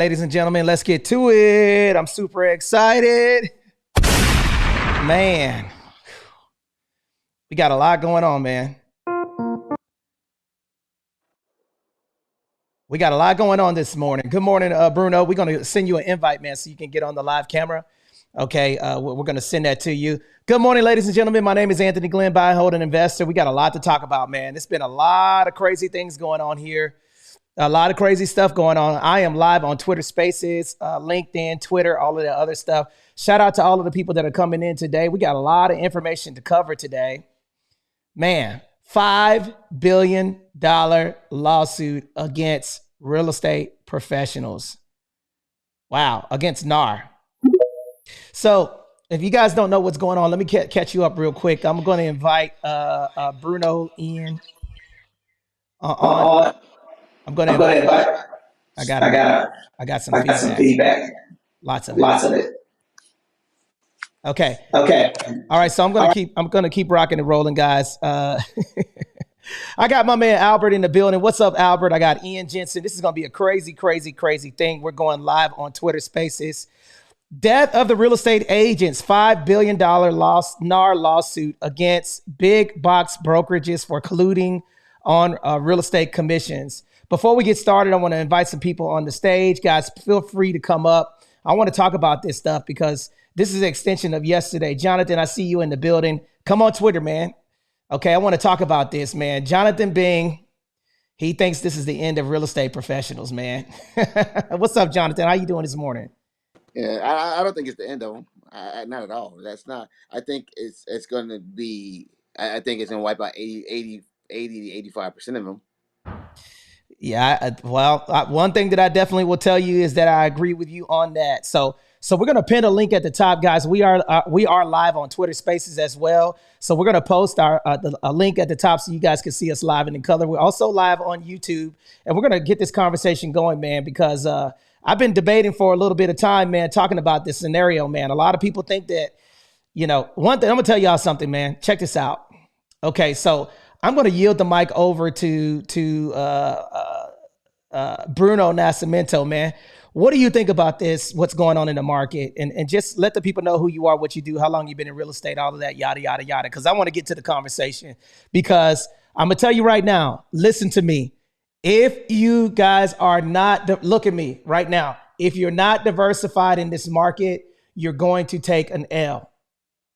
Ladies and gentlemen, let's get to it. I'm super excited. Man, we got a lot going on, man. We got a lot going on this morning. Good morning, Bruno. We're going to send you an invite, man, so you can get on the live camera. Okay, we're going to send that to you. Good morning, ladies and gentlemen. My name is Anthony Glenn, buy, hold, and investor. We got a lot to talk about, man. It's been a lot of crazy things going on here. A lot of crazy stuff going on. I am live on Twitter Spaces, LinkedIn, Twitter, all of that other stuff. Shout out to all of the people that are coming in today. We got a lot of information to cover today. Man, $5 billion lawsuit against real estate professionals. Wow, against NAR. So if you guys don't know what's going on, let me catch you up real quick. I'm going to invite Bruno in on. I'm going to invite. I got some feedback. Lots of it. Okay. All right. So I'm going to keep rocking and rolling, guys. I got my man Albert in the building. What's up, Albert? I got Ian Jensen. This is going to be a crazy thing. We're going live on Twitter Spaces. Death of the real estate agents, $5 billion NAR lawsuit against big box brokerages for colluding on real estate commissions. Before we get started, I want to invite some people on the stage. Guys, feel free to come up. I want to talk about this stuff because this is an extension of yesterday. Jonathan, I see you in the building. Come on Twitter, man. Okay, I want to talk about this, man. Jonathan Bing, he thinks this is the end of real estate professionals, man. What's up, Jonathan? How you doing this morning? Yeah, I don't think it's the end of them. Not at all. That's not. I think it's going to be. I think it's going to wipe out 80 to 85% of them. Yeah, one thing that I definitely will tell you is that I agree with you on that. So we're going to pin a link at the top, guys. We are live on Twitter Spaces as well. So we're going to post a link at the top so you guys can see us live and in color. We're also live on YouTube, and we're going to get this conversation going, man, because I've been debating for a little bit of time, man, talking about this scenario, man. A lot of people think that, one thing, I'm going to tell y'all something, man. Check this out. Okay, so I'm going to yield the mic over to Bruno Nascimento, man. What do you think about this? What's going on in the market? And just let the people know who you are, what you do, how long you've been in real estate, all of that, yada, yada, yada. Because I want to get to the conversation because I'm going to tell you right now, listen to me. If you guys are not, look at me right now. If you're not diversified in this market, you're going to take an L.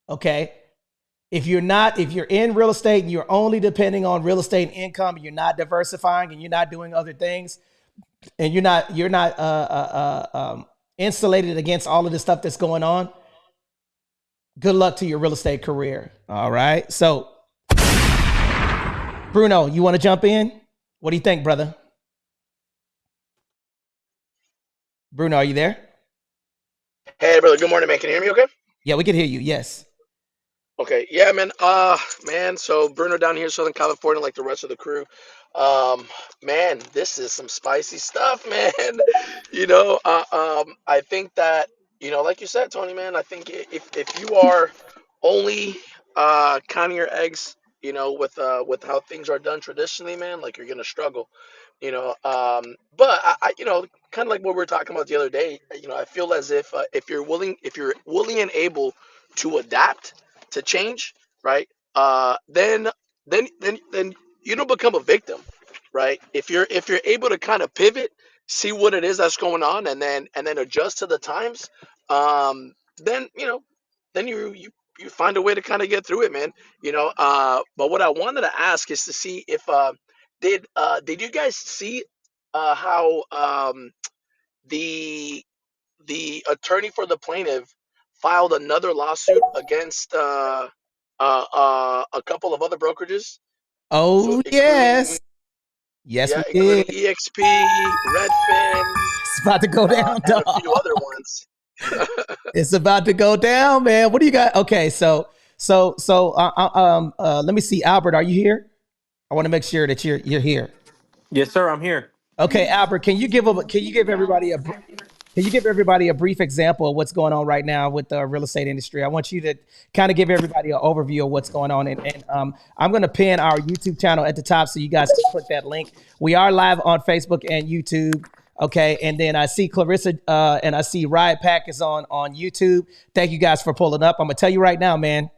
Okay? If you're in real estate and you're only depending on real estate income, you're not diversifying and you're not doing other things, and you're not insulated against all of the stuff that's going on, good luck to your real estate career. All right. So, Bruno, you want to jump in? What do you think, brother? Bruno, are you there? Hey, brother. Good morning, man. Can you hear me okay? Yeah, we can hear you. Yes. Okay. Yeah, man. Man, so Bruno down here in Southern California, like the rest of the crew. Man, this is some spicy stuff, man. I think that, like you said, Tony, man, I think if you are only counting your eggs, with how things are done traditionally, man, like you're gonna struggle. But kind of like what we were talking about the other day, I feel as if you're willing and able to adapt to change, right? Then you don't become a victim, right? If you're able to kind of pivot, see what it is that's going on, and then adjust to the times, then you find a way to kind of get through it, man. But what I wanted to ask is to see if did you guys see how the attorney for the plaintiff filed another lawsuit against a couple of other brokerages? Oh, yes. Yes, yeah, we did. including EXP, Redfin. It's about to go down, and a few other ones. It's about to go down, man. What do you got? Okay, so let me see. Albert, are you here? I want to make sure that you're here. Yes, sir. I'm here. Okay, Albert, can you give everybody a brief example of what's going on right now with the real estate industry? I want you to kind of give everybody an overview of what's going on. And I'm going to pin our YouTube channel at the top so you guys can click that link. We are live on Facebook and YouTube. Okay, and then I see Clarissa and I see Riot Pack is on YouTube. Thank you guys for pulling up. I'm gonna tell you right now, man,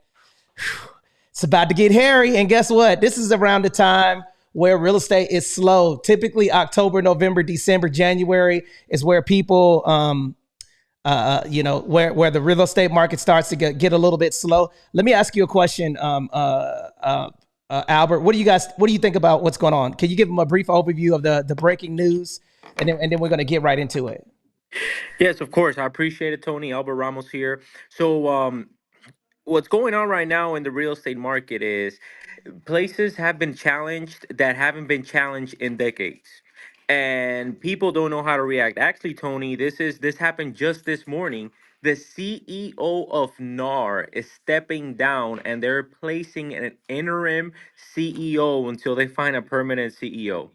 it's about to get hairy. And guess what? This is around the time where real estate is slow. Typically, October, November, December, January is where people, where the real estate market starts to get a little bit slow. Let me ask you a question, Albert. What do you think about what's going on? Can you give them a brief overview of the breaking news, and then we're going to get right into it. Yes, of course. I appreciate it, Tony. Albert Ramos here. So, what's going on right now in the real estate market is places have been challenged that haven't been challenged in decades. And people don't know how to react. Actually, Tony, this happened just this morning. The CEO of NAR is stepping down and they're placing an interim CEO until they find a permanent CEO.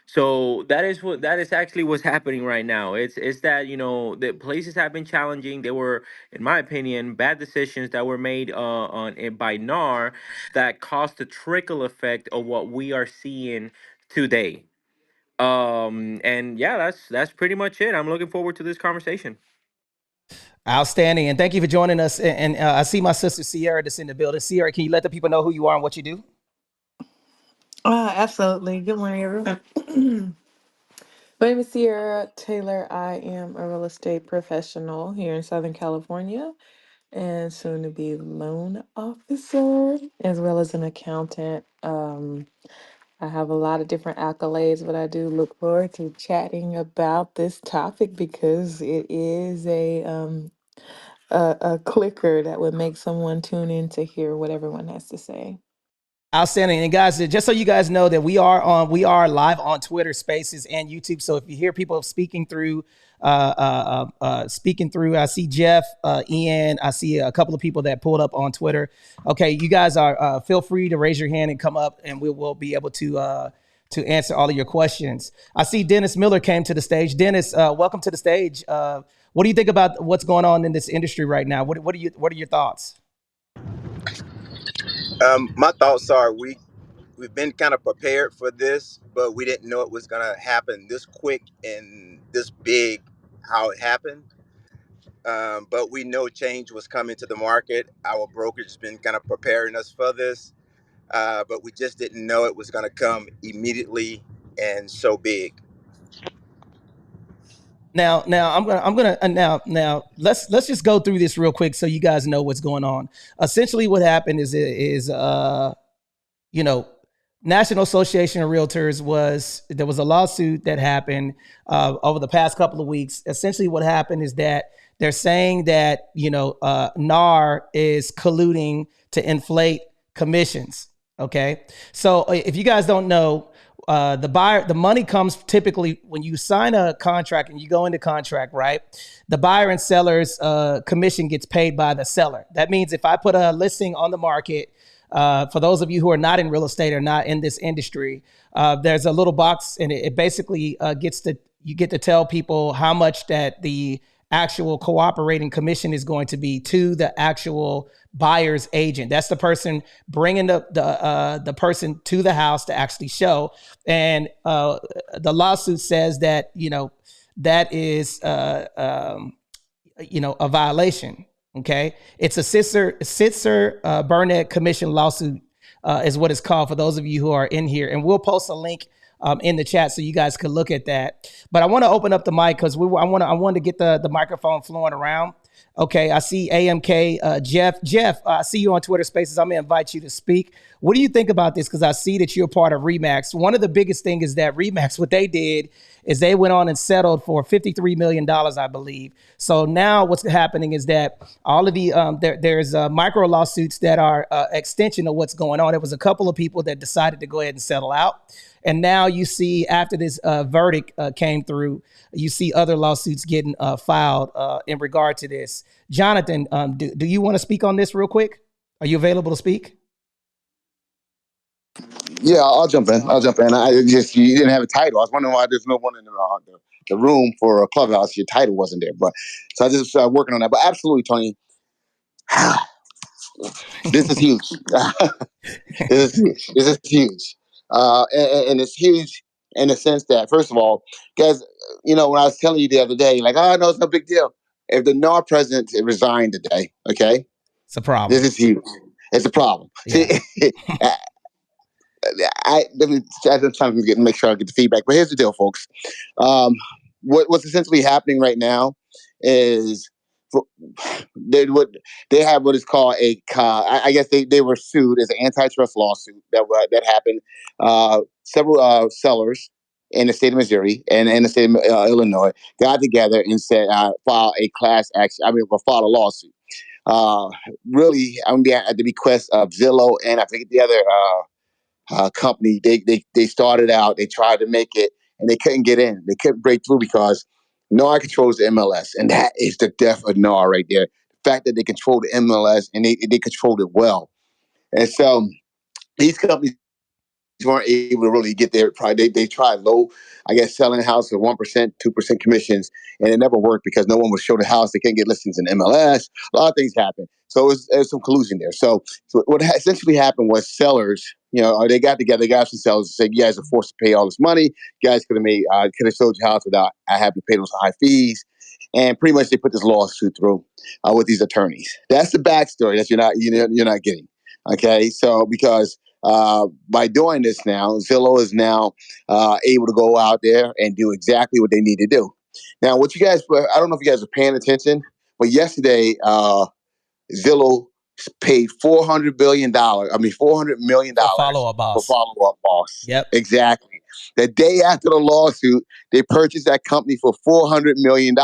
So that is actually what's happening right now. It's that the places have been challenging. They were, in my opinion, bad decisions that were made by NAR that caused the trickle effect of what we are seeing today. And yeah, that's pretty much it. I'm looking forward to this conversation. Outstanding, and thank you for joining us. And I see my sister Sierra that's in the building. Sierra, can you let the people know who you are and what you do? Absolutely. Good morning, everyone. My name is Sierra Taylor. I am a real estate professional here in Southern California and soon to be loan officer as well as an accountant. I have a lot of different accolades, but I do look forward to chatting about this topic because it is a clicker that would make someone tune in to hear what everyone has to say. Outstanding. And guys, just so you guys know that we are live on Twitter Spaces and YouTube. So if you hear people speaking through, I see Jeff, Ian, I see a couple of people that pulled up on Twitter. Okay, you guys are feel free to raise your hand and come up, and we will be able to answer all of your questions. I see Dennis Miller came to the stage. Dennis, welcome to the stage. What do you think about what's going on in this industry right now? What are your thoughts? My thoughts are we've been kind of prepared for this, but we didn't know it was gonna happen this quick and this big. How it happened, but we know change was coming to the market. Our brokerage has been kind of preparing us for this, but we just didn't know it was gonna come immediately and so big. Now let's just go through this real quick so you guys know what's going on. Essentially, what happened is National Association of Realtors there was a lawsuit that happened over the past couple of weeks. Essentially, what happened is that they're saying that NAR is colluding to inflate commissions. Okay, so if you guys don't know, the money comes typically when you sign a contract and you go into contract, right? The buyer and seller's commission gets paid by the seller. That means if I put a listing on the market, for those of you who are not in real estate or not in this industry, there's a little box and it basically you get to tell people how much that the actual cooperating commission is going to be to the actual buyer's agent. That's the person bringing the person to the house to actually show. And the lawsuit says that that is a violation. Okay, it's a Sitzer Burnett Commission lawsuit is what it's called for those of you who are in here, and we'll post a link in the chat so you guys can look at that. But I want to open up the mic because I want to get the microphone flowing around. Okay, I see AMK, Jeff. Jeff, I see you on Twitter Spaces. I'm going to invite you to speak. What do you think about this? Because I see that you're part of RE/MAX. One of the biggest things is that RE/MAX, what they did is they went on and settled for $53 million, I believe. So now what's happening is that all of the there's micro lawsuits that are extension of what's going on. There was a couple of people that decided to go ahead and settle out. And now you see after this verdict came through, you see other lawsuits getting filed in regard to this. Jonathan, do you want to speak on this real quick? Are you available to speak? Yeah, I'll jump in. You didn't have a title. I was wondering why there's no one in the room for a clubhouse. Your title wasn't there, but so I just working on that. But absolutely, Tony, this is huge. This is huge, and it's huge in the sense that, first of all, guys, when I was telling you the other day, like, oh, no, it's no big deal. If the NAR president resigned today, okay, it's a problem. This is huge. It's a problem. Yeah. See, I'm trying to make sure I get the feedback. But here's the deal, folks. What's essentially happening right now is they have what is called I guess they were sued as an antitrust lawsuit that happened. Several sellers in the state of Missouri and in the state of Illinois got together and said file a class action. File a lawsuit. Really, I'm going to be at the bequest of Zillow and I think the other company. They started out, they tried to make it, and they couldn't get in. They couldn't break through because NAR controls the MLS, and that is the death of NAR right there. The fact that they control the MLS and they controlled it well, and so these companies weren't able to really get their pride. They tried low, I guess, selling the house for 1%, 2% commissions, and it never worked because no one would show the house. They couldn't get listings in MLS. A lot of things happened. So it was some collusion there. So what essentially happened was sellers, they got together, got some sellers and said, you guys are forced to pay all this money. You guys could have sold your house without having to pay those high fees. And pretty much they put this lawsuit through with these attorneys. That's the backstory that you're not getting. Okay, so because by doing this now, Zillow is now able to go out there and do exactly what they need to do. Now, I don't know if you guys are paying attention, but yesterday, Zillow paid $400 million For Follow Up for Boss. Follow Up Boss. Yep. Exactly. The day after the lawsuit, they purchased that company for $400 million.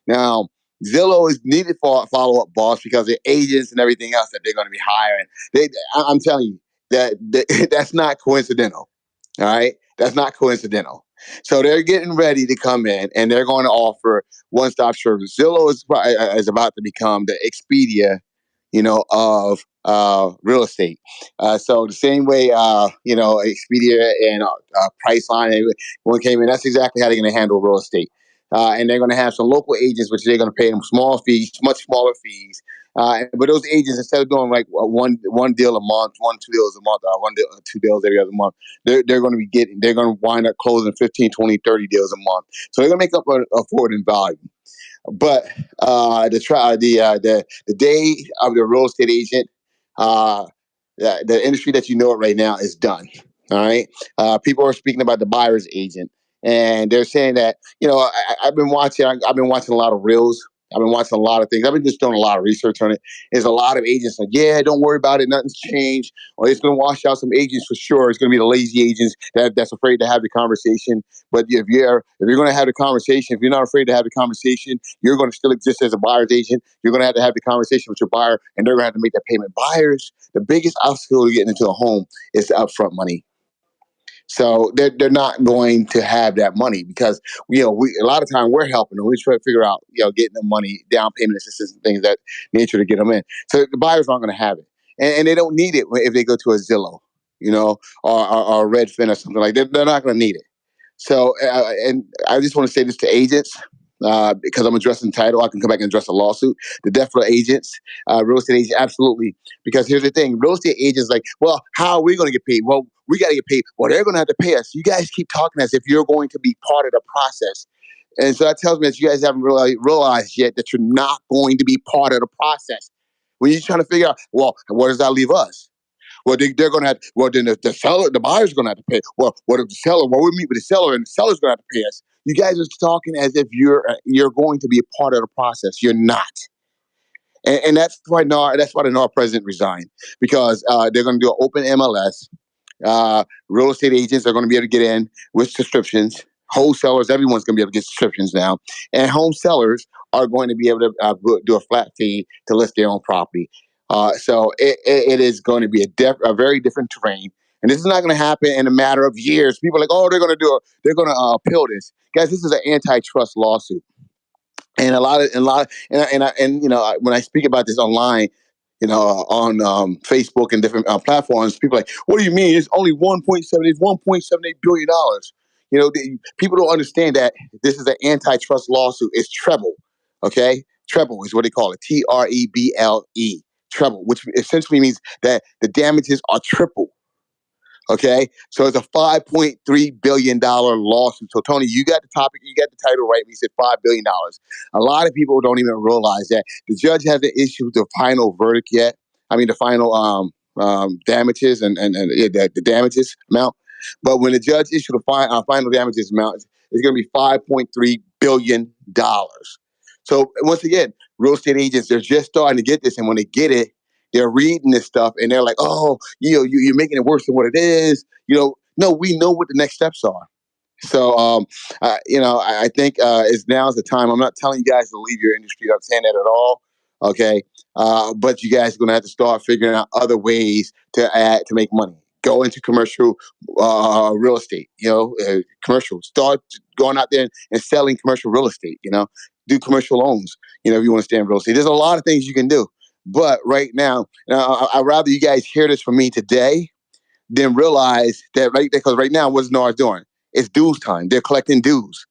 Now, Zillow is needed for Follow Up Boss because their agents and everything else that they're going to be hiring. I'm telling you that's not coincidental. All right, that's not coincidental. So they're getting ready to come in and they're going to offer one-stop service. Zillow is about to become the Expedia, of real estate. So the same way, Expedia and Priceline, everyone came in, that's exactly how they're going to handle real estate. And they're going to have some local agents, which they're going to pay them small fees, much smaller fees. But those agents, instead of doing like one deal a month, 2 deals a month, 2 deals every other month, they're going to wind up closing 15, 20, 30 deals a month. So they're going to make up a forward in value. But the day of the real estate agent, the industry that you know it right now is done. All right. People are speaking about the buyer's agent, and they're saying that I've been watching a lot of reels. I've been watching a lot of things. I've been just doing a lot of research on it. There's a lot of agents like, yeah, don't worry about it. Nothing's changed. Or it's going to wash out some agents for sure. It's going to be the lazy agents that's afraid to have the conversation. But if you're going to have the conversation, if you're not afraid to have the conversation, you're going to still exist as a buyer's agent. You're going to have the conversation with your buyer, and they're going to have to make that payment. Buyers, the biggest obstacle to getting into a home is the upfront money. So they're not going to have that money because a lot of time we're helping them. We try to figure out getting them money, down payment assistance, and things of that nature to get them in. So the buyers aren't going to have it, and they don't need it if they go to a Zillow, or Redfin or something like that. They're not going to need it. So and I just want to say this to agents. Because I'm addressing the title, I can come back and address a lawsuit. The death for agents, real estate agents, absolutely. Because here's the thing: real estate agents like, well, how are we going to get paid? Well, we got to get paid. Well, they're going to have to pay us. You guys keep talking as if you're going to be part of the process, and so that tells me that you guys haven't really realized yet that you're not going to be part of the process. When you're trying to figure out, well, what does that leave us? Well, they're going to have. Well, then the seller, the buyer's going to have to pay. Well, what if the seller? Well, we meet with the seller, and the seller's going to have to pay us. You guys are talking as if you're going to be a part of the process. You're not, and that's why NAR. That's why the NAR president resigned because they're going to do an open MLS. Real estate agents are going to be able to get in with subscriptions. Wholesalers, everyone's going to be able to get subscriptions now, and home sellers are going to be able to do a flat fee to list their own property. So it is going to be a very different terrain. And this is not going to happen in a matter of years. People are like, oh, they're going to appeal this. Guys, this is an antitrust lawsuit. And when I speak about this online, on Facebook and different platforms, people are like, what do you mean? It's only $1.78 billion. People don't understand that this is an antitrust lawsuit. It's treble. Okay. Treble is what they call it. TREBLE. Treble, which essentially means that the damages are triple. Okay, so it's a $5.3 billion lawsuit. So Tony, you got the topic, you got the title right. We said $5 billion. A lot of people don't even realize that the judge hasn't issued the final verdict yet. I mean, the final damages and the damages amount. But when the judge issued a final damages amount, it's going to be $5.3 billion. So once again, real estate agents, they're just starting to get this, and when they get it, they're reading this stuff and they're like, oh, you're making it worse than what it is. No, we know what the next steps are. So, I think now's the time. I'm not telling you guys to leave your industry. I'm not saying that at all. Okay. But you guys are going to have to start figuring out other ways to make money. Go into commercial real estate, commercial. Start going out there and selling commercial real estate, do commercial loans, if you want to stay in real estate. There's a lot of things you can do. But right now, I'd rather you guys hear this from me today than realize that because right now, what's NAR doing? It's dues time. They're collecting dues.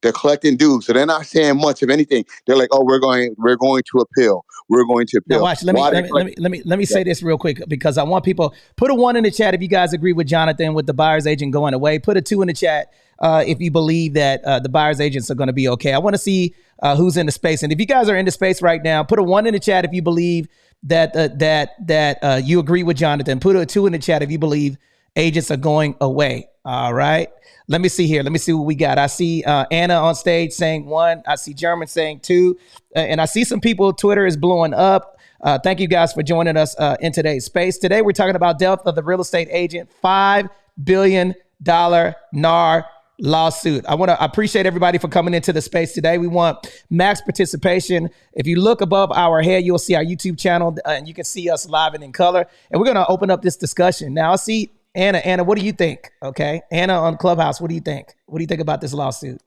So they're not saying much of anything. They're like, oh, we're going to appeal. We're going to appeal. Now watch. Let me say this real quick, because I want people, put a 1 in the chat if you guys agree with Jonathan with the buyer's agent going away. Put a 2 in the chat if you believe that the buyer's agents are going to be okay. I want to see who's in the space, and if you guys are in the space right now, put a 1 in the chat if you believe that you agree with Jonathan. Put a 2 in the chat if you believe agents are going away. All right. Let me see here. Let me see what we got. I see Anna on stage saying 1. I see German saying 2. And I see some people, Twitter is blowing up. Thank you guys for joining us in today's space. Today, we're talking about death of the real estate agent, $5 billion NAR lawsuit. I appreciate everybody for coming into the space today. We want max participation. If you look above our head, you'll see our YouTube channel and you can see us live and in color. And we're going to open up this discussion. Now, I see Anna, what do you think? Okay. Anna on Clubhouse, what do you think? What do you think about this lawsuit?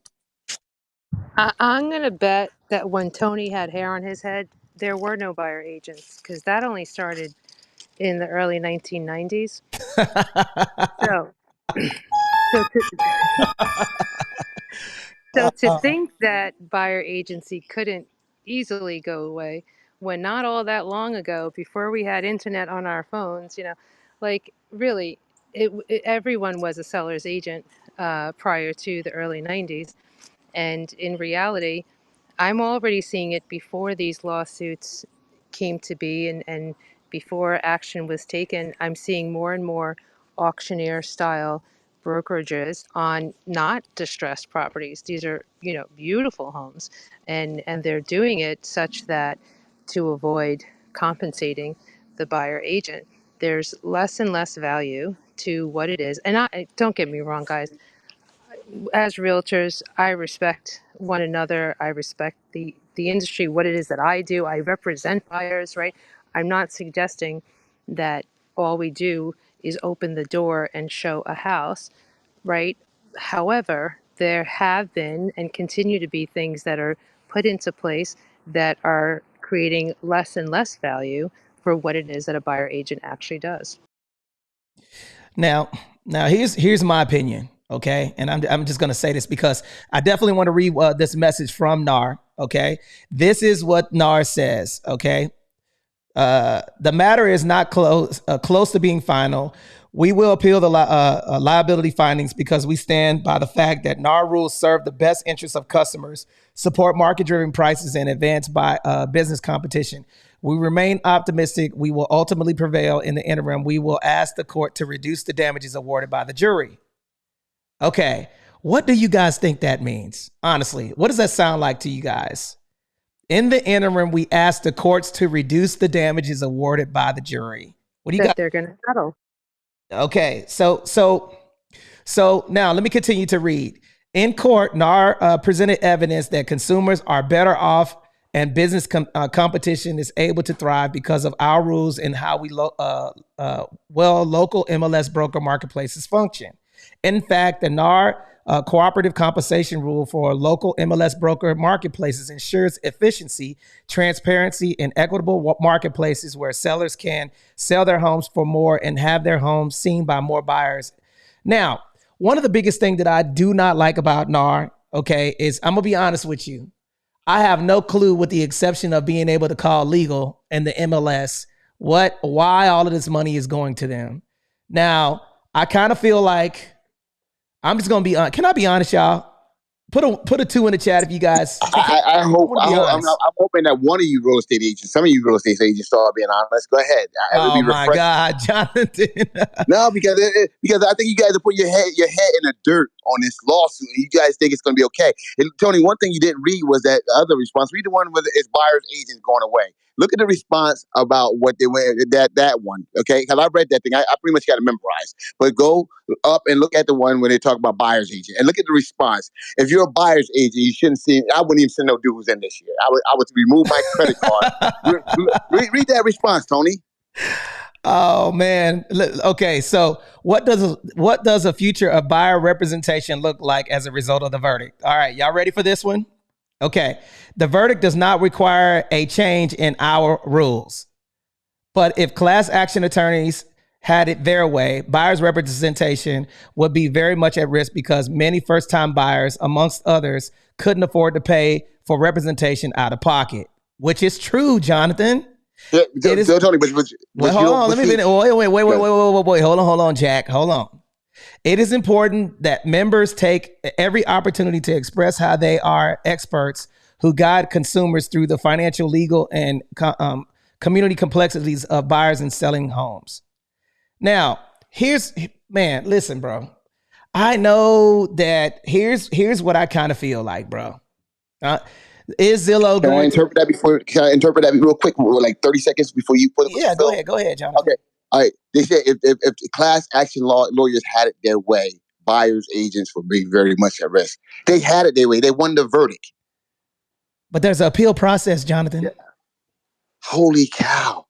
I'm going to bet that when Tony had hair on his head, there were no buyer agents, because that only started in the early 1990s. So, to think that buyer agency couldn't easily go away when not all that long ago, before we had internet on our phones, really, everyone was a seller's agent prior to the early 90s. And in reality, I'm already seeing it before these lawsuits came to be and before action was taken. I'm seeing more and more auctioneer style brokerages on not distressed properties. These are, beautiful homes, and they're doing it such that to avoid compensating the buyer agent. There's less and less value to what it is. And don't get me wrong, guys, as realtors, I respect one another. I respect the industry, what it is that I do. I represent buyers, right? I'm not suggesting that all we do is open the door and show a house, right? However, there have been and continue to be things that are put into place that are creating less and less value for what it is that a buyer agent actually does. Now here's my opinion. Okay. And I'm just going to say this because I definitely want to read this message from NAR. Okay. This is what NAR says. Okay. The matter is not close to being final. We will appeal the liability findings because we stand by the fact that NAR rules serve the best interests of customers, support market-driven prices, and advance by business competition. We remain optimistic we will ultimately prevail. In the interim, we will ask the court to reduce the damages awarded by the jury. Okay, what do you guys think that means? Honestly, what does that sound like to you guys? In the interim, we ask the courts to reduce the damages awarded by the jury. What do you got? They're going to settle. Okay, so now let me continue to read. In court, NAR presented evidence that consumers are better off and business competition is able to thrive because of our rules and how we local MLS broker marketplaces function. In fact, the NAR cooperative compensation rule for local MLS broker marketplaces ensures efficiency, transparency, and equitable marketplaces where sellers can sell their homes for more and have their homes seen by more buyers. Now, one of the biggest things that I do not like about NAR, okay, is I'm going to be honest with you. I have no clue, with the exception of being able to call legal and the MLS, why all of this money is going to them. Now, I kind of feel like I'm just gonna be honest. Can I be honest, y'all? Put a 2 in the chat if you guys. I'm hoping that one of you real estate agents, some of you real estate agents, start being honest. Go ahead. It'll Oh be my God, Jonathan. No, because I think you guys are putting your head in the dirt on this lawsuit, and you guys think it's going to be okay. And Tony, one thing you didn't read was that the other response. Read the one where it's buyer's agents going away. Look at the response about what they went that one, okay? Because I read that thing. I pretty much got it memorized. But go up and look at the one where they talk about buyer's agent, and look at the response. If you're a buyer's agent, you shouldn't see. I wouldn't even send no dude who's in this year. I would remove my credit card. read that response, Tony. Oh man. Okay, so what does a future of buyer representation look like as a result of the verdict? All right, y'all ready for this one? Okay. The verdict does not require a change in our rules. But if class action attorneys had it their way, buyers representation would be very much at risk because many first-time buyers, amongst others, couldn't afford to pay for representation out of pocket, which is true, Jonathan. Yeah, Tony, hold on. Let me finish. Wait. Hold on, Jack. Hold on. It is important that members take every opportunity to express how they are experts who guide consumers through the financial, legal, and community complexities of buyers and selling homes. Now, listen, bro. I know that here's what I kind of feel like, bro. Is Zillow Can I interpret that real quick, like 30 seconds before you put it? Yeah, go ahead, Jonathan. Okay. All right. They said if the class action lawyers had it their way, buyers agents would be very much at risk. They had it their way. They won the verdict. But there's an appeal process, Jonathan. Yeah. Holy cow.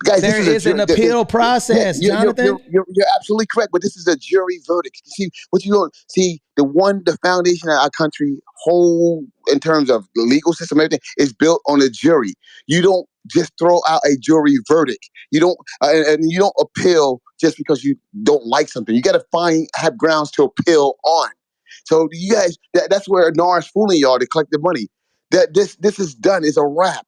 Guys, there is an appeal process, Jonathan. You're absolutely correct, but this is a jury verdict. See what you don't see. The foundation of our country whole in terms of the legal system, everything is built on a jury. You don't just throw out a jury verdict. You don't and you don't appeal just because you don't like something. You got to have grounds to appeal on. So you guys, that's where NAR is fooling y'all to collect the money. That this is done. It's a wrap.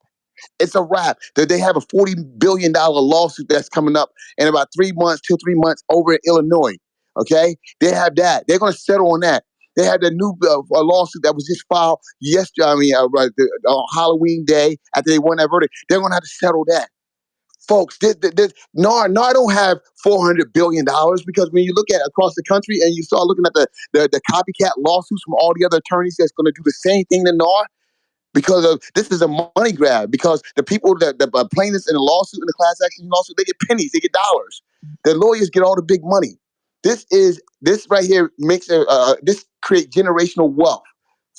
It's a wrap. That they have a $40 billion lawsuit that's coming up in about 3 months, 2-3 months over in Illinois. Okay, they have that. They're going to settle on that. They had the new lawsuit that was just filed yesterday. On Halloween Day after they won that verdict. They're going to have to settle that, folks. NAR don't have $400 billion because when you look at across the country and you start looking at the copycat lawsuits from all the other attorneys that's going to do the same thing to NAR. Because this is a money grab. Because the people that the plaintiffs in the lawsuit, in the class action lawsuit, they get pennies, they get dollars. The lawyers get all the big money. This right here makes this create generational wealth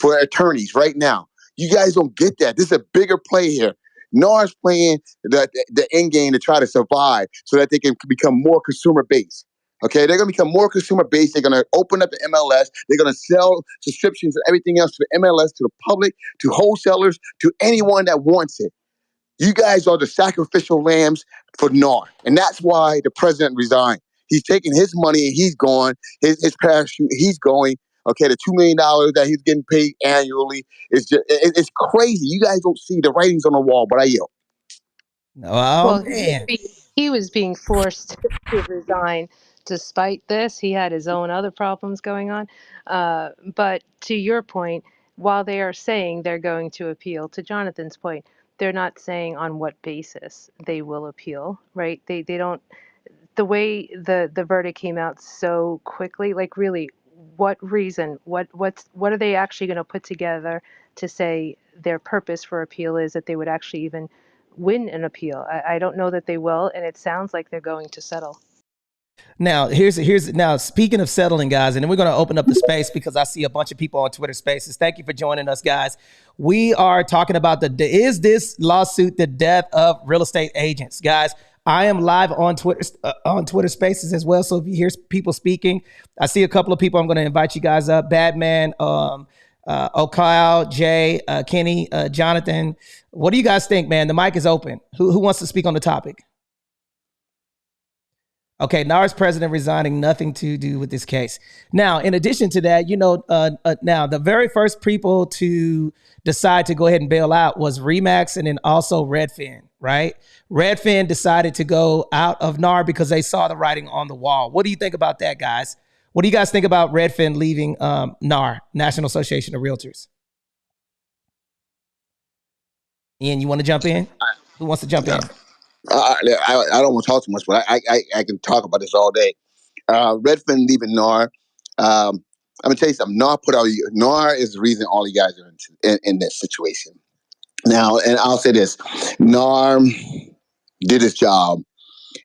for attorneys right now. You guys don't get that. This is a bigger play here. NAR's playing the end game to try to survive so that they can become more consumer based. Okay, they're going to become more consumer based. They're going to open up the MLS. They're going to sell subscriptions and everything else to the MLS, to the public, to wholesalers, to anyone that wants it. You guys are the sacrificial lambs for NAR. And that's why the president resigned. He's taking his money and he's gone. His parachute, he's going. Okay, the $2 million that he's getting paid annually is just, it's crazy. You guys don't see the writings on the wall, but I yell. Well, he was being forced to resign despite this. He had his own other problems going on. But to your point, while they are saying they're going to appeal, to Jonathan's point, they're not saying on what basis they will appeal, right? They don't, the way the verdict came out so quickly, like really, what reason, what are they actually going to put together to say their purpose for appeal is that they would actually even win an appeal? I don't know that they will, and it sounds like they're going to settle. Now, now speaking of settling, guys, and then we're going to open up the space because I see a bunch of people on Twitter Spaces. Thank you for joining us, guys. We are talking about is this lawsuit the death of real estate agents, guys? I am live on Twitter Spaces as well. So if you hear people speaking, I see a couple of people. I'm going to invite you guys up. Badman, O'Kyle, Jay, Kenny, Jonathan. What do you guys think, man? The mic is open. Who wants to speak on the topic? Okay, NAR's president resigning, nothing to do with this case. Now, in addition to that, now the very first people to decide to go ahead and bail out was Remax and then also Redfin. right? Redfin decided to go out of NAR because they saw the writing on the wall. What do you think about that, guys? What do you guys think about Redfin leaving NAR, National Association of Realtors? Ian, you want to jump in? Who wants to jump in? I don't want to talk too much, but I can talk about this all day. Redfin leaving NAR. I'm gonna tell you something. NAR is the reason all you guys are in this situation now. And I'll say this: NAR did its job,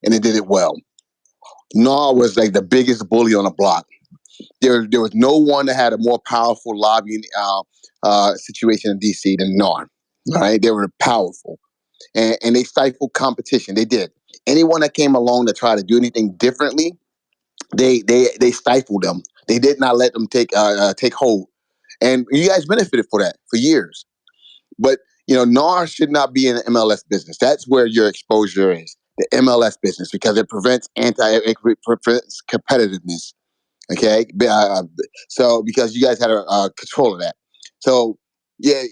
and it did it well. NAR was like the biggest bully on the block. There was no one that had a more powerful lobbying situation in DC than NAR. Right? They were powerful, and they stifled competition. They did. Anyone that came along to try to do anything differently, they stifled them. They did not let them take hold, and you guys benefited for that for years. But NAR should not be in the MLS business. That's where your exposure is, the MLS business, because it prevents competitiveness. Okay, so because you guys had a control of that, so yeah,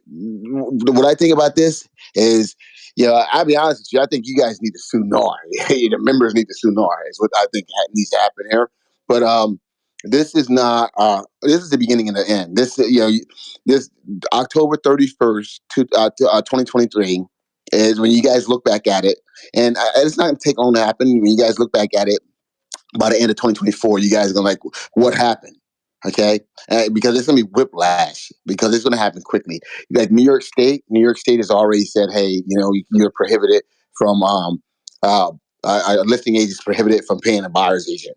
what I think about this is, I'll be honest with you. I think you guys need to sue NAR. The members need to sue NAR. Is what I think needs to happen here. But this is not. This is the beginning and the end. This October 31st, 2023 is when you guys look back at it, and it's not going to take long to happen. When you guys look back at it, by the end of 2024, you guys are going to what happened? Okay? Because it's going to be whiplash, because it's going to happen quickly. Like New York State has already said, hey, you're prohibited from, a listing agent is prohibited from paying a buyer's agent.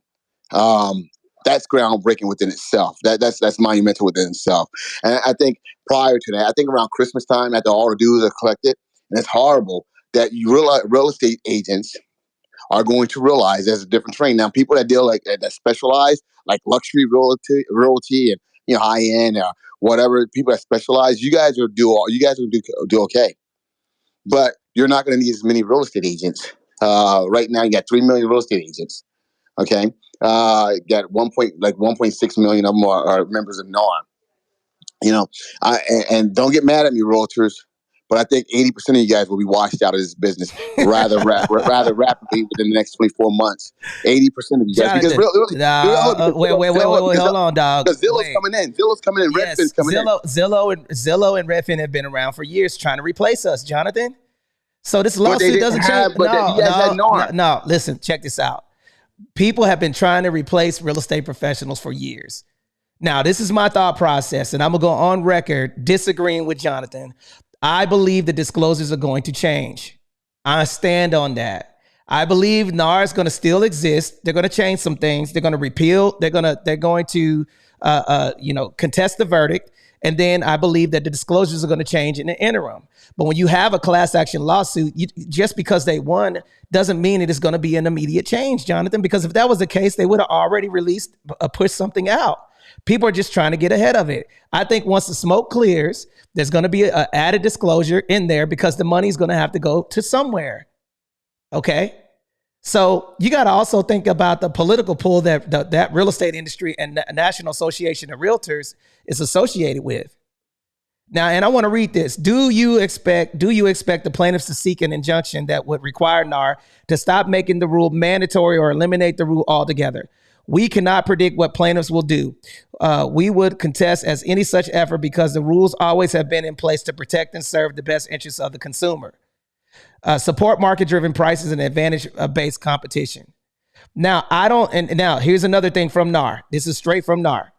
That's groundbreaking within itself. That's monumental within itself. And I think prior to that, I think around Christmas time, after all the dues are collected, and it's horrible that real estate agents are going to realize there's a different trend. Now, people that deal that specialize, like luxury realty and high end or whatever, people that specialize, you guys are going to do okay. But you're not going to need as many real estate agents. Right now, you got 3 million real estate agents. Okay, you got 1.6 million of them are members of NAR. And don't get mad at me, realtors. But I think 80% of you guys will be washed out of this business rather rapidly within the next 24 months. 80% of you guys, because wait, hold on, dog. Because Zillow's coming in, yes, Redfin's coming in. Zillow and Redfin have been around for years trying to replace us, Jonathan. So this lawsuit doesn't change. No, listen, check this out. People have been trying to replace real estate professionals for years. Now, this is my thought process, and I'm going to go on record disagreeing with Jonathan. I believe the disclosures are going to change. I stand on that. I believe NAR is going to still exist. They're going to change some things. They're going to repeal. They're going to contest the verdict. And then I believe that the disclosures are going to change in the interim. But when you have a class action lawsuit, just because they won doesn't mean it is going to be an immediate change, Jonathan, because if that was the case, they would have already pushed something out. People are just trying to get ahead of it. I think once the smoke clears, there's going to be an added disclosure in there because the money is going to have to go to somewhere. Okay? So you got to also think about the political pull that real estate industry and the National Association of Realtors is associated with. Now, and I want to read this. Do you expect the plaintiffs to seek an injunction that would require NAR to stop making the rule mandatory or eliminate the rule altogether? We cannot predict what plaintiffs will do. We would contest as any such effort because the rules always have been in place to protect and serve the best interests of the consumer. Support market-driven prices and advantage-based competition. Now, now here's another thing from NAR. This is straight from NAR.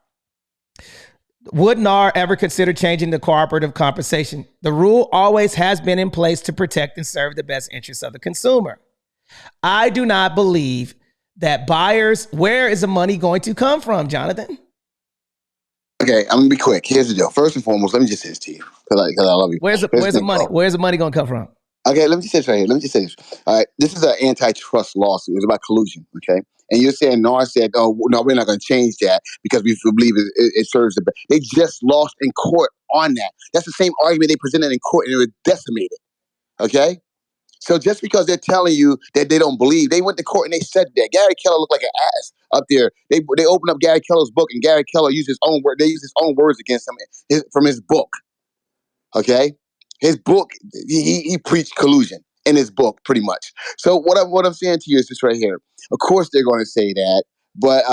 Would NAR ever consider changing the cooperative compensation? The rule always has been in place to protect and serve the best interests of the consumer. I do not believe that buyers, where is the money going to come from, Jonathan? Okay, I'm gonna be quick. Here's the deal. First and foremost, let me just say this to you because I love you. Where's the money? Where's the money going to come from? Okay, let me just say this right here. Let me just say this. All right, this is an antitrust lawsuit. It's about collusion. Okay, and you're saying NAR said, "Oh no, we're not going to change that because we believe it serves the best." They just lost in court on that. That's the same argument they presented in court, and it was decimated. Okay. So just because they're telling you that they don't believe, they went to court and they said that. Gary Keller looked like an ass up there. They opened up Gary Keller's book, and Gary Keller used his own word. They used his own words against him from his book. Okay, his book, he preached collusion in his book, pretty much. So what I'm saying to you is this right here. Of course, they're going to say that, but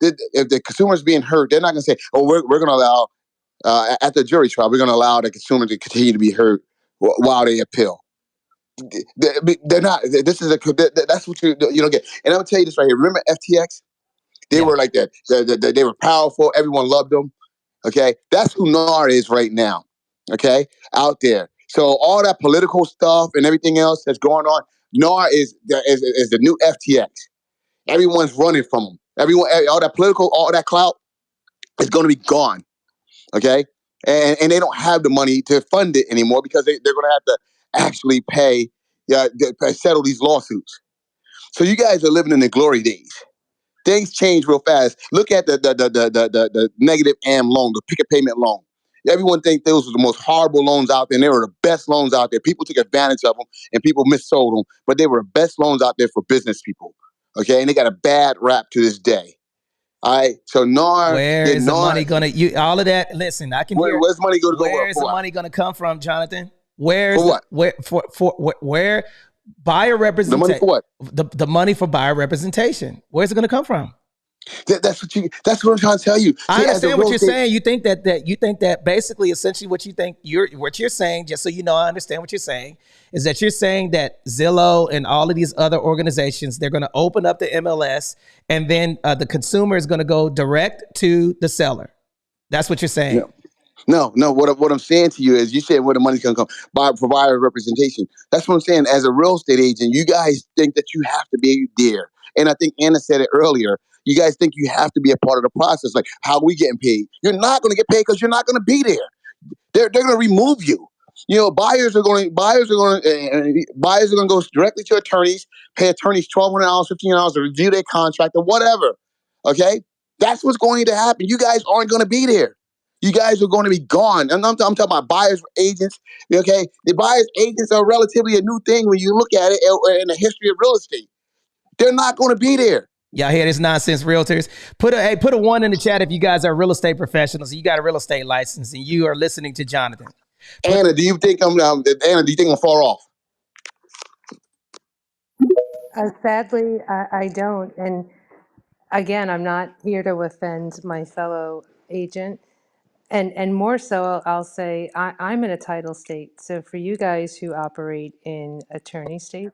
if the consumer's being hurt, they're not going to say, "Oh, we're going to allow at the jury trial, we're going to allow the consumer to continue to be hurt while they appeal." They're not. This is that's what you don't get. And I'm gonna tell you this right here. Remember FTX? They were like that. They were powerful. Everyone loved them. Okay, that's who NAR is right now. Okay, out there. So all that political stuff and everything else that's going on, NAR is the new FTX. Everyone's running from them. All that political, all that clout is going to be gone. Okay, and they don't have the money to fund it anymore because they're going to have to actually pay, settle these lawsuits. So you guys are living in the glory days. Things change real fast. Look at the negative AM loan, the picket payment loan. Everyone thinks those were the most horrible loans out there, and they were the best loans out there. People took advantage of them, and people missold them, but they were the best loans out there for business people. Okay, and they got a bad rap to this day. All right, so NAR. Where is the money gonna? All of that. Listen, I can hear. Where's money going to go? Where is the money going to come from, Jonathan? For what? Where buyer representation? The money for what? The money for buyer representation. Where's it going to come from? That's what I'm trying to tell you. I understand what you're saying. You think that basically, essentially, what you're saying, just so you know, I understand what you're saying, is that you're saying that Zillow and all of these other organizations, they're going to open up the MLS, and then the consumer is going to go direct to the seller. That's what you're saying. No. What I'm saying to you is, you said where the money's going to come for buyer representation. That's what I'm saying. As a real estate agent, you guys think that you have to be there, and I think Anna said it earlier. You guys think you have to be a part of the process. Like, how are we getting paid? You're not going to get paid because you're not going to be there. They're going to remove you. You know, buyers are going to go directly to attorneys, pay attorneys $1,200, $1,500 to review their contract or whatever. Okay, that's what's going to happen. You guys aren't going to be there. You guys are going to be gone. And I'm talking about buyers agents. Okay, the buyers agents are relatively a new thing when you look at it in the history of real estate. They're not going to be there. Y'all hear this nonsense, realtors? Put a 1 in the chat if you guys are real estate professionals. You got a real estate license and you are listening to Jonathan. Anna, do you think I'm far off? Sadly, I don't. And again, I'm not here to offend my fellow agent. And more so, I'll say I'm in a title state. So for you guys who operate in attorney state,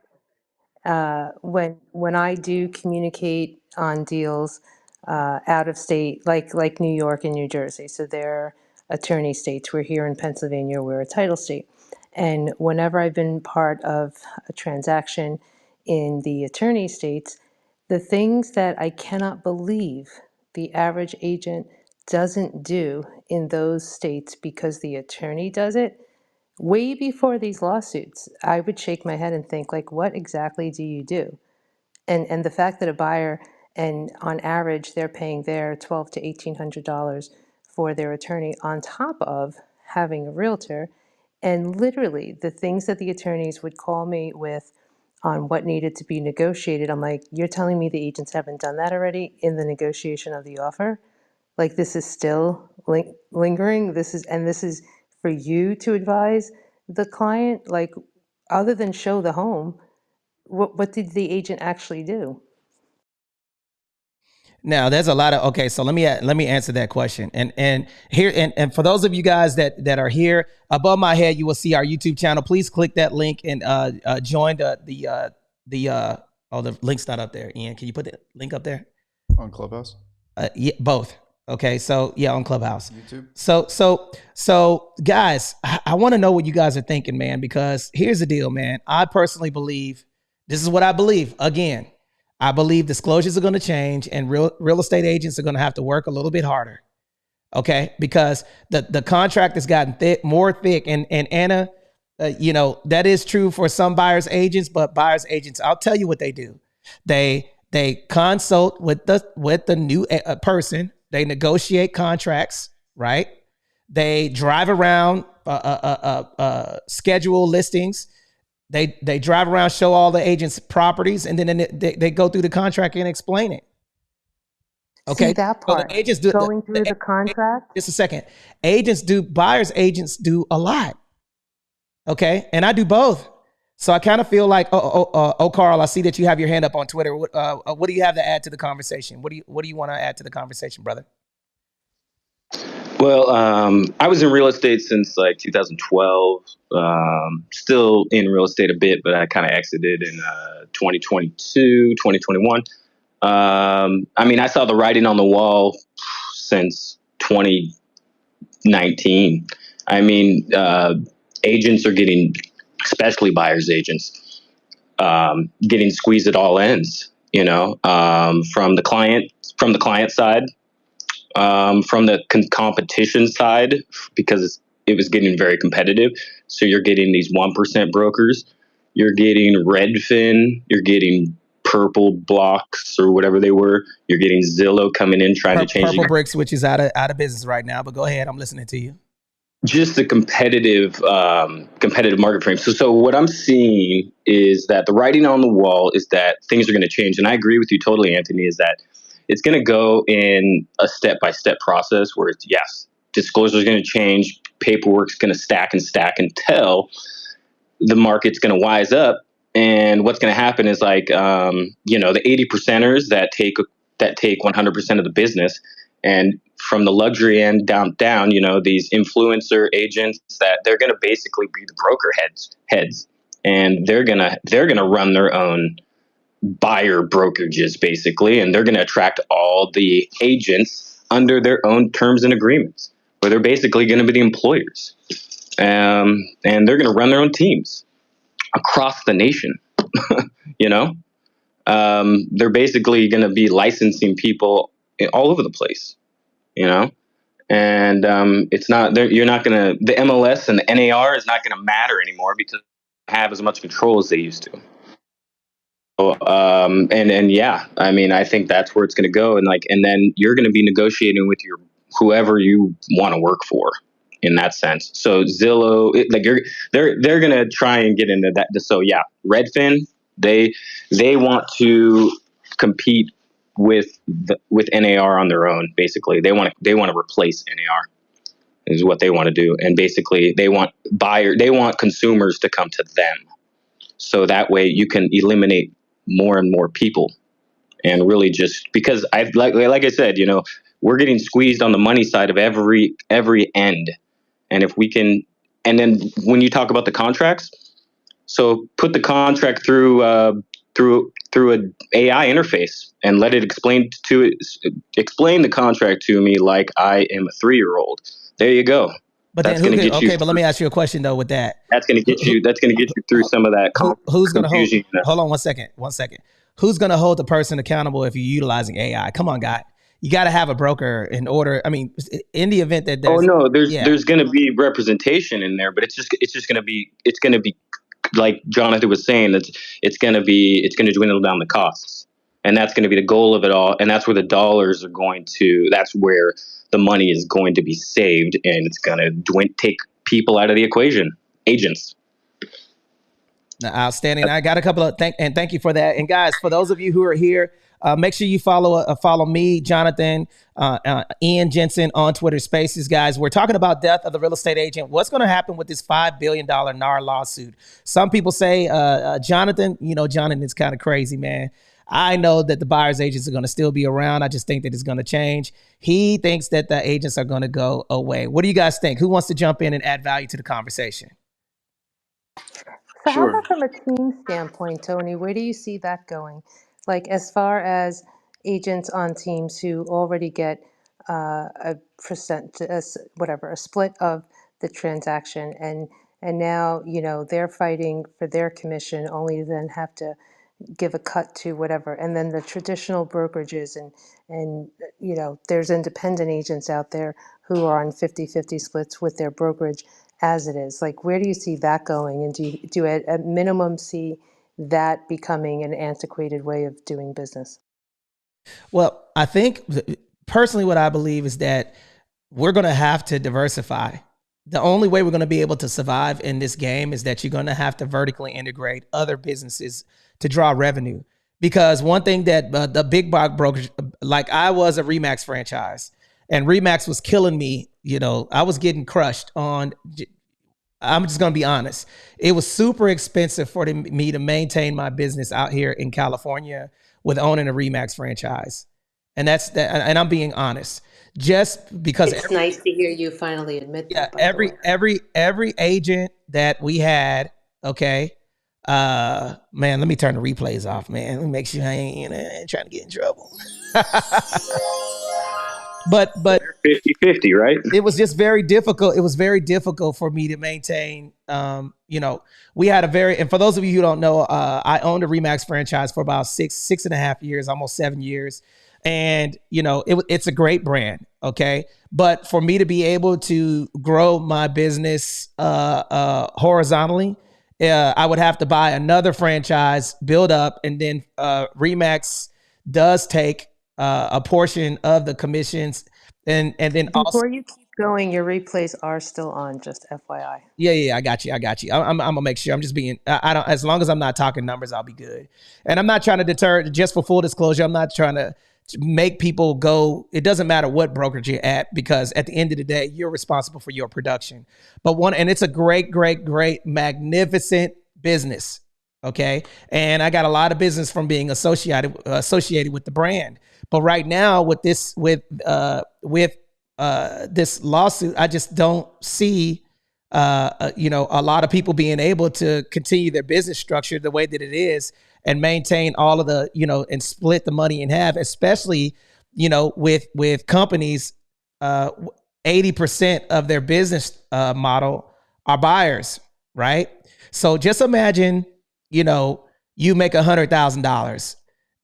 when I do communicate on deals out of state, like New York and New Jersey, so they're attorney states. We're here in Pennsylvania, we're a title state. And whenever I've been part of a transaction in the attorney states, the things that I cannot believe the average agent doesn't do in those states because the attorney does it way before these lawsuits, I would shake my head and think, like, what exactly do you do? And the fact that a buyer, and on average, they're paying their $1,200 to $1,800 for their attorney on top of having a realtor, and literally the things that the attorneys would call me with on what needed to be negotiated, I'm like, you're telling me the agents haven't done that already in the negotiation of the offer? Like, this is still lingering. This is for you to advise the client. Like, other than show the home, what did the agent actually do? Now there's a lot of, okay, so let me answer that question. And here, and for those of you guys that are here, above my head you will see our YouTube channel. Please click that link and join the link's not up there. Ian, can you put the link up there? On Clubhouse? Yeah, both. Okay, so yeah, on Clubhouse. YouTube. So guys, I want to know what you guys are thinking, man, because here's the deal, man. I personally believe, this is what I believe. Again, I believe disclosures are going to change and real estate agents are going to have to work a little bit harder. Okay, because the contract has gotten more thick, and Anna, that is true for some buyers agents, but buyers agents, I'll tell you what they do. They consult with the new person. They negotiate contracts, right? They drive around, schedule listings. They drive around, show all the agents' properties, and then they go through the contract and explain it. Okay, see that part. So the agents do going through the contract. Just a second. Buyers agents do a lot. Okay, and I do both. So I kind of feel like, Carl, I see that you have your hand up on Twitter. What do you have to add to the conversation? What do you want to add to the conversation, brother? Well, I was in real estate since like 2012. Still in real estate a bit, but I kind of exited in 2022, 2021. I mean, I saw the writing on the wall since 2019. I mean, agents are getting, especially buyers agents, getting squeezed at all ends. You know, from the client side, from the competition side, because it was getting very competitive. So you're getting these 1% brokers, you're getting Redfin, you're getting Purple Blocks or whatever they were. You're getting Zillow coming in trying to change Purple Bricks, which is out of business right now. But go ahead, I'm listening to you. Just a competitive market frame. So what I'm seeing is that the writing on the wall is that things are going to change, and I agree with you totally, Anthony. Is that it's going to go in a step-by-step process where it's, yes, disclosure is going to change, paperwork's going to stack until the market's going to wise up. And what's going to happen is like, the 80%ers that take 100% of the business, and from the luxury end down, these influencer agents that they're going to basically be the broker heads, and they're going to run their own buyer brokerages basically, and they're going to attract all the agents under their own terms and agreements, where they're basically going to be the employers, and they're going to run their own teams across the nation. They're basically going to be licensing people all over the place, and it's not, you're not going to, the MLS and the NAR is not going to matter anymore because they have as much control as they used to. So, and yeah, I mean, I think that's where it's going to go. And then you're going to be negotiating with whoever you want to work for in that sense. So Zillow, they're going to try and get into that. So yeah, Redfin, they want to compete with NAR on their own. Basically, they want to replace NAR is what they want to do, and basically they want consumers to come to them, so that way you can eliminate more and more people, and really just because like I said, we're getting squeezed on the money side of every end, and if we can, and then when you talk about the contracts, so put the contract through an AI interface and let it explain the contract to me like I am a 3-year-old. There you go. But that's going to get you. Okay, but let me ask you a question though. With that, that's going to get you. That's going to get you through some of that. Who's going to hold? Hold on 1 second. 1 second. Who's going to hold the person accountable if you're utilizing AI? Come on, guy. You got to have a broker in order. I mean, in the event that there's going to be representation in there, but it's just going to be like Jonathan was saying, it's going to dwindle down the costs, and that's going to be the goal of it all, and that's where the dollars are going to. That's where the money is going to be saved, and it's going to take people out of the equation. Agents. Outstanding. I got a couple of thank you for that. And guys, for those of you who are here, make sure you follow me, Jonathan, Ian Jensen on Twitter Spaces. Guys, we're talking about death of the real estate agent. What's going to happen with this $5 billion NAR lawsuit? Some people say, Jonathan, Jonathan is kind of crazy, man. I know that the buyer's agents are going to still be around. I just think that it's going to change. He thinks that the agents are going to go away. What do you guys think? Who wants to jump in and add value to the conversation? So how about from a team standpoint, Tony, where do you see that going? Like as far as agents on teams who already get a split of the transaction, and now, they're fighting for their commission, only to then have to give a cut to whatever. And then the traditional brokerages and there's independent agents out there who are on 50-50 splits with their brokerage as it is. Like, where do you see that going? And do you at minimum see that becoming an antiquated way of doing business? Well, I think personally what I believe is that we're going to have to diversify. The only way we're going to be able to survive in this game is that you're going to have to vertically integrate other businesses to draw revenue. Because one thing that the big box brokers, like I was a Remax franchise, and Remax was killing me. I was getting crushed on I'm just going to be honest. It was super expensive for me to maintain my business out here in California with owning a Remax franchise. And that's that. And I'm being honest, just because It's nice to hear you finally admit that, by the way. every agent that we had, okay, man, let me turn the replays off, man. Let me make sure I ain't trying to get in trouble. But 50-50, right? it was just very difficult. It was very difficult for me to maintain. We had and for those of you who don't know, I owned a Remax franchise for about 6.5 years, almost 7 years. And, it's a great brand. Okay. But for me to be able to grow my business horizontally, I would have to buy another franchise, build up, and then Remax does take a portion of the commissions, and then Before you keep going, your replays are still on, just FYI. Yeah, I got you. I'm gonna make sure. I'm just being. I don't. As long as I'm not talking numbers, I'll be good. And I'm not trying to deter. Just for full disclosure, I'm not trying to make people go. It doesn't matter what brokerage you're at, because at the end of the day, you're responsible for your production. And it's a great, magnificent business. Okay, and I got a lot of business from being associated with the brand. But right now, with this lawsuit, I just don't see a lot of people being able to continue their business structure the way that it is and maintain all of the, and split the money in half, especially, with companies, 80% of their business model are buyers, right? So just imagine, you make $100,000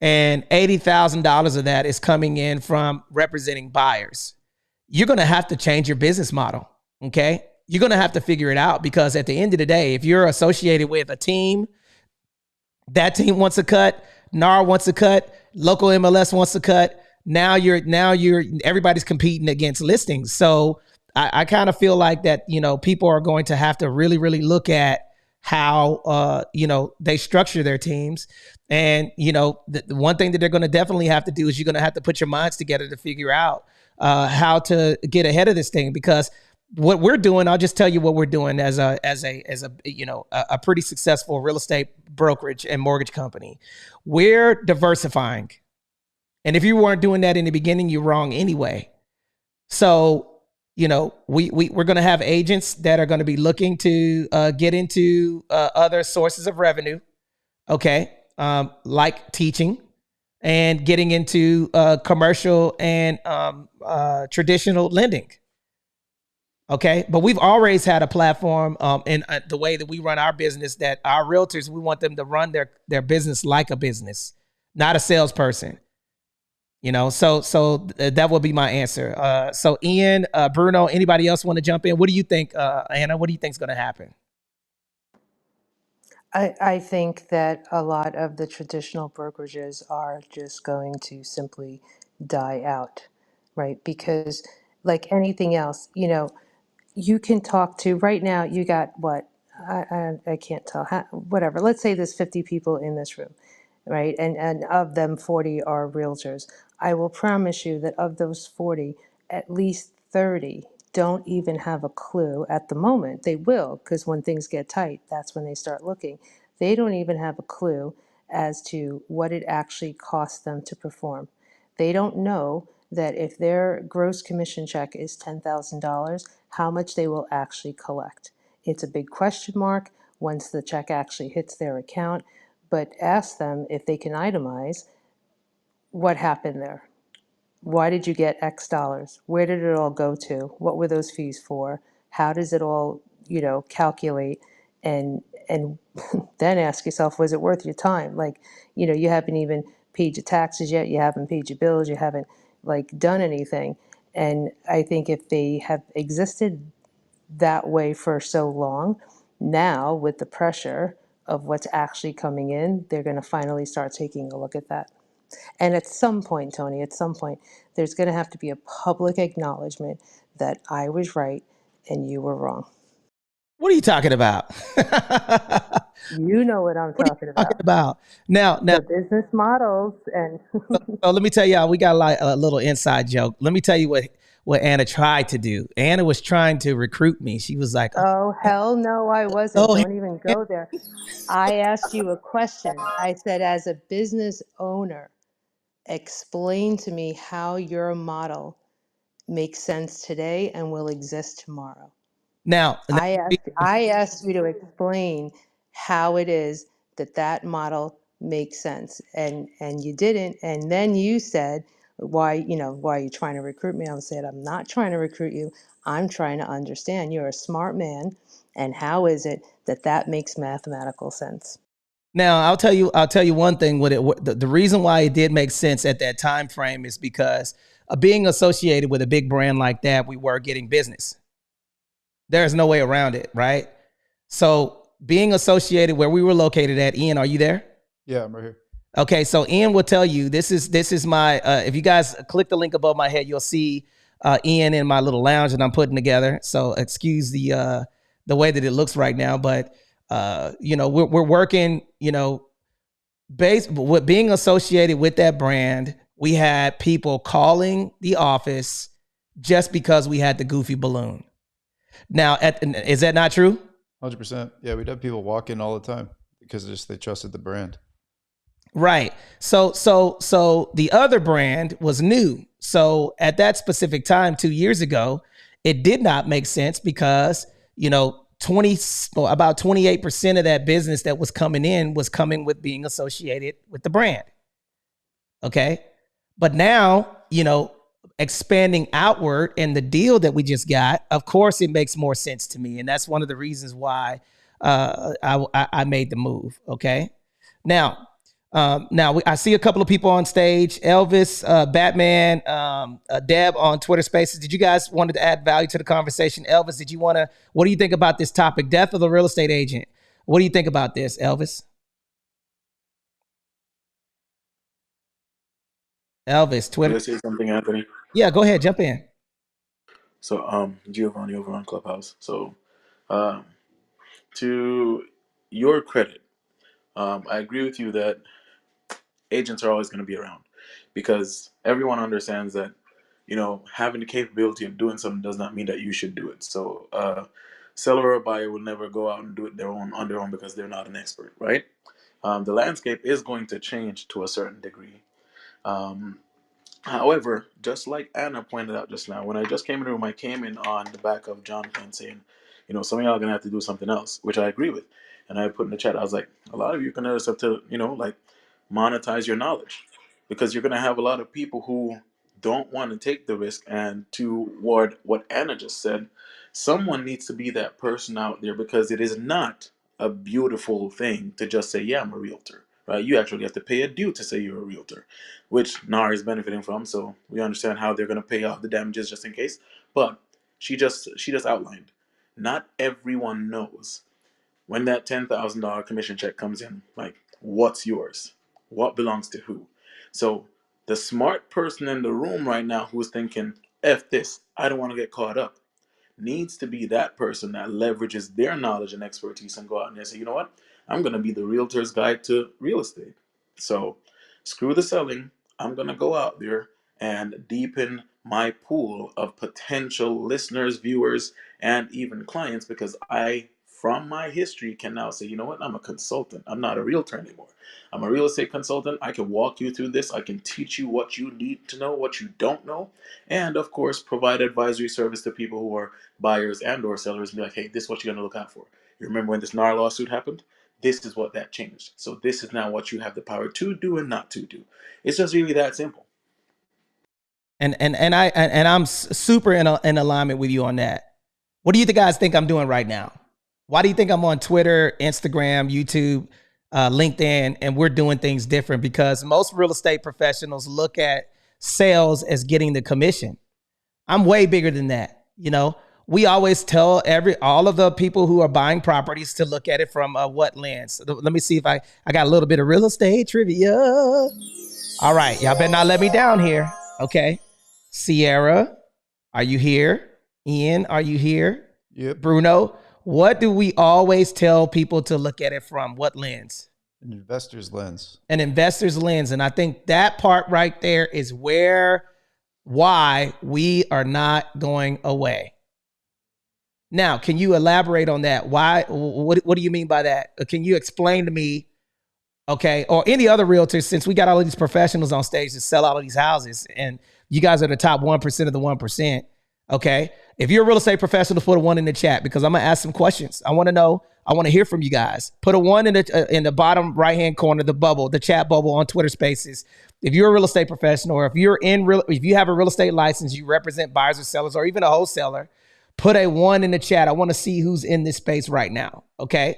and $80,000 of that is coming in from representing buyers. You're going to have to change your business model. Okay. You're going to have to figure it out, because at the end of the day, if you're associated with a team, that team wants a cut, NAR wants a cut, local MLS wants a cut. Now everybody's competing against listings. So I kind of feel like that, people are going to have to really, really look at how, they structure their teams. And, the one thing that they're going to definitely have to do is you're going to have to put your minds together to figure out how to get ahead of this thing. Because what we're doing, I'll just tell you what we're doing as a pretty successful real estate brokerage and mortgage company. We're diversifying. And if you weren't doing that in the beginning, you're wrong anyway. So, we're going to have agents that are going to be looking to get into other sources of revenue. Okay. Like teaching and getting into commercial and traditional lending. Okay. But we've always had a platform in the way that we run our business, that our realtors, we want them to run their business like a business, not a salesperson. So that will be my answer. So Ian, Bruno, anybody else want to jump in? What do you think, Anna? What do you think is going to happen? I think that a lot of the traditional brokerages are just going to simply die out, right? Because like anything else, you can talk to, right now, you got what? I can't tell, whatever. Let's say there's 50 people in this room, right? And of them, 40 are realtors. I will promise you that of those 40, at least 30 don't even have a clue at the moment. They will, because when things get tight, that's when they start looking. They don't even have a clue as to what it actually costs them to perform. They don't know that if their gross commission check is $10,000, how much they will actually collect. It's a big question mark once the check actually hits their account, but ask them if they can itemize what happened there. Why did you get X dollars? Where did it all go to? What were those fees for? How does it all, calculate? And then ask yourself, was it worth your time? Like, you haven't even paid your taxes yet. You haven't paid your bills. You haven't done anything. And I think if they have existed that way for so long, now with the pressure of what's actually coming in, they're going to finally start taking a look at that. And at some point, Tony, there's going to have to be a public acknowledgement that I was right and you were wrong. What are you talking about? You know what I'm talking about. Now, the business models and so let me tell y'all, we got a little inside joke. Let me tell you what Anna tried to do. Anna was trying to recruit me. She was like, Oh, hell no, I wasn't. oh, Don't even go there. I asked you a question. I said, as a business owner, explain to me how your model makes sense today and will exist tomorrow. now, I asked you to explain how it is that that model makes sense, and you didn't. And then you said, why are you trying to recruit me? I said, I'm not trying to recruit you. I'm trying to understand. You're a smart man, and how is it that that makes mathematical sense? now I'll tell you one thing with it. The reason why it did make sense at that time frame is because being associated with a big brand like that, we were getting business. There's no way around it, right? So being associated where we were located at, Ian, are you there? Yeah, I'm right here. Okay, so Ian will tell you this is my if you guys click the link above my head, you'll see Ian in my little lounge that I'm putting together. So excuse the way that it looks right now, but we're working, based with being associated with that brand. We had people calling the office just because we had the goofy balloon. Now, is that not true? 100%. Yeah, we'd have people walk in all the time because they trusted the brand. Right. So the other brand was new. So at that specific time, 2 years ago, it did not make sense because, about 28% of that business that was coming with being associated with the brand. Okay. But now, expanding outward and the deal that we just got, of course, it makes more sense to me. And that's one of the reasons why I made the move. Okay. Now I see a couple of people on stage. Elvis, Batman, Deb on Twitter Spaces. Did you guys wanted to add value to the conversation? Elvis, what do you think about this topic? Death of the real estate agent. What do you think about this, Elvis? Elvis, Twitter. Can I say something, Anthony? Yeah, go ahead. Jump in. So, Giovanni over on Clubhouse. So, to your credit, I agree with you that agents are always going to be around because everyone understands that, having the capability of doing something does not mean that you should do it. So, seller or buyer will never go out and do it on their own because they're not an expert, right? The landscape is going to change to a certain degree. However, just like Anna pointed out just now, when I just came in the room, I came in on the back of Jonathan saying, some of y'all are going to have to do something else, which I agree with. And I put in the chat, I was like, a lot of you are going to have to, monetize your knowledge because you're going to have a lot of people who don't want to take the risk. And toward what Anna just said, someone needs to be that person out there because it is not a beautiful thing to just say, yeah, I'm a realtor, right? You actually have to pay a due to say you're a realtor, which NAR is benefiting from. So we understand how they're going to pay off the damages just in case. But she just outlined, not everyone knows when that $10,000 commission check comes in, like, what's yours? What belongs to who? So the smart person in the room right now who's thinking, F this, I don't want to get caught up, needs to be that person that leverages their knowledge and expertise and go out and say, you know what? I'm going to be the realtor's guide to real estate. So screw the selling. I'm going to go out there and deepen my pool of potential listeners, viewers, and even clients because I, from my history, can now say, you know what? I'm a consultant. I'm not a realtor anymore. I'm a real estate consultant. I can walk you through this. I can teach you what you need to know, what you don't know, and of course, provide advisory service to people who are buyers and or sellers and be like, hey, this is what you're going to look out for. You remember when this NAR lawsuit happened? This is what that changed. So this is now what you have the power to do and not to do. It's just really that simple. And I'm super in alignment with you on that. What do you guys think I'm doing right now? Why do you think I'm on Twitter, Instagram, YouTube, LinkedIn, and we're doing things different? Because most real estate professionals look at sales as getting the commission. I'm way bigger than that. We always tell all of the people who are buying properties to look at it from what lens. Let me see if I got a little bit of real estate trivia. All right, y'all better not let me down here. Okay, Sierra, are you here? Ian, are you here? Yep. Bruno, what do we always tell people to look at it from? What lens? An investor's lens. An investor's lens. And I think that part right there is where why we are not going away. Now, can you elaborate on that? Why? What do you mean by that? Can you explain to me, okay, or any other realtors, since we got all of these professionals on stage to sell all of these houses, and you guys are the top 1% of the 1%, okay? If you're a real estate professional, put a 1 in the chat, because I'm going to ask some questions. I want to know. I want to hear from you guys. Put a 1 in the bottom right-hand corner, the bubble, the chat bubble on Twitter Spaces. If you're a real estate professional, or if you have a real estate license, you represent buyers or sellers, or even a wholesaler, put a 1 in the chat. I want to see who's in this space right now, okay?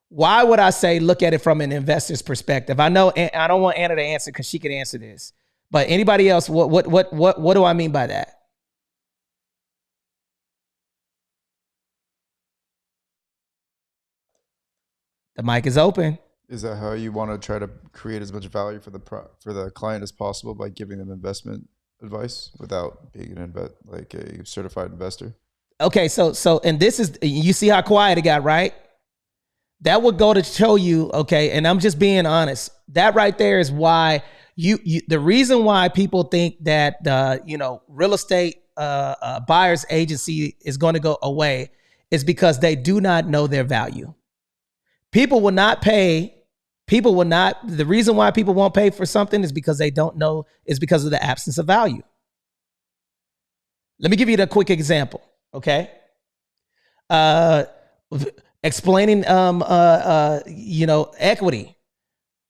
Why would I say look at it from an investor's perspective? I know I don't want Anna to answer because she could answer this. But anybody else, what do I mean by that? The mic is open. Is that how you want to try to create as much value for the client as possible by giving them investment advice without being like a certified investor? Okay, so and this is, you see how quiet it got, right? That would go to show you, okay, and I'm just being honest. That right there is why the reason why people think that real estate buyer's agency is going to go away is because they do not know their value. The reason why people won't pay for something is because they don't know, is because of the absence of value. Let me give you a quick example, okay? Explaining equity,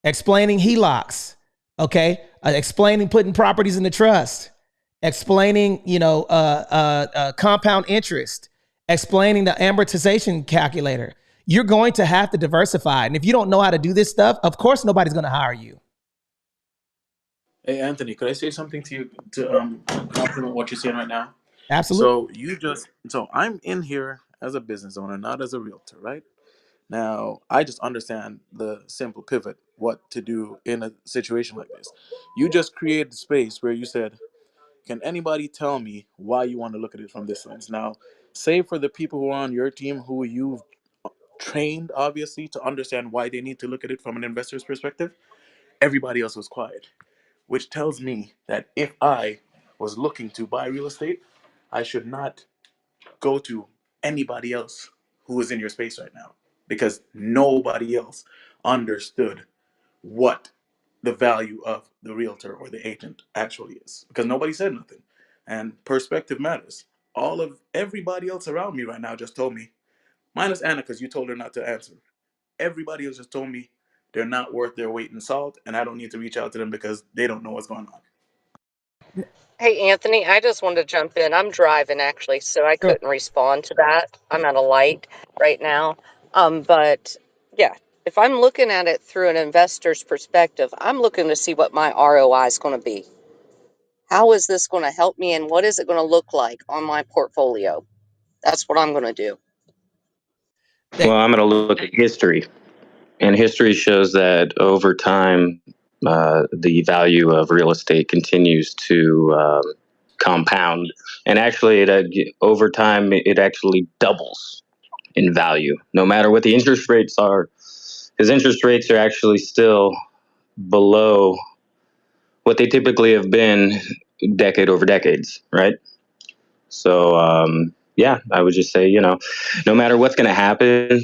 explaining HELOCs, okay? Explaining putting properties in the trust, explaining compound interest, explaining the amortization calculator. You're going to have to diversify, and if you don't know how to do this stuff, of course nobody's going to hire you. Hey Anthony, could I say something to you to compliment what you're saying right now? Absolutely. So I'm in here as a business owner, not as a realtor, right? Now, I just understand the simple pivot, what to do in a situation like this. You just created a space where you said, can anybody tell me why you want to look at it from this lens? Now, say for the people who are on your team who you've trained, obviously, to understand why they need to look at it from an investor's perspective, everybody else was quiet, which tells me that if I was looking to buy real estate, I should not go to anybody else who is in your space right now, because nobody else understood what the value of the realtor or the agent actually is, because nobody said nothing. And perspective matters. Everybody else around me right now just told me, minus Anna, because you told her not to answer. Everybody else just told me they're not worth their weight in salt, and I don't need to reach out to them because they don't know what's going on. Hey, Anthony, I just wanted to jump in. I'm driving actually, so I Sure. couldn't respond to that. I'm at a light right now. But yeah, if I'm looking at it through an investor's perspective, I'm looking to see what my ROI is going to be. How is this going to help me, and what is it going to look like on my portfolio? That's what I'm going to do. Well, I'm going to look at history, and history shows that over time, the value of real estate continues to compound, and actually, over time, it actually doubles in value, no matter what the interest rates are, because interest rates are actually still below what they typically have been decade over decades, right? So, yeah, I would just say, no matter what's going to happen,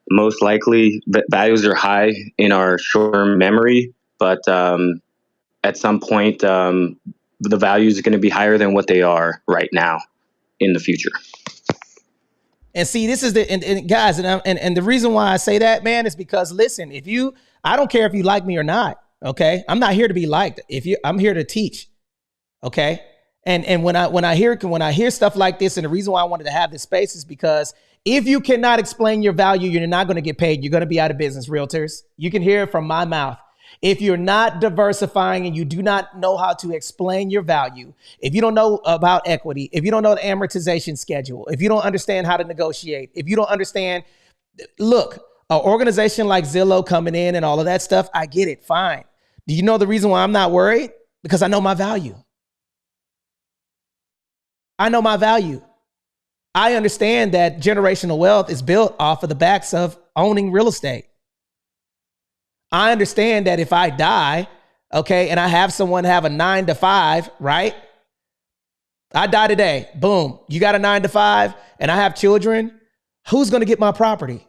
most likely values are high in our short-term memory, but at some point, the values are going to be higher than what they are right now in the future. And see, this is and guys, and the reason why I say that, man, is because listen, I don't care if you like me or not, okay? I'm not here to be liked. I'm here to teach, okay? And when I hear stuff like this, and the reason why I wanted to have this space is because if you cannot explain your value, you're not going to get paid. You're going to be out of business, realtors. You can hear it from my mouth. If you're not diversifying and you do not know how to explain your value, if you don't know about equity, if you don't know the amortization schedule, if you don't understand how to negotiate, if you don't understand, look, an organization like Zillow coming in and all of that stuff, I get it, fine. Do you know the reason why I'm not worried? Because I know my value. I know my value. I understand that generational wealth is built off of the backs of owning real estate. I understand that if I die, okay, and I have someone have a 9 to 5, right? I die today. Boom. You got a 9 to 5 and I have children. Who's going to get my property?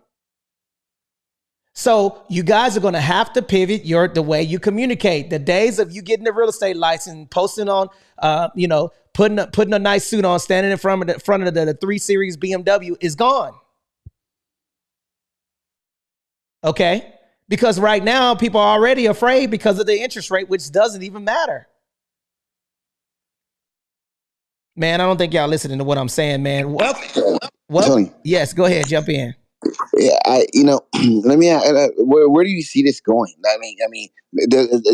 So you guys are going to have to pivot the way you communicate. The days of you getting the real estate license, posting on, putting a nice suit on, standing in front of the 3 Series BMW is gone. Okay? Because right now people are already afraid because of the interest rate, which doesn't even matter. Man, I don't think y'all listening to what I'm saying, man. Well, Tony. Yes, go ahead, jump in. Yeah, let me ask, where do you see this going?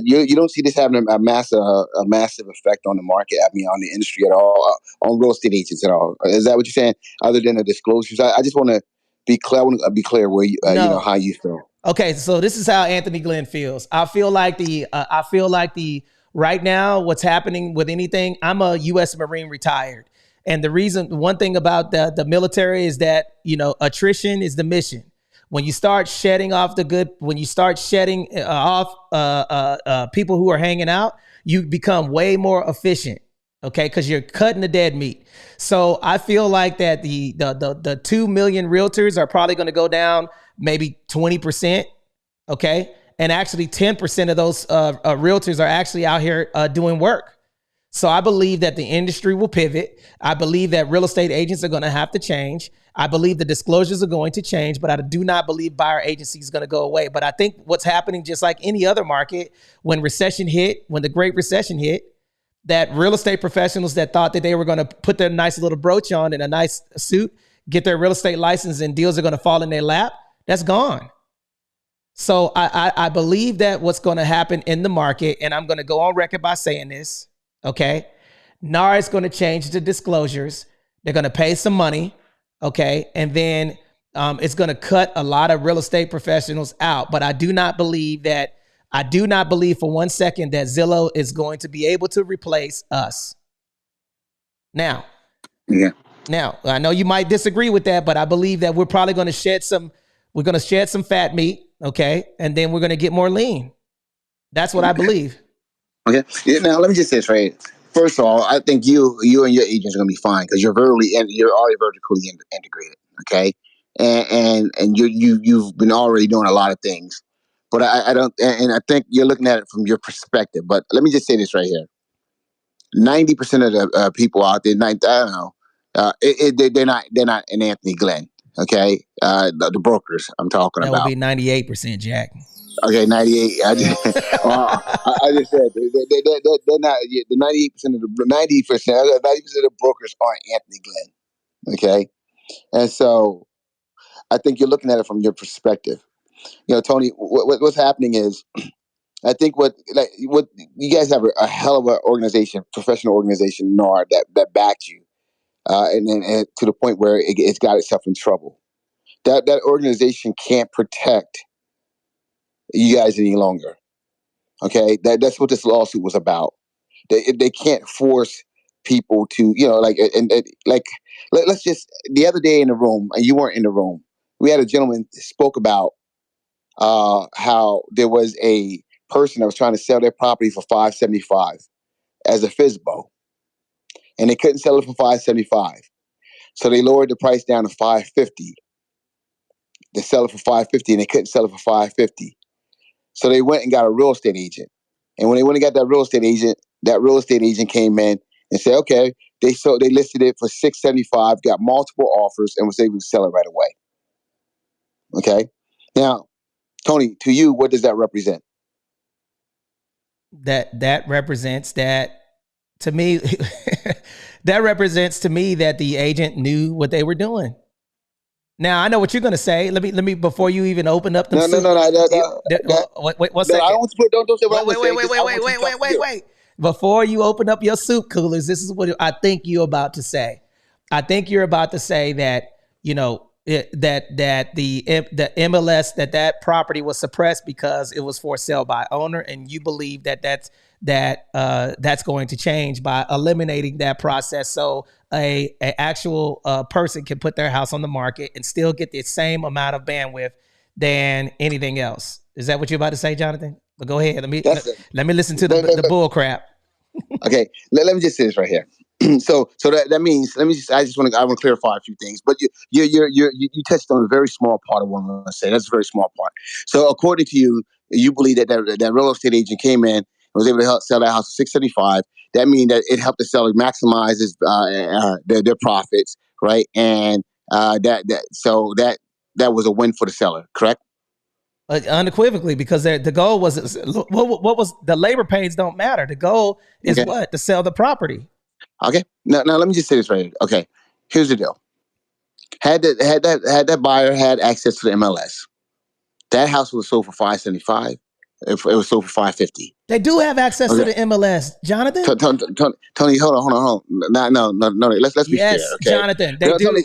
You don't see this having a massive effect on the market. I mean, on the industry at all, on real estate agents at all. Is that what you're saying? Other than the disclosures, I just want to be clear. I want to be clear where No. how you feel. Okay, so this is how Anthony Glenn feels. I feel like right now, what's happening with anything. I'm a U.S. Marine retired. And one thing about the military is that, attrition is the mission. When you start shedding off when you start shedding off people who are hanging out, you become way more efficient. Okay, because you're cutting the dead meat. So I feel like that the 2 million realtors are probably going to go down maybe 20%. Okay, and actually 10% of those realtors are actually out here doing work. So I believe that the industry will pivot. I believe that real estate agents are going to have to change. I believe the disclosures are going to change, but I do not believe buyer agency is going to go away. But I think what's happening, just like any other market, when the Great Recession hit, that real estate professionals that thought that they were going to put their nice little brooch on and a nice suit, get their real estate license, and deals are going to fall in their lap, that's gone. So I believe that what's going to happen in the market, and I'm going to go on record by saying this, okay? NAR is going to change the disclosures. They're going to pay some money, okay? And then it's going to cut a lot of real estate professionals out. But I do not believe for 1 second that Zillow is going to be able to replace us. Now, I know you might disagree with that, but I believe that we're probably going to shed some fat meat, okay? And then we're going to get more lean. That's what I believe. Okay. Yeah, now let me just say this right. First of all, I think you and your agents are going to be fine because you're already vertically integrated. Okay, and you've been already doing a lot of things, but I don't, and I think you're looking at it from your perspective. But let me just say this right here: 90% of the people out there, I don't know, they're not an Anthony Glenn. Okay, the brokers I'm talking about. That would be 98%, Jack. Okay, 98. I just said they're not the 98% of the 90% of the brokers aren't Anthony Glenn. Okay, and so I think you're looking at it from your perspective. Tony, what's happening is I think what you guys have a hell of an organization, professional organization, NAR that backs you, and to the point where it's got itself in trouble. That organization can't protect you guys any longer. Okay, that's what this lawsuit was about. They can't force people to, let's just, the other day in the room, and you weren't in the room, we had a gentleman spoke about how there was a person that was trying to sell their property for $575 as a FSBO, and they couldn't sell it for $575, so they lowered the price down to $550. They sell it for $550, and they couldn't sell it for $550. So they went and got a real estate agent. And when they went and got that real estate agent came in and said, okay, they listed it for $675, got multiple offers, and was able to sell it right away. Okay. Now, Tony, to you, what does that represent? That represents that, to me, that represents to me that the agent knew what they were doing. Now I know what you're going to say. Let me before you even open up the No. wait 1 second. Don't say what I'm saying. Wait. Before you open up your soup coolers, this is what I think you're about to say. I think you're about to say that that the MLS that property was suppressed because it was for sale by owner, and you believe that's going to change by eliminating that process, so a actual person can put their house on the market and still get the same amount of bandwidth than anything else. Is that what you're about to say, Jonathan? But go ahead. Let me listen to the bull crap. Okay, let me just say this right here. So that means I want to clarify a few things, but you touched on a very small part of what I'm going to say. That's a very small part. So according to you, you believe that real estate agent came in and was able to help sell that house for $675. That means that it helped the seller maximize their profits, right? And that was a win for the seller, correct? Unequivocally, because the goal was what was the labor pains don't matter. The goal is what? To sell the property. Okay. Now let me just say this right here. Okay. Here's the deal. Had that buyer had access to the MLS, that house was sold for $575. It was sold for $550. They do have access to the MLS, Jonathan. Tony, hold on. No. Let's be fair. Okay, Jonathan, they do. Tony,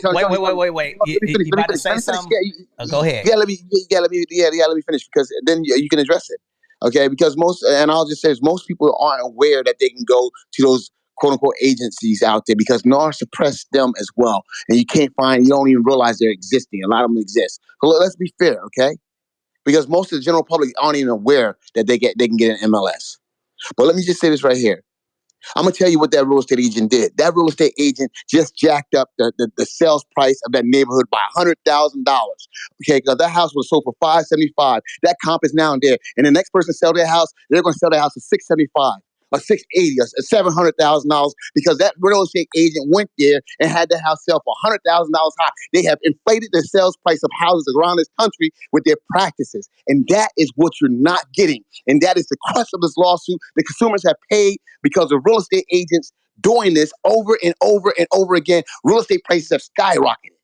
Wait. You about to say something? Go ahead. Let me finish, because then you can address it. Okay, because I'll just say this, most people aren't aware that they can go to those quote unquote agencies out there, because NAR suppressed them as well, and you don't even realize they're existing. A lot of them exist. So let's be fair, okay? Because most of the general public aren't even aware that they can get an MLS. But let me just say this right here. I'm going to tell you what that real estate agent did. That real estate agent just jacked up the sales price of that neighborhood by $100,000. Okay, because that house was sold for $575. That comp is now there. And the next person sell their house, they're going to sell their house for $675 or $680 or $700,000, because that real estate agent went there and had the house sell for $100,000 high. They have inflated the sales price of houses around this country with their practices. And that is what you're not getting. And that is the crux of this lawsuit. The consumers have paid because of real estate agents doing this over and over and over again. Real estate prices have skyrocketed.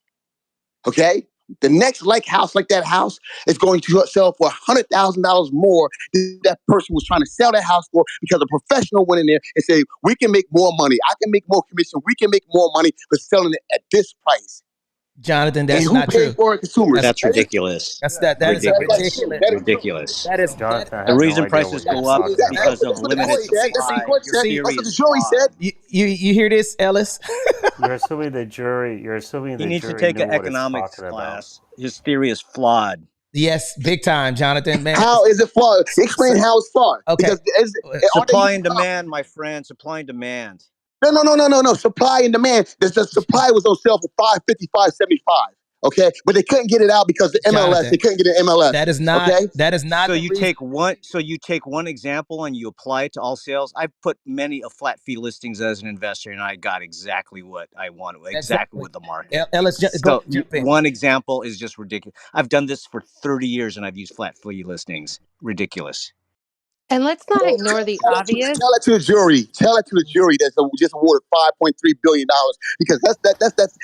Okay? The next house like that house is going to sell for $100,000 more than that person was trying to sell that house for, because a professional went in there and said, we can make more money. I can make more commission. We can make more money for selling it at this price. Jonathan, that's and who not paid true. For it? Consumers. That's ridiculous. That is ridiculous. Ridiculous. That is Jonathan The has reason no idea prices what you're go up talking is about. because of That's what the limited court said. That's what the supply. court Your said. theory That's what the is jury flawed. said. You hear this, Ellis? You're assuming the jury. You're assuming He the needs to jury take knew an what it's economics talking about. class. His theory is flawed. Yes, big time, Jonathan. Man, How is it flawed? Explain how it's flawed. okay. Because aren't they Supply using and demand, my friend. Supply and demand. No. Supply and demand. The supply was on sale for $550, $575. Okay, but they couldn't get it out because the MLS. Jonathan, They couldn't get an MLS. That is not. Okay, That is not So the you reason. take one example and you apply it to all sales. I've put many a flat fee listings as an investor, and I got exactly what I wanted, exactly what the market. Ellis, So jump in. one example is just ridiculous. I've done this for 30 years, and I've used flat fee listings. Ridiculous. And let's not ignore the obvious. tell it to the jury. Tell it to the jury that's just awarded $5.3 billion, because that's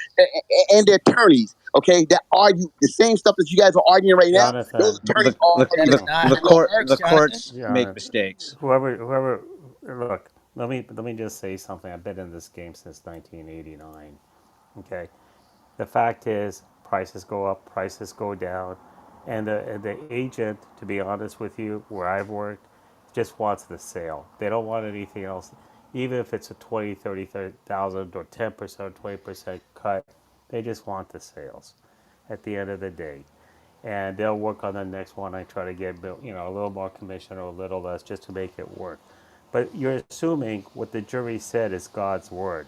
and their attorneys. Okay, that argue the same stuff that you guys are arguing right now. Those Jonathan, attorneys are That is not how it works, The Jonathan. courts make Jonathan, mistakes. whoever, look. Let me just say something. I've been in this game since 1989. Okay, the fact is, prices go up, prices go down, and the agent, to be honest with you, where I've worked, just wants the sale. They don't want anything else, even if it's a 20, 30,000 or 10%, 20% cut. They just want the sales at the end of the day. And they'll work on the next one. I try to get a little more commission or a little less just to make it work. But you're assuming what the jury said is God's word.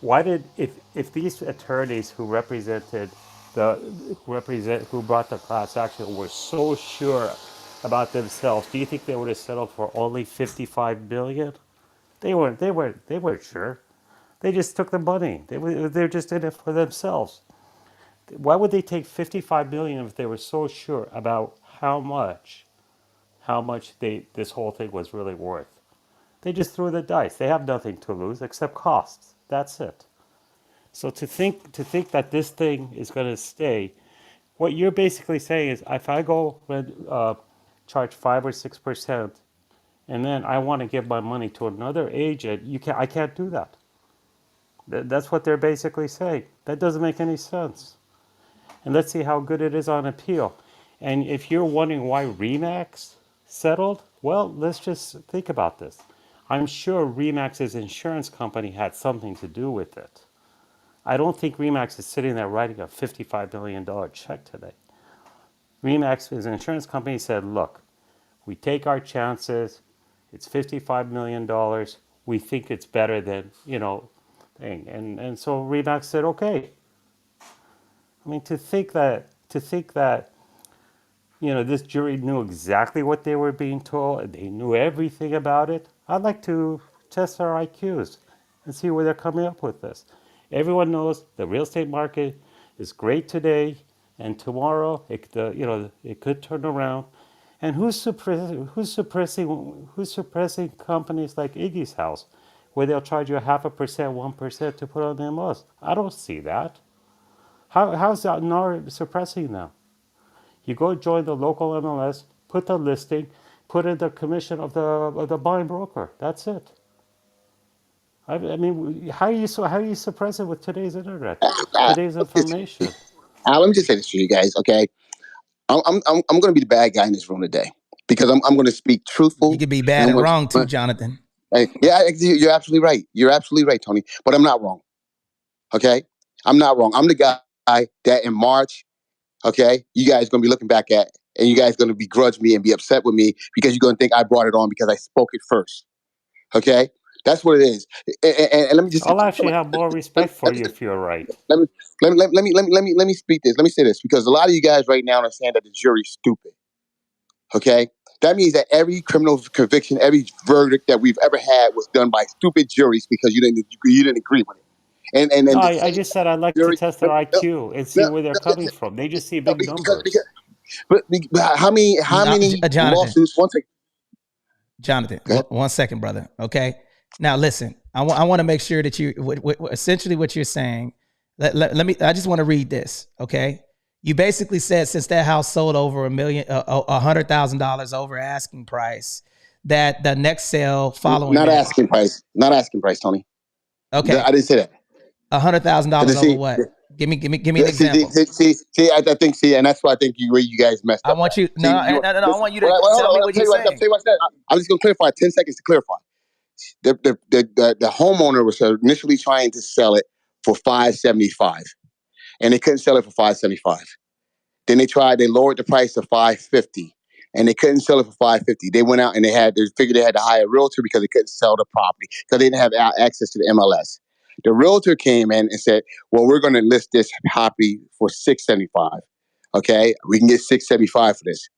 Why did if these attorneys who who brought the class action were so sure about themselves, do you think they would have settled for only 55 billion? They weren't sure. They just took the money. They're just in it for themselves. Why would they take 55 billion if they were so sure about how much this whole thing was really worth? They just threw the dice. They have nothing to lose except costs. That's it. So to think that this thing is going to stay, what you're basically saying is, if I go and charge 5 or 6%, and then I want to give my money to another agent, I can't do that. That's what they're basically saying. That doesn't make any sense. And let's see how good it is on appeal. And if you're wondering why Remax settled, well, let's just think about this. I'm sure Remax's insurance company had something to do with it. I don't think Remax is sitting there writing a $55 billion check today. Remax's insurance company said, look, we take our chances. It's $55 million. We think it's better than, thing. And so Remax said, okay. I mean, to think that this jury knew exactly what they were being told, and they knew everything about it. I'd like to test their IQs and see where they're coming up with this. Everyone knows the real estate market is great today, and tomorrow it could turn around. And who's suppressing companies like Iggy's House, where they'll charge you 0.5%, 1% to put on the MLS? I don't see that. How's that NAR suppressing them? You go join the local MLS, put the listing, put in the commission of the buying broker. That's it. I mean, how do you suppress it with today's internet, today's information? Let me just say this to you guys, okay? I'm going to be the bad guy in this room today because I'm going to speak truthful. You could be bad and wrong too, Jonathan. Yeah, you're absolutely right. You're absolutely right, Tony. But I'm not wrong. Okay, I'm not wrong. I'm the guy that in March, okay, you guys going to be looking back at, and you guys going to begrudge me and be upset with me because you're going to think I brought it on because I spoke it first. Okay, that's what it is. And let me just. I'll actually have more respect for you if you're right. Let me speak this. Let me say this because a lot of you guys right now are saying that the jury's stupid. Okay, that means that every criminal conviction, every verdict that we've ever had was done by stupid juries because you didn't agree with it. And No, the I just said I'd like to jury, test their IQ and see where they're coming from. They just see big numbers. But how many Jonathan, lawsuits? Jonathan, 1 second, brother. Okay. Now listen, I want to make sure that you essentially what you're saying. Let me. I just want to read this. Okay. You basically said since that house sold over $100,000 over asking price, that the next sale following not asking price, Tony. Okay, I didn't say that. $100,000 over what? Give me an example. See, I think, and that's why I think you guys messed up. I want you. I want you to tell me what you're saying. I'm just going to clarify. 10 seconds to clarify. The homeowner was initially trying to sell it for $575, and they couldn't sell it for $575. Then they lowered the price to $550, and they couldn't sell it for $550. They went out and they figured they had to hire a realtor because they couldn't sell the property because they didn't have access to the MLS. The realtor came in and said, "Well, we're going to list this property for $675. Okay, we can get $675 for this.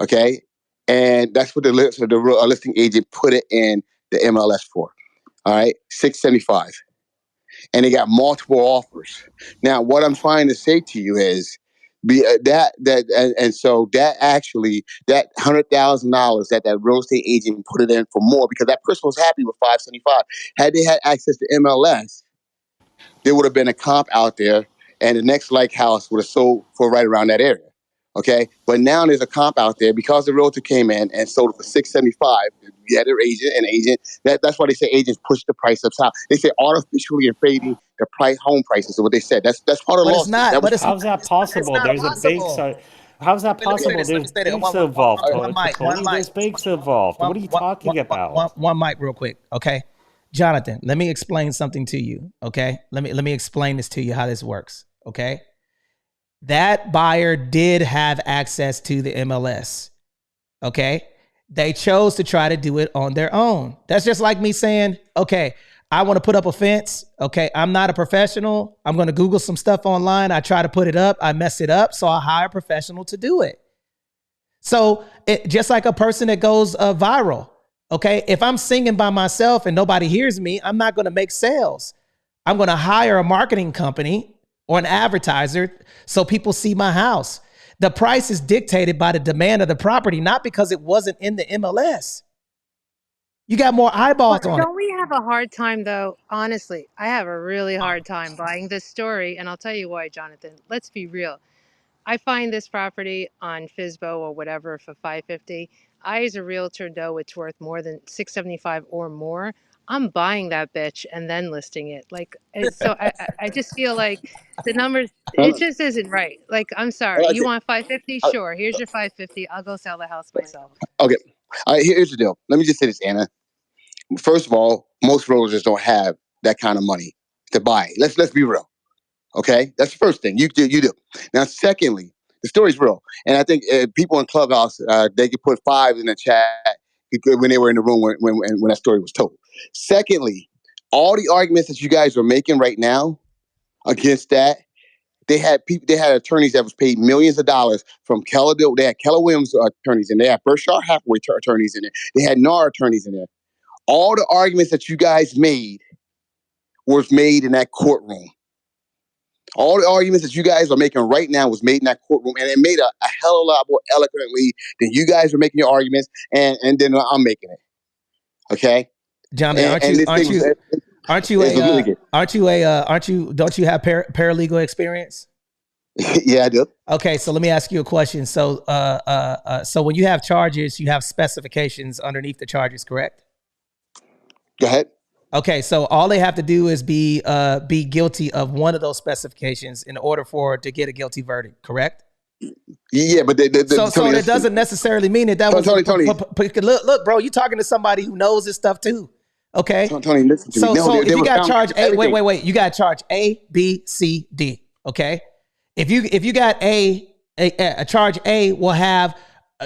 Okay." And that's what the listing agent put it in the MLS for. All right, $675, and they got multiple offers. Now, what I'm trying to say to you is, so that actually that $100,000 that real estate agent put it in for more because that person was happy with $575. Had they had access to MLS, there would have been a comp out there, and the next like house would have sold for right around that area. Okay, but now there's a comp out there because the realtor came in and sold it for $675. You had an agent. That's why they say agents push the price up top. They say artificially inflating the home prices. Is what they said. That's part of the lawsuit. How's that possible? There's a bank side. How's that possible? There's banks involved, Tony. There's banks involved. What are you talking about? One mic real quick, okay? Jonathan, let me explain something to you, okay? Let me explain this to you, how this works, okay? That buyer did have access to the MLS, okay? They chose to try to do it on their own. That's just like me saying, okay, I want to put up a fence. Okay, I'm not a professional. I'm going to Google some stuff online. I try to put it up. I mess it up. So I hire a professional to do it. So just like a person that goes viral. Okay, if I'm singing by myself and nobody hears me, I'm not going to make sales. I'm going to hire a marketing company or an advertiser so people see my house. The price is dictated by the demand of the property, not because it wasn't in the MLS. You got more eyeballs on it. Don't we have a hard time, though? Honestly, I have a really hard time buying this story, and I'll tell you why, Jonathan. Let's be real. I find this property on FSBO or whatever for $550. I, as a realtor, know it's worth more than $675 or more. I'm buying that bitch and then listing it. So I just feel like the numbers, it just isn't right. Like, I'm sorry. You want $550? Sure. Here's your $550. I'll go sell the house myself. Okay. All right, here's the deal. Let me just say this, Anna. First of all, most realtors don't have that kind of money to buy. Let's be real. Okay, that's the first thing you do. Now, secondly, the story's real, and I think people in Clubhouse they could put 5 in the chat when they were in the room when that story was told. Secondly, all the arguments that you guys are making right now against that, they had attorneys that was paid millions of dollars from Keller. They had Keller Williams attorneys in there. They had Berkshire Hathaway attorneys in there. They had NAR attorneys in there. All the arguments that you guys made was made in that courtroom. All the arguments that you guys are making right now was made in that courtroom, and it made a hell of a lot more eloquently than you guys were making your arguments, and then I'm making it. Okay, Jonathan, don't you have paralegal experience? Yeah, I do. Okay, so let me ask you a question. So, so when you have charges, you have specifications underneath the charges, correct? Go ahead. Okay, so all they have to do is be guilty of one of those specifications in order to get a guilty verdict, correct? Yeah, but so that doesn't necessarily mean that was Tony. Look, bro, you're talking to somebody who knows this stuff too. Okay, Tony, listen to me. So if you got charge A, wait, you got charge A, B, C, D. Okay, if you got a charge A will have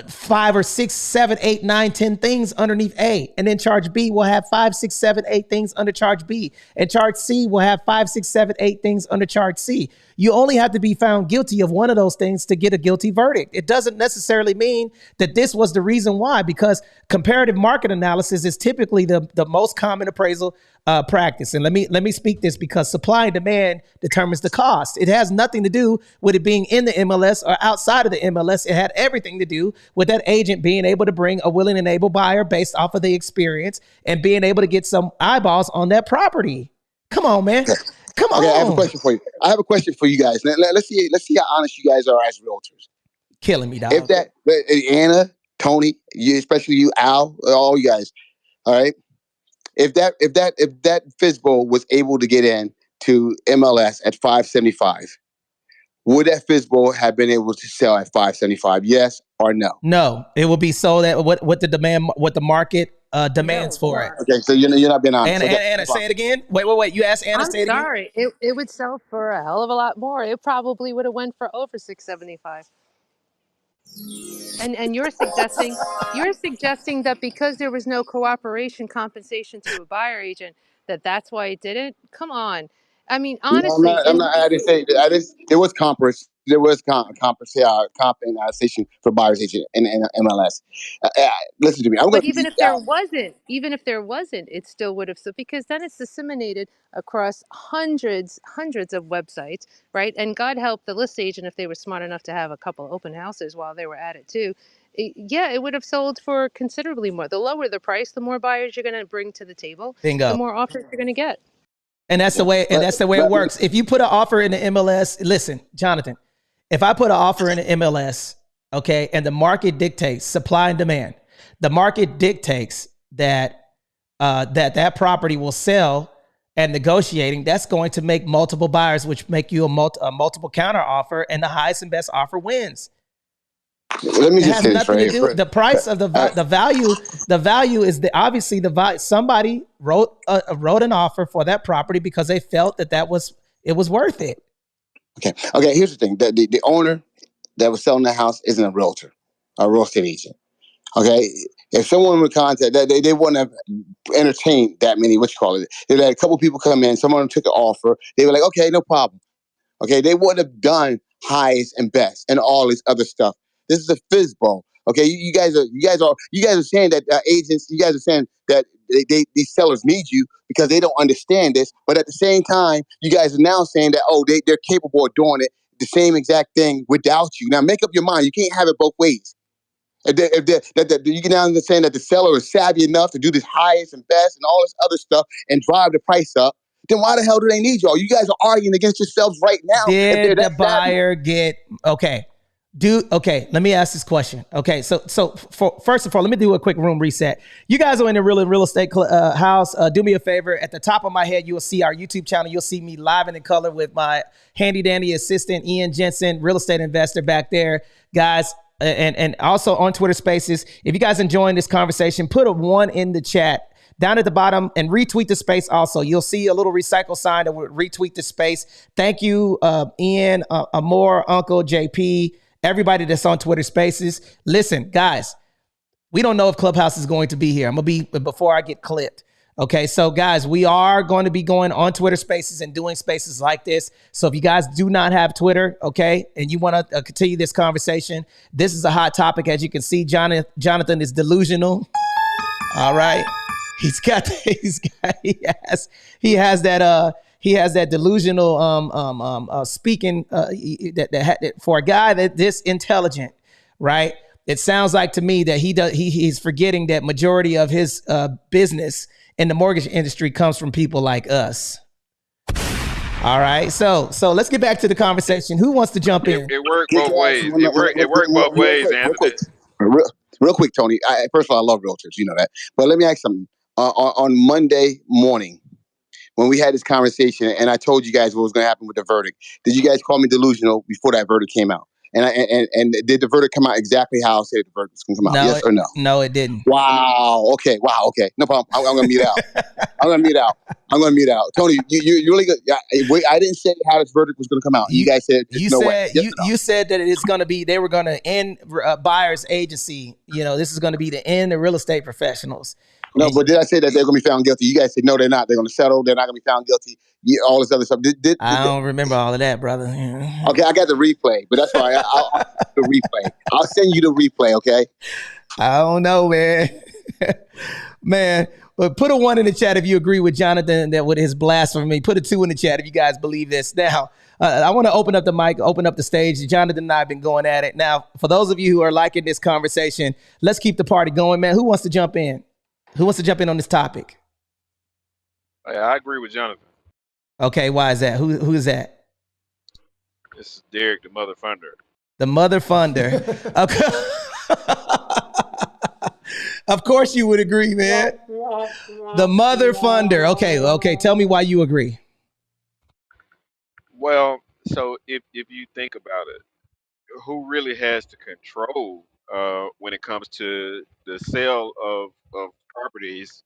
5 or 6, 7, 8, 9, 10 things underneath A, and then charge B will have 5, 6, 7, 8 things under charge B, and charge C will have 5, 6, 7, 8 things under charge C. You only have to be found guilty of one of those things to get a guilty verdict. It doesn't necessarily mean that this was the reason why, because comparative market analysis is typically the most common appraisal practice. And let me speak this because supply and demand determines the cost. It has nothing to do with it being in the MLS or outside of the MLS. It had everything to do with that agent being able to bring a willing and able buyer based off of the experience and being able to get some eyeballs on that property. Come on, man. Come on. Okay, I have a question for you. I have a question for you guys. Let's see how honest you guys are as realtors. Killing me, dog. If that Anna, Tony, you, especially you, Al, all you guys, all right. If that FSBO was able to get in to MLS at 575, would that FSBO have been able to sell at 575? Yes or no? No, it will be sold at what the market demands for it. Okay, so you're not being honest. Anna, say it again. Wait. You asked Anna. Say it again. I'm sorry. It would sell for a hell of a lot more. It probably would have went for over 675. And you're suggesting that because there was no cooperation compensation to a buyer agent, that's why it didn't? Come on. I mean, honestly, I didn't say that. There was compensation. There was compensation for buyer's agent in MLS. Listen to me. But even if there wasn't, it still would have. So because then it's disseminated across hundreds of websites, right? And God help the list agent if they were smart enough to have a couple open houses while they were at it too. It would have sold for considerably more. The lower the price, the more buyers you're going to bring to the table. Bingo. The more offers you're going to get. And that's the way. And that's the way it works. If you put an offer in the MLS, listen, Jonathan. If I put an offer in the MLS, okay, and the market dictates supply and demand, the market dictates that that property will sell and negotiating. That's going to make multiple buyers, which make you a multiple counter offer, and the highest and best offer wins. Let me just say this right here. The price of the value. The value is obviously the value. Somebody wrote an offer for that property because they felt that it was worth it. Okay. Here's the thing: the owner that was selling the house isn't a realtor, a real estate agent. Okay, if someone would contact that, they wouldn't have entertained that many. What you call it? They let a couple people come in. Someone took an offer. They were like, okay, no problem. Okay, they wouldn't have done highest and best and all this other stuff. This is a FSBO. Okay, you guys are saying that agents. You guys are saying that these sellers need you because they don't understand this. But at the same time, you guys are now saying that they're capable of doing it the same exact thing without you. Now make up your mind. You can't have it both ways. If you can now understand that the seller is savvy enough to do this highest and best and all this other stuff and drive the price up, then why the hell do they need y'all? You guys are arguing against yourselves right now. Did the buyer get okay? Let me ask this question. Okay, so first of all, let me do a quick room reset. You guys are in the real estate house. Do me a favor. At the top of my head, you will see our YouTube channel. You'll see me live and in color with my handy dandy assistant, Ian Jensen, real estate investor back there, guys. And also on Twitter Spaces. If you guys enjoying this conversation, put a 1 in the chat down at the bottom and retweet the space. Also, you'll see a little recycle sign that will retweet the space. Thank you, Ian, Amor, Uncle, JP, everybody that's on Twitter Spaces. Listen, guys, we don't know if Clubhouse is going to be here. I'm gonna be before I get clipped. Okay, so guys, we are going to be going on Twitter Spaces and doing spaces like this. So if you guys do not have Twitter, okay, and you want to continue this conversation, this is a hot topic. As you can see, Jonathan is delusional. All right, he has that delusional speaking that for a guy that this intelligent, right? It sounds like to me that he's forgetting that majority of his business in the mortgage industry comes from people like us. All right, so let's get back to the conversation. Who wants to jump in? It worked both ways. It worked both ways, Anthony. Real quick, Tony. First of all, I love realtors. You know that. But let me ask something. On Monday morning, when we had this conversation, and I told you guys what was going to happen with the verdict, did you guys call me delusional before that verdict came out? And did the verdict come out exactly how I said the verdict was going to come out? Yes or no? No, it didn't. Wow. Okay. No problem. I'm going to mute out. I'm going to mute out. Tony, you really good. I didn't say how this verdict was going to come out. You guys said no way. Yes you said that it's going to be, they were going to end buyer's agency. You know, this is going to be the end of real estate professionals. No, but did I say that they're going to be found guilty? You guys said, no, they're not. They're going to settle. They're not going to be found guilty. All this other stuff. I don't remember all of that, brother. Okay, I got the replay, but that's fine. I'll the replay. I'll send you the replay, okay? I don't know, man. Man, but put a 1 in the chat if you agree with Jonathan that with his blasphemy. Put a 2 in the chat if you guys believe this. Now, I want to open up the mic, open up the stage. Jonathan and I have been going at it. Now, for those of you who are liking this conversation, let's keep the party going, man. Who wants to jump in? Who wants to jump in on this topic? I agree with Jonathan. Okay, why is that? Who is that? This is Derek, the mother funder. The mother funder. Of course you would agree, man. The mother funder. Okay. Tell me why you agree. Well, so if you think about it, who really has the control when it comes to the sale of properties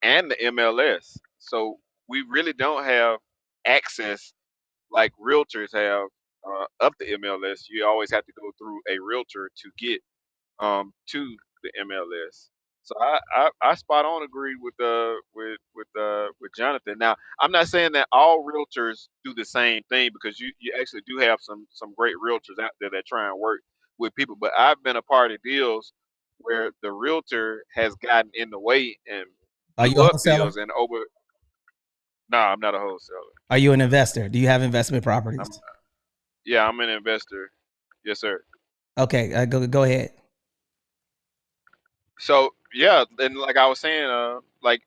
and the MLS? So we really don't have access like realtors have of the MLS. You always have to go through a realtor to get to the MLS. So I spot on agree with Jonathan. Now I'm not saying that all realtors do the same thing, because you actually do have some great realtors out there that try and work with people. But I've been a part of deals where the realtor has gotten in the way and Are you blew a up wholesaler? deals and over. No, I'm not a wholesaler. Are you an investor? Do you have investment properties? I'm an investor. Yes, sir. Okay, go ahead. So yeah, and like I was saying, like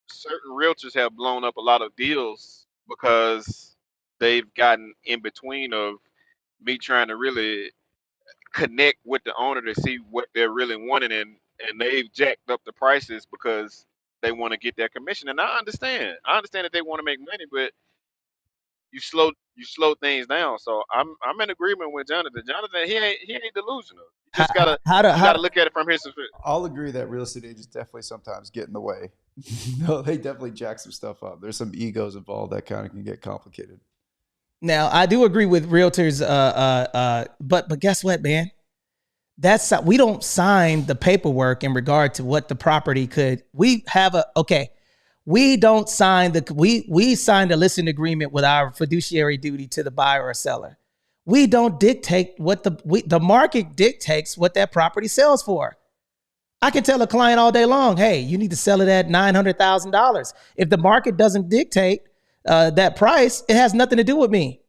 certain realtors have blown up a lot of deals because they've gotten in between of me trying to really connect with the owner to see what they're really wanting, and they've jacked up the prices because they want to get their commission. And I understand that they want to make money, but you slow things down. So I'm in agreement with Jonathan. Jonathan, he ain't delusional. You just gotta look at it from his perspective. I'll agree that real estate agents definitely sometimes get in the way. No, they definitely jack some stuff up. There's some egos involved that kind of can get complicated. Now, I do agree with realtors, but guess what, man? We don't sign the paperwork in regard to what the property could. We don't sign we signed a listing agreement with our fiduciary duty to the buyer or seller. We don't dictate what the market dictates what that property sells for. I can tell a client all day long, hey, you need to sell it at $900,000. If the market doesn't dictate that price, it has nothing to do with me.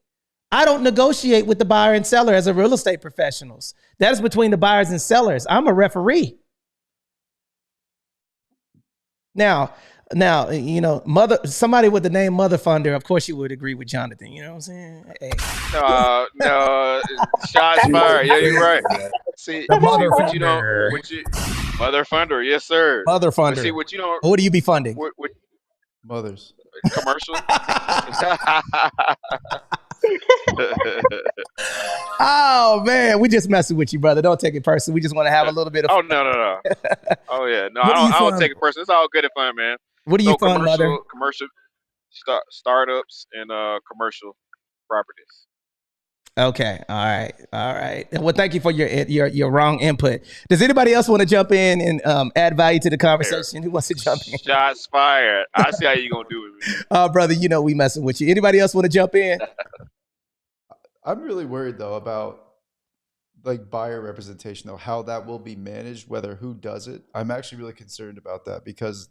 I don't negotiate with the buyer and seller as a real estate professionals. That is between the buyers and sellers. I'm a referee. Now, you know, somebody with the name Mother Funder, of course you would agree with Jonathan. You know what I'm saying? Hey. No, shots fired. Yeah, you're right. See, Mother what you don't, Mother Funder, yes, sir. Mother Funder. But see what you don't. What do you be funding? What Mothers. commercial? Oh man, we just messing with you, brother. Don't take it personal. We just want to have a little bit of fun. No. Oh yeah, no, I don't take it personal. It's all good and fun, man. What do you fund, Mother? Commercial startups and commercial properties. Okay. All right. All right. Well, thank you for your wrong input. Does anybody else want to jump in and add value to the conversation? Who wants to jump in? Shots fired. I see how you gonna do it, man. Oh, brother, you know we messing with you. Anybody else want to jump in? I'm really worried though about like buyer representation though, how that will be managed, whether who does it. I'm actually really concerned about that because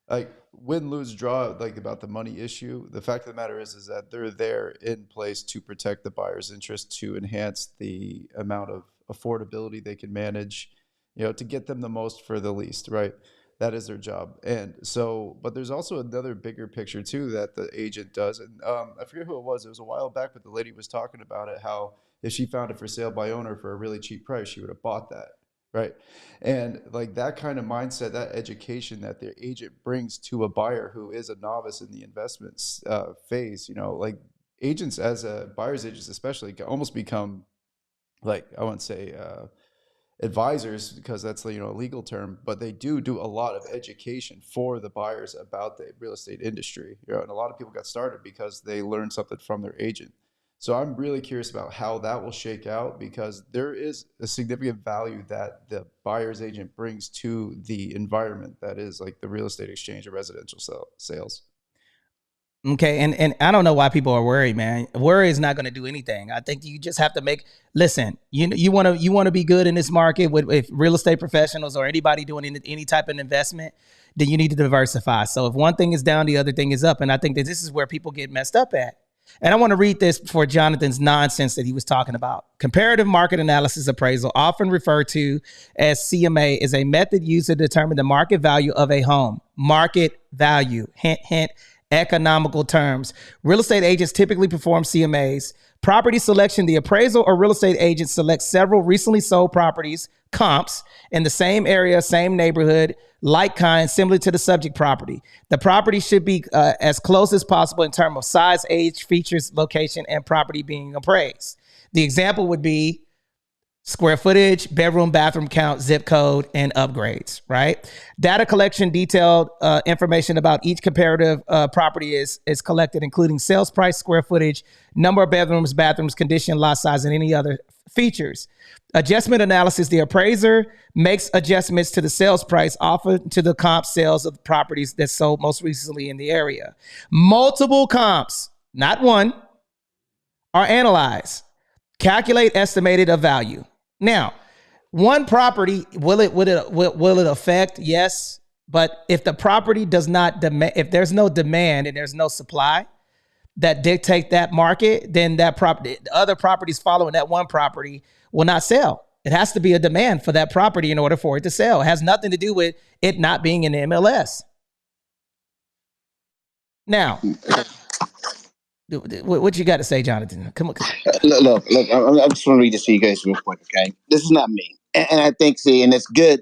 like win, lose, draw, like about the money issue. The fact of the matter is that they're there in place to protect the buyer's interest, to enhance the amount of affordability they can manage, you know, to get them the most for the least, right? That is their job. And so, but there's also another bigger picture too that the agent does. And I forget who it was. It was a while back, but the lady was talking about it, how if she found it for sale by owner for a really cheap price, she would have bought that. Right. And like that kind of mindset, that education that their agent brings to a buyer who is a novice in the investments phase, you know, like agents as a buyer's agents, especially almost become like, I wouldn't say advisors because that's, you know, a legal term, but they do a lot of education for the buyers about the real estate industry. You know, and a lot of people got started because they learned something from their agent. So I'm really curious about how that will shake out because there is a significant value that the buyer's agent brings to the environment that is like the real estate exchange or residential sales. Okay, and I don't know why people are worried, man. Worry is not going to do anything. I think you just have to listen. You want to be good in this market with real estate professionals or anybody doing any type of investment. Then you need to diversify. So if one thing is down, the other thing is up, and I think that this is where people get messed up at. And I want to read this for Jonathan's nonsense that he was talking about. Comparative market analysis appraisal, often referred to as CMA, is a method used to determine the market value of a home. Market value, hint, hint, economical terms. Real estate agents typically perform CMAs. Property selection, the appraisal or real estate agent selects several recently sold properties, comps, in the same area, same neighborhood, like kind, similar to the subject property. The property should be as close as possible in terms of size, age, features, location, and property being appraised. The example would be square footage, bedroom, bathroom count, zip code, and upgrades, right? Data collection, detailed information about each comparative property is collected, including sales price, square footage, number of bedrooms, bathrooms, condition, lot size, and any other features. Adjustment analysis, the appraiser makes adjustments to the sales price offered to the comp sales of the properties that sold most recently in the area. Multiple comps, not one, are analyzed. Calculate estimated of value. Now, one property, will it affect? Yes. But if the property does not demand, if there's no demand and there's no supply that dictate that market, then that property, the other properties following that one property will not sell. It has to be a demand for that property in order for it to sell. It has nothing to do with it not being in the MLS. Now, what you got to say, Jonathan? Come on. Look, I just want to read this to you guys real quick, okay? This is not me. And I think, and it's good.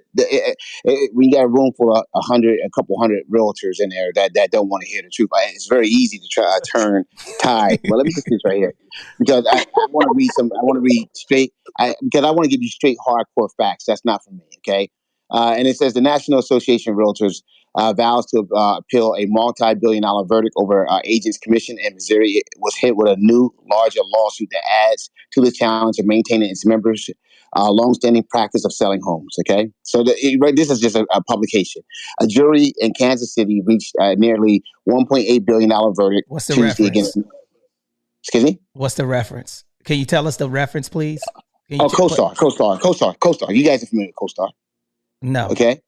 We got a room full of a couple hundred realtors in there that don't want to hear the truth. It's very easy to try to turn tide. Well, let me just do this right here because I want to read I want to read straight because I want to give you straight hardcore facts. That's not for me, okay? And it says the National Association of Realtors vows to appeal a multi-billion-dollar verdict over agents' commission in Missouri. It was hit with a new, larger lawsuit that adds to the challenge of maintaining its members' long-standing practice of selling homes. Okay, so this is just a publication. A jury in Kansas City reached nearly $1.8 billion verdict. What's the Tuesday reference? Excuse me? What's the reference? Can you tell us the reference, please? CoStar. You guys are familiar with CoStar? No. Okay.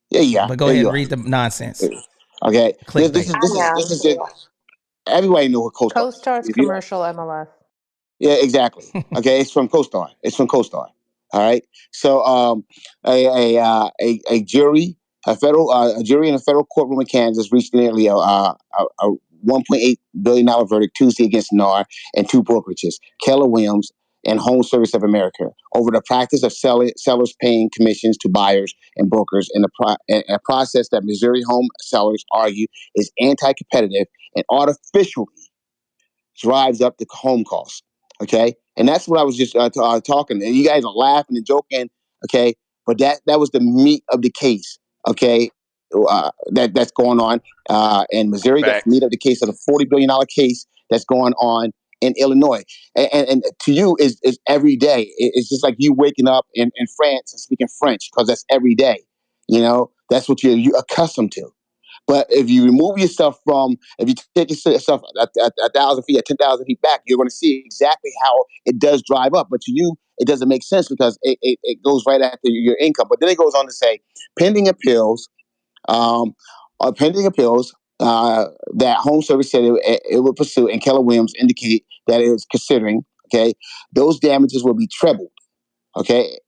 Yeah. But go ahead and read the nonsense. Okay. This is just, everybody knows what CoStar is. CoStar's commercial MLS. Yeah, exactly. Okay, it's from CoStar. All right. So, a jury, a jury in a federal courtroom in Kansas reached nearly a $1.8 billion verdict Tuesday against NAR and two brokerages, Keller Williams and Home Service of America, over the practice of sellers paying commissions to buyers and brokers in a process that Missouri home sellers argue is anti-competitive and artificially drives up the home costs. Okay. And that's what I was just talking. And you guys are laughing and joking. Okay. But that was the meat of the case. Okay. That's going on in Missouri. That's the meat of the case of the $40 billion case that's going on in Illinois. And to you is every day. It's just like you waking up in France and speaking French, because that's every day. That's what you're accustomed to. But if you remove yourself if you take yourself a 1,000 feet or 10,000 feet back, you're going to see exactly how it does drive up. But to you, it doesn't make sense because it goes right after your income. But then it goes on to say, pending appeals, um, that Home Service said it would pursue, and Keller Williams indicate that it is considering. Okay, those damages will be trebled. Okay,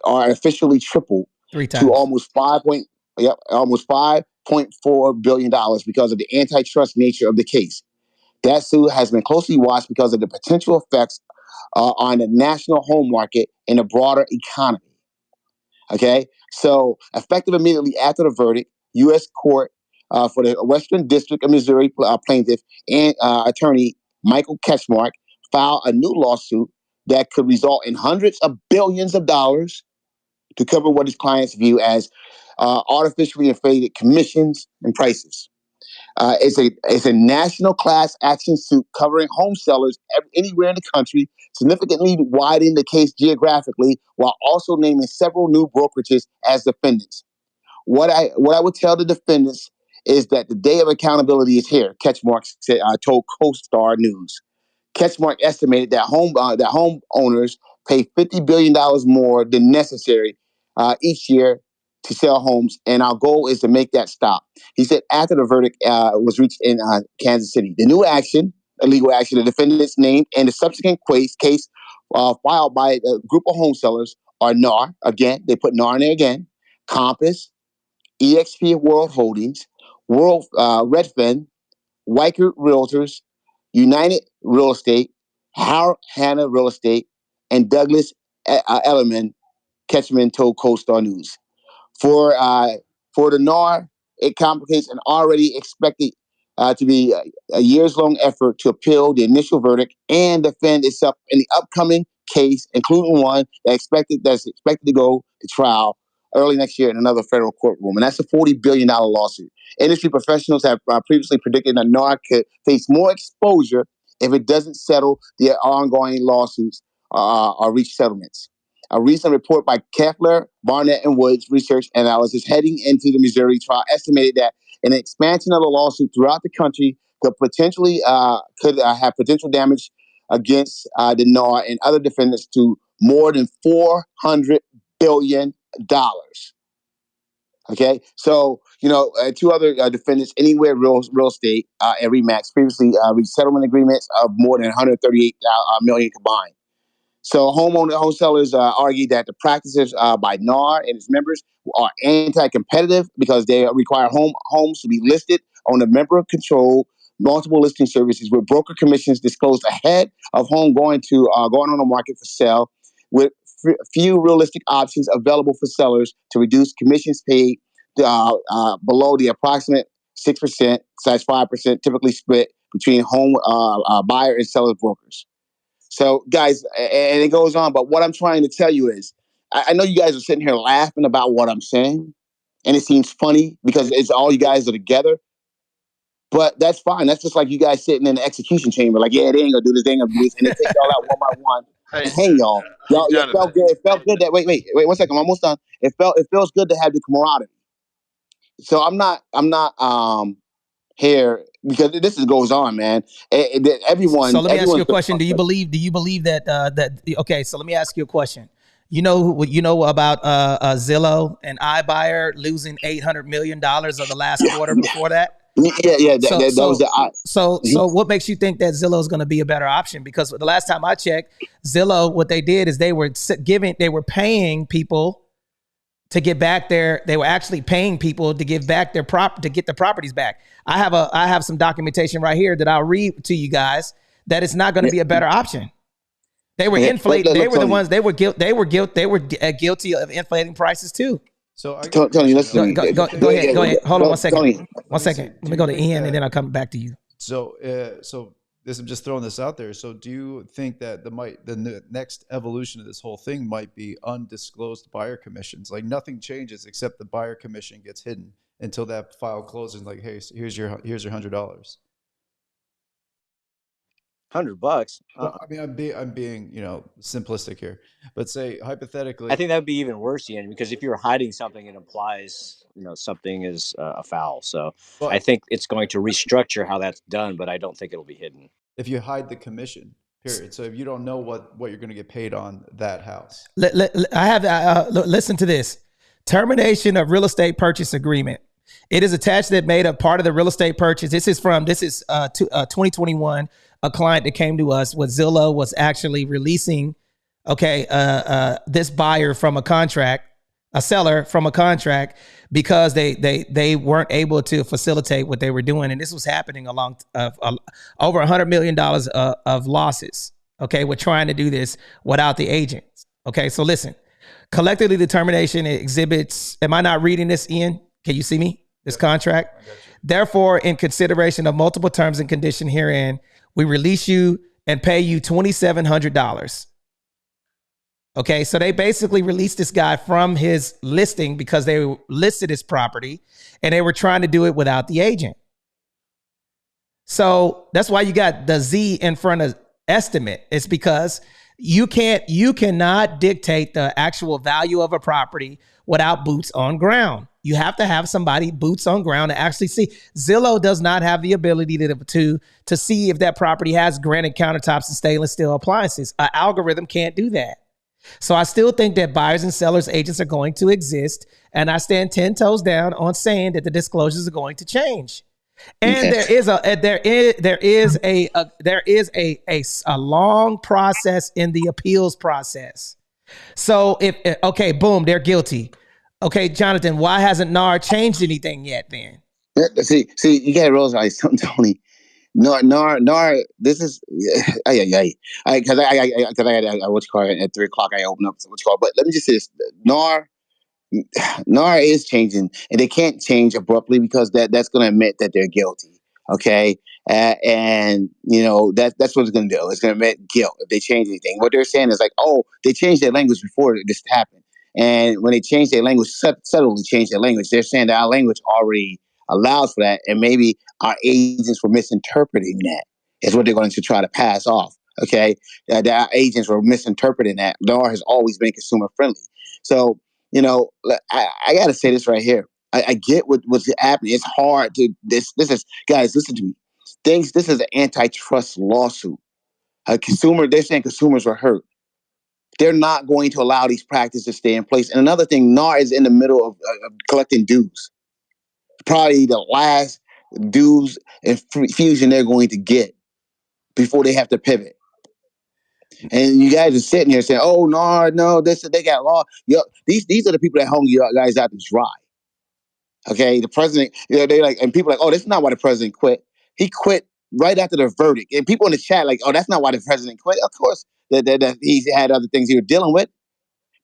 are officially tripled 3 to times. almost $5.4 billion because of the antitrust nature of the case. That suit has been closely watched because of the potential effects on the national home market and the broader economy. Okay, so effective immediately after the verdict, U.S. Court for the Western District of Missouri plaintiff and attorney Michael Ketchmark filed a new lawsuit that could result in hundreds of billions of dollars to cover what his clients view as artificially inflated commissions and prices. It's a national class action suit covering home sellers anywhere in the country, significantly widening the case geographically while also naming several new brokerages as defendants. What I would tell the defendants is that the day of accountability is here. Ketchmark told CoStar News. Ketchmark estimated that homeowners pay $50 billion more than necessary each year to sell homes, and our goal is to make that stop. He said after the verdict was reached in Kansas City, the new legal action, the defendants named, and the subsequent case filed by a group of home sellers are NAR. Again, they put NAR in there again. Compass, EXP World Holdings, Redfin, Weichert Realtors, United Real Estate, Hanna Real Estate, and Douglas Elliman, Ketchman told CoStar News. For the NAR, it complicates an already expected to be a years-long effort to appeal the initial verdict and defend itself in the upcoming case, including one that's expected to go to trial early next year in another federal courtroom. And that's a $40 billion lawsuit. Industry professionals have previously predicted that NAR could face more exposure if it doesn't settle the ongoing lawsuits or reach settlements. A recent report by Kepler, Barnett, and Woods Research Analysis heading into the Missouri trial estimated that an expansion of the lawsuit throughout the country could potentially have potential damage against the NAR and other defendants to more than $400 billion. Okay, so two other defendants, Anywhere Real Estate and Remax, previously reached settlement agreements of more than 138 million combined. So home sellers argue that the practices by NAR and its members are anti-competitive because they require homes to be listed on the member-controlled multiple listing services with broker commissions disclosed ahead of home going on the market for sale, with few realistic options available for sellers to reduce commissions paid below the approximate 6%/5% typically split between home buyer and seller brokers. So, guys, and it goes on, but what I'm trying to tell you is, I know you guys are sitting here laughing about what I'm saying, and it seems funny because it's all you guys are together, but that's fine. That's just like you guys sitting in the execution chamber, like, yeah, they ain't gonna do this, they ain't gonna do this, and they take y'all out one by one Hey, and hang y'all. hey, Y'all, it Jonathan. felt good. It felt good that, wait, 1 second, I'm almost done. It feels good to have the camaraderie. So I'm not here because goes on, man. So let me ask you Everyone's a question. Do you believe that okay, so let me ask you a question. You know about Zillow and iBuyer losing $800 million of the last quarter before that? yeah. That was the So what makes you think that Zillow is going to be a better option? Because the last time I checked, Zillow, what they did is they were paying people to get back they were actually paying people to give back to get the properties back. I have some documentation right here that I'll read to you guys that it's not going to be a better option. They were inflating. They were the ones. They were guilty of inflating prices too. So I got a Tony, question listen to though. me. Go ahead. Hold on 1 second. Tony. One second. Let me go to Ian and then I'll come back to you. So this, I'm just throwing this out there. So do you think that the next evolution of this whole thing might be undisclosed buyer commissions? Like nothing changes except the buyer commission gets hidden until that file closes. Like, hey, here's your $100. $100. Well, I mean, I'm being simplistic here, but say hypothetically, I think that would be even worse, Ian, because if you're hiding something, it implies something is a foul. So well, I think it's going to restructure how that's done, but I don't think it'll be hidden. if you hide the commission, period. So if you don't know what you're going to get paid on that house, I have listen to this: termination of real estate purchase agreement. It is attached that made a part of the real estate purchase. This is 2021. A client that came to us with Zillow was actually releasing, this buyer from a contract, a seller from a contract, because they weren't able to facilitate what they were doing, and this was happening along over $100 million of losses. Okay, we're trying to do this without the agents. Okay, so listen, collectively determination exhibits. Am I not reading this, Ian? Can you see me? This contract. Therefore, in consideration of multiple terms and condition herein, we release you and pay you $2,700. Okay, so they basically released this guy from his listing because they listed his property and they were trying to do it without the agent. So that's why you got the Z in front of estimate. It's because you cannot dictate the actual value of a property without boots on ground. You have to have somebody boots on ground to actually see. Zillow does not have the ability to see if that property has granite countertops and stainless steel appliances. An algorithm can't do that. So I still think that buyers and sellers agents are going to exist, and I stand 10 toes down on saying that the disclosures are going to change. And there is a long process in the appeals process. So boom, they're guilty. Okay, Jonathan, why hasn't NAR changed anything yet then? See, you got to realize something, Tony. NAR. This is because I what you call it at 3:00. I open up what you call. But let me just say this: NAR is changing, and they can't change abruptly because that's going to admit that they're guilty. Okay, and that's what it's going to do. It's going to admit guilt if they change anything. What they're saying is like, oh, they changed their language before this happened, and when they changed their language, subtly changed their language, they're saying that our language already allows for that, and maybe our agents were misinterpreting that. Is what they're going to try to pass off. Okay, that our agents were misinterpreting that. NAR has always been consumer friendly, so. I got to say this right here. I get what's happening. It's hard to this is guys. Listen to me. This is an antitrust lawsuit. They're saying consumers were hurt. They're not going to allow these practices to stay in place. And another thing, NAR is in the middle of collecting dues. Probably the last dues and fusion they're going to get before they have to pivot. And you guys are sitting here saying, "Oh no, they got law." These are the people that hung you guys out to dry. Okay, the president, they like, and people are like, "Oh, that's not why the president quit. He quit right after the verdict." And people in the chat like, "Oh, that's not why the president quit." Of course, that he had other things he was dealing with.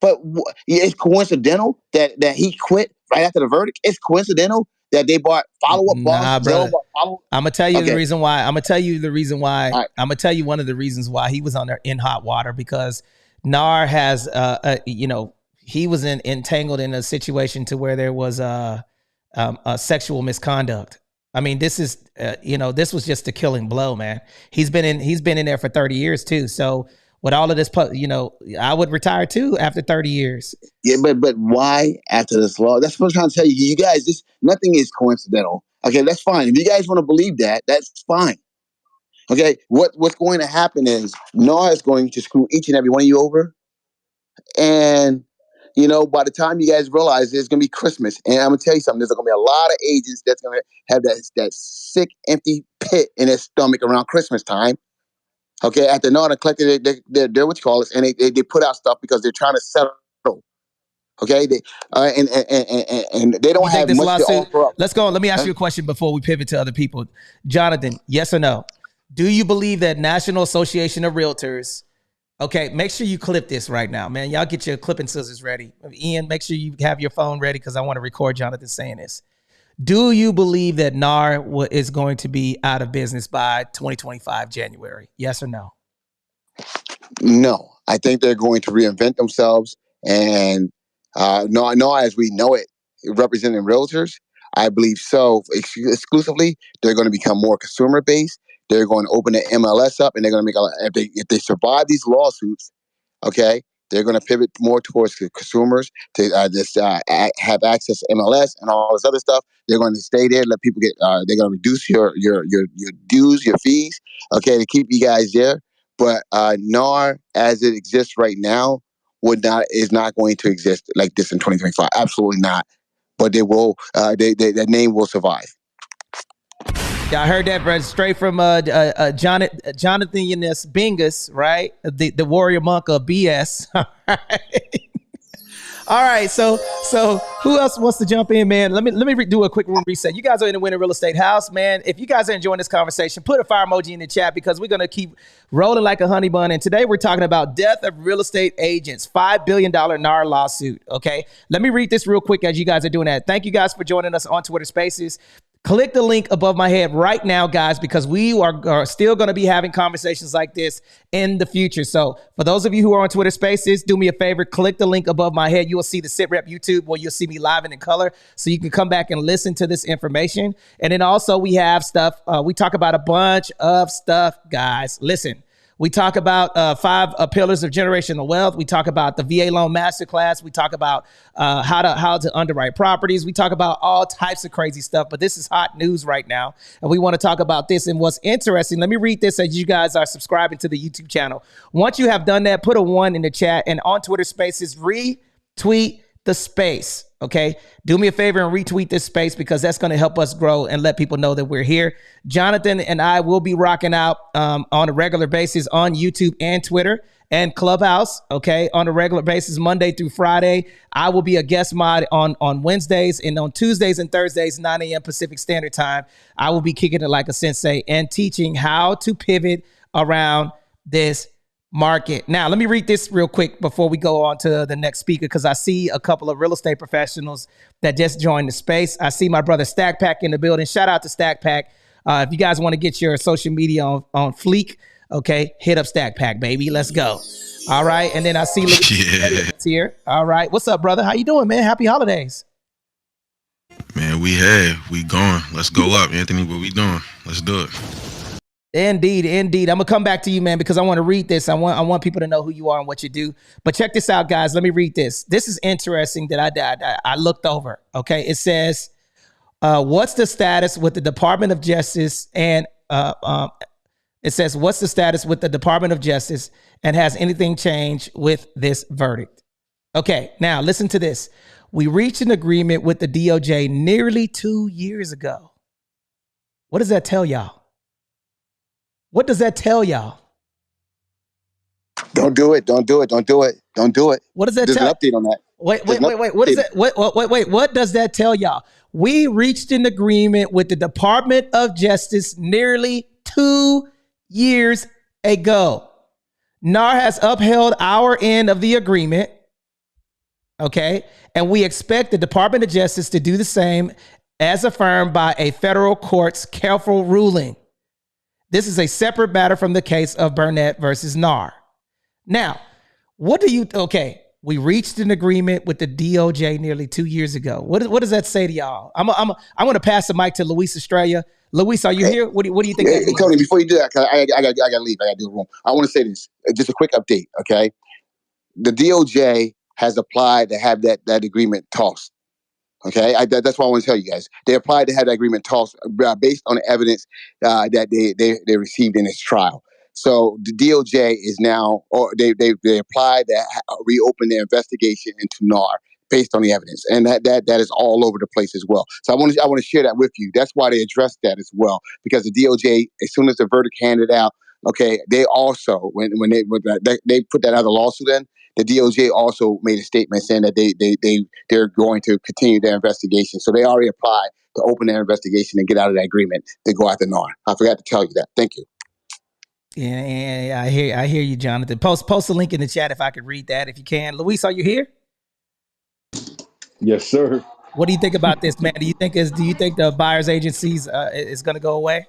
But it's coincidental that he quit right after the verdict. It's coincidental that they bought follow-up bonds. Nah, brother. I'm gonna tell you the reason why. I'm gonna tell you Right. I'm gonna tell you one of the reasons why he was in hot water, because NAR has he was entangled in a situation to where there was a sexual misconduct. I mean, this is this was just a killing blow, man. He's been in there for 30 years too. So with all of this, I would retire too after 30 years. Yeah, but why after this law? That's what I'm trying to tell you. You guys, nothing is coincidental. Okay, that's fine. If you guys want to believe that, that's fine. Okay, what's going to happen is NAR is going to screw each and every one of you over, and by the time you guys realize it's going to be Christmas, and I'm going to tell you something, there's going to be a lot of agents that's going to have that sick, empty pit in their stomach around Christmas time. Okay, after NAR collected they're what you call it, and they put out stuff because they're trying to settle. Okay, and they don't have much to offer up. Let's go. Let me ask you a question before we pivot to other people. Jonathan, yes or no? Do you believe that National Association of Realtors? Okay, make sure you clip this right now, man. Y'all get your clipping scissors ready. Ian, make sure you have your phone ready because I want to record Jonathan saying this. Do you believe that NAR is going to be out of business by 2025 January? Yes or no? No, I think they're going to reinvent themselves, and NAR as we know it, representing realtors, I believe so. Exclusively, they're going to become more consumer based. They're going to open the MLS up, and they're going to make if they survive these lawsuits, okay, they're going to pivot more towards the consumers to have access to MLS and all this other stuff. They're going to stay there, let people get. They're going to reduce your dues, your fees, okay, to keep you guys there. But NAR, as it exists right now, is not going to exist like this in 2025. Absolutely not. But they will. That name will survive. Yeah, I heard that, bro, straight from Jonathan Bingus, right? The warrior monk of BS. All right, so who else wants to jump in, man? Let me do a quick room reset. You guys are in the Winning Real Estate House, man. If you guys are enjoying this conversation, put a fire emoji in the chat because we're gonna keep rolling like a honey bun. And today we're talking about death of real estate agents, $5 billion NAR lawsuit. Okay, let me read this real quick as you guys are doing that. Thank you guys for joining us on Twitter Spaces. Click the link above my head right now, guys, because we are still going to be having conversations like this in the future. So for those of you who are on Twitter Spaces, do me a favor, click the link above my head. You will see the SITREP YouTube where you'll see me live and in color so you can come back and listen to this information. And then also we have stuff. We talk about a bunch of stuff, guys. Listen. We talk about 5 pillars of generational wealth. We talk about the VA loan masterclass. We talk about how to underwrite properties. We talk about all types of crazy stuff. But this is hot news right now, and we want to talk about this. And what's interesting, let me read this as you guys are subscribing to the YouTube channel. Once you have done that, put a 1 in the chat, and on Twitter Spaces, retweet the space. Okay, do me a favor and retweet this space because that's going to help us grow and let people know that we're here. Jonathan and I will be rocking out on a regular basis on YouTube and Twitter and Clubhouse. Okay, on a regular basis, Monday through Friday. I will be a guest mod on Wednesdays, and on Tuesdays and Thursdays, 9 a.m. Pacific Standard Time. I will be kicking it like a sensei and teaching how to pivot around this market. Now, let me read this real quick before we go on to the next speaker, because I see a couple of real estate professionals that just joined the space. I see my brother Stack Pack in the building. Shout out to Stack Pack. If you guys want to get your social media on fleek, okay, hit up Stack Pack, baby. Let's go. All right. And then I see Luis here. All right. What's up, brother? How you doing, man? Happy holidays. Man, we going. Let's go up, Anthony. What we doing? Let's do it. Indeed. I'm gonna come back to you, man, because I want to read this. I want people to know who you are and what you do. But check this out, guys. Let me read this. This is interesting that I looked over. Okay, it says, "What's the status with the Department of Justice?" And it says, "What's the status with the Department of Justice? And has anything changed with this verdict?" Okay, now listen to this. We reached an agreement with the DOJ nearly 2 years ago. What does that tell y'all? What does that tell y'all? Don't do it. Don't do it. Don't do it. Don't do it. What does that There's tell? an update on that. Wait. What is that? Wait. What does that tell y'all? We reached an agreement with the Department of Justice nearly 2 years ago. NAR has upheld our end of the agreement. Okay. And we expect the Department of Justice to do the same as affirmed by a federal court's careful ruling. This is a separate matter from the case of Burnett versus NAR. Now, okay, we reached an agreement with the DOJ nearly 2 years ago. What does that say to y'all? I'm going to pass the mic to Luis Estrella. Luis, are you here? What do you think? Hey, Tony, before you do that, cause I got to leave. I got to do a room. I want to say this. Just a quick update, okay? The DOJ has applied to have that agreement tossed. Okay, that's what I want to tell you guys. They applied to have that agreement tossed based on the evidence that they received in this trial. So the DOJ is now, or they applied to reopen their investigation into NAR based on the evidence, and that is all over the place as well. So I want to share that with you. That's why they addressed that as well, because the DOJ, as soon as the verdict handed out, okay, they also when they put that other lawsuit in. The DOJ also made a statement saying that they're going to continue their investigation. So they already applied to open their investigation and get out of that agreement to go after NAR. I forgot to tell you that. Thank you. Yeah, I hear you, Jonathan. Post a link in the chat if I could read that, if you can. Luis, are you here? Yes, sir. What do you think about this, man? Do you think the buyer's agencies is going to go away?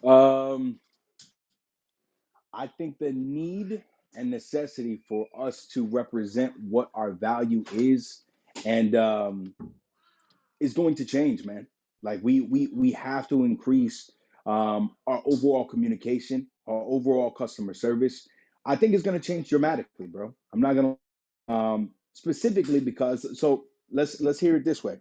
I think the need and necessity for us to represent what our value is and is going to change, man. Like we have to increase our overall communication, our overall customer service, I think it's going to change dramatically, bro. I'm not going to specifically because let's hear it this way.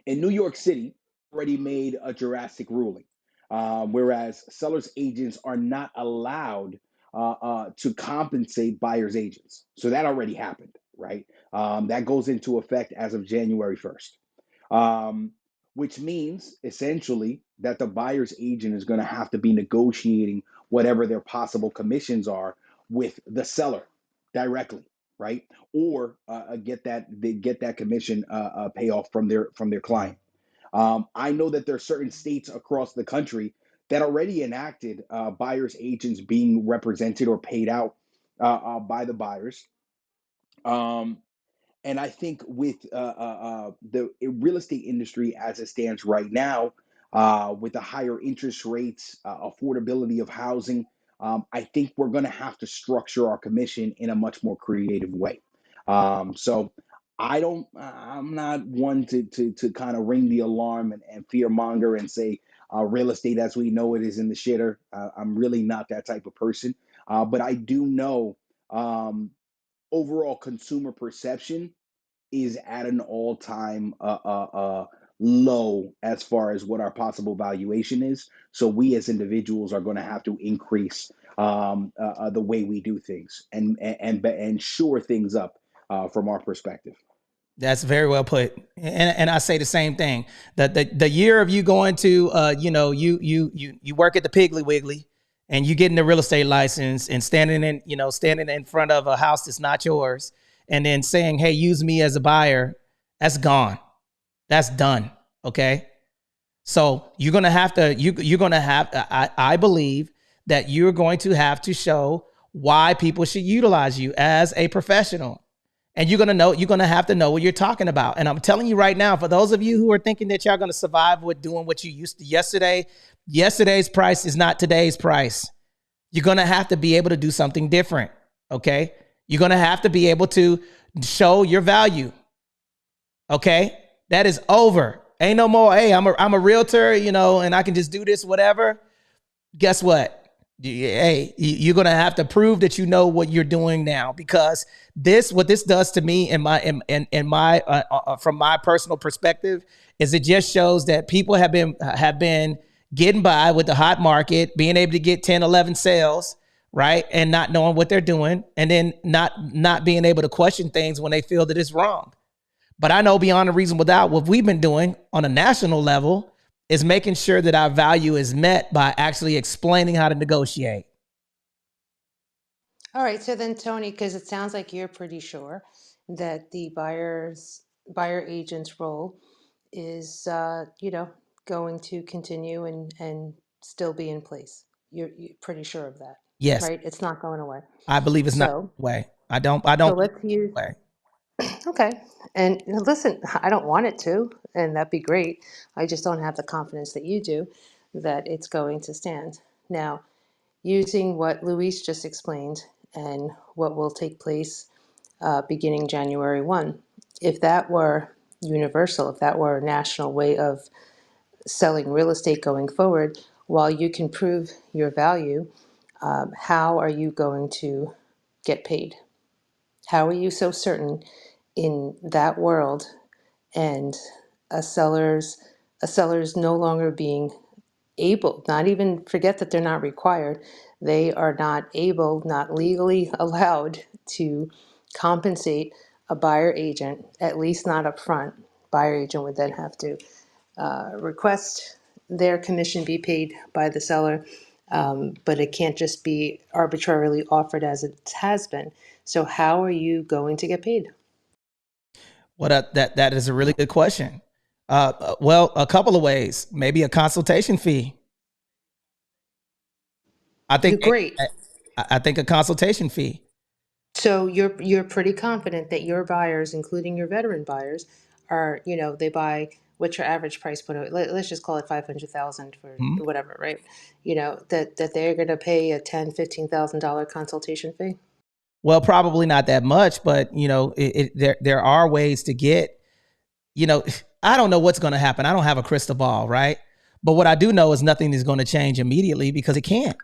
In New York City, already made a drastic ruling, whereas sellers agents are not allowed to compensate buyers agents. So that already happened, right? That goes into effect as of January 1st, which means essentially that the buyer's agent is going to have to be negotiating whatever their possible commissions are with the seller directly, right? Or get that commission payoff from their client. I know that there are certain states across the country that already enacted buyers agents being represented or paid out by the buyers. And I think with the real estate industry as it stands right now, with the higher interest rates, affordability of housing, I think we're going to have to structure our commission in a much more creative way. So I'm not one to kind of ring the alarm and fear monger and say real estate as we know it is in the shitter. I'm really not that type of person. But I do know overall consumer perception is at an all-time low as far as what our possible valuation is. So we as individuals are going to have to increase the way we do things and shore things up from our perspective. That's very well put. And I say the same thing. The year of you going to you work at the Piggly Wiggly and you getting the real estate license and standing in front of a house that's not yours and then saying, "Hey, use me as a buyer," that's gone. That's done. Okay. So you're gonna have to you're gonna have I believe that you're going to have to show why people should utilize you as a professional. And you're going to have to know what you're talking about. And I'm telling you right now, for those of you who are thinking that y'all going to survive with doing what you used to yesterday's price is not today's price. You're going to have to be able to do something different. Okay. You're going to have to be able to show your value. Okay. That is over. Ain't no more. Hey, I'm a realtor, and I can just do this, whatever. Guess what? Hey, you're going to have to prove that you know what you're doing now, because what this does to me in my from my personal perspective is it just shows that people have been getting by with the hot market, being able to get 10, 11 sales, right? And not knowing what they're doing, and then not being able to question things when they feel that it's wrong. But I know beyond a reasonable doubt what we've been doing on a national level is making sure that our value is met by actually explaining how to negotiate. All right, so then Tony, because it sounds like you're pretty sure that the buyer agent's role is, going to continue and still be in place. You're pretty sure of that, Yes, right? It's not going away. I believe it's not So, that way. I don't. so let's use. Way. Okay, and listen, I don't want it to, and that'd be great. I just don't have the confidence that you do that it's going to stand. Now, using what Luis just explained and what will take place beginning January 1. If that were universal, if that were a national way of selling real estate going forward, while you can prove your value, how are you going to get paid? How are you so certain in that world and a seller's no longer being able, not even forget that they're not required, they are not able, not legally allowed to compensate a buyer agent, at least not up front. Buyer agent would then have to request their commission be paid by the seller, but it can't just be arbitrarily offered as it has been. So how are you going to get paid? Well, that is a really good question. Well, a couple of ways. Maybe a consultation fee. I think Great. I think a consultation fee. So you're pretty confident that your buyers, including your veteran buyers, are, they buy, what's your average price point? Let's just call it 500,000 for whatever, right? That they're going to pay a $10,000-$15,000 consultation fee. Well, probably not that much, but there are ways to get. I don't know what's going to happen. I don't have a crystal ball, right? But what I do know is nothing is going to change immediately because it can't.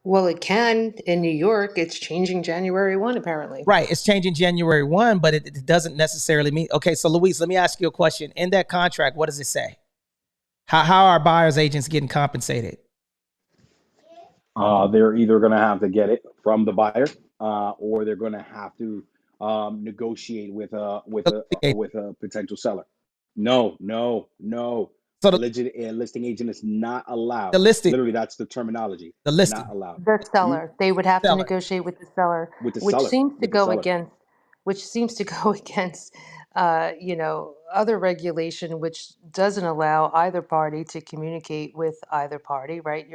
Well, it can in New York. It's changing January 1, apparently. Right. It's changing January 1, but it doesn't necessarily mean. Okay. So, Luis, let me ask you a question. In that contract, what does it say? How are buyer's agents getting compensated? They're either going to have to get it from the buyer, or they're going to have to negotiate with a potential seller. No. So A listing agent is not allowed. the listing, Literally, that's the terminology. the Not listing allowed. The seller, they would have to seller. negotiate with the seller, With the which seller. seems to With the go seller. against, other regulation, which doesn't allow either party to communicate with either party, right?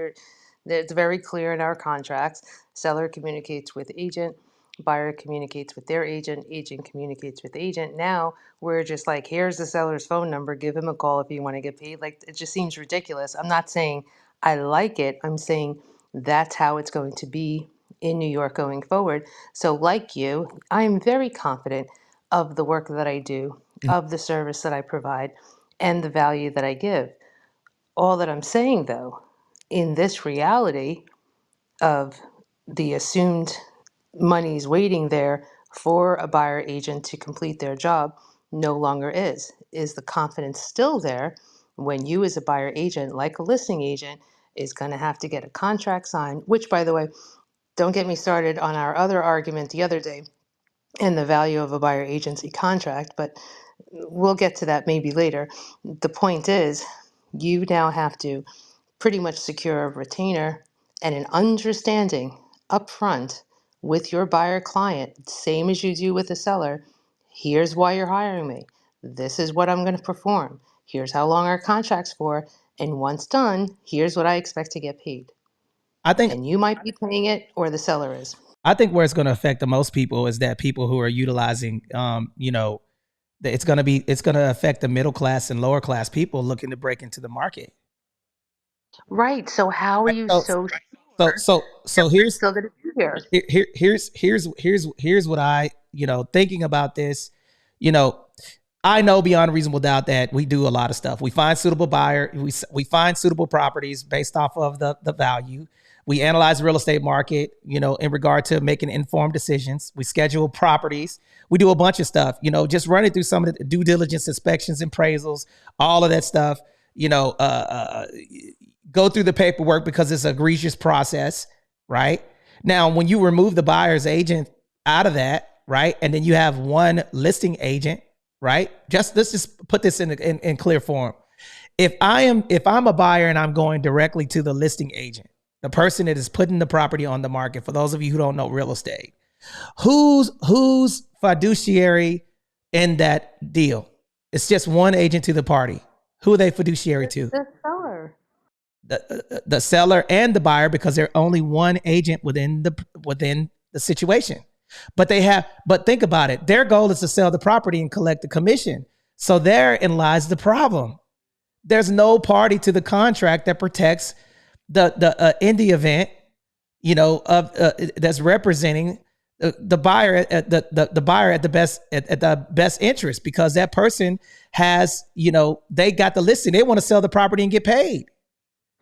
It's very clear in our contracts. Seller communicates with agent, buyer communicates with their agent, agent communicates with agent. Now we're just like, here's the seller's phone number, give him a call if you want to get paid. Like, it just seems ridiculous. I'm not saying I like it. I'm saying that's how it's going to be in New York going forward. So, like you, I'm very confident of the work that I do, of the service that I provide, and the value that I give. All that I'm saying, though, in this reality of the assumed monies waiting there for a buyer agent to complete their job no longer is. Is the confidence still there when you, as a buyer agent, like a listing agent, is going to have to get a contract signed, which, by the way, don't get me started on our other argument the other day and the value of a buyer agency contract, but we'll get to that maybe later. The point is, you now have to pretty much secure a retainer and an understanding upfront with your buyer client, same as you do with the seller. Here's why you're hiring me. This is what I'm going to perform. Here's how long our contract's for. And once done, here's what I expect to get paid. I think And you might be paying it, or the seller is. where it's going to affect the most people is that people who are utilizing, it's going to affect the middle class and lower class people looking to break into the market. Right. So how are Right? you So, so so, sure so, so we're here's still going to be here? here's what I, thinking about this, you know, I know beyond a reasonable doubt that we do a lot of stuff. We find suitable buyer, we find suitable properties based off of the value. We analyze the real estate market, in regard to making informed decisions. We schedule properties. We do a bunch of stuff, just running through some of the due diligence inspections, appraisals, all of that stuff, go through the paperwork because it's an egregious process, right? Now, when you remove the buyer's agent out of that, right, and then you have one listing agent, right? Let's just put this in clear form. If I'm a buyer and I'm going directly to the listing agent, the person that is putting the property on the market, for those of you who don't know real estate, who's fiduciary in that deal? It's just one agent to the party. Who are they fiduciary to? The seller. The seller and the buyer, because they're only one agent within the situation. But think about it. Their goal is to sell the property and collect the commission. So therein lies the problem. There's no party to the contract that protects in the event, that's representing the buyer the buyer at the best interest, because that person has, they got the listing. They want to sell the property and get paid.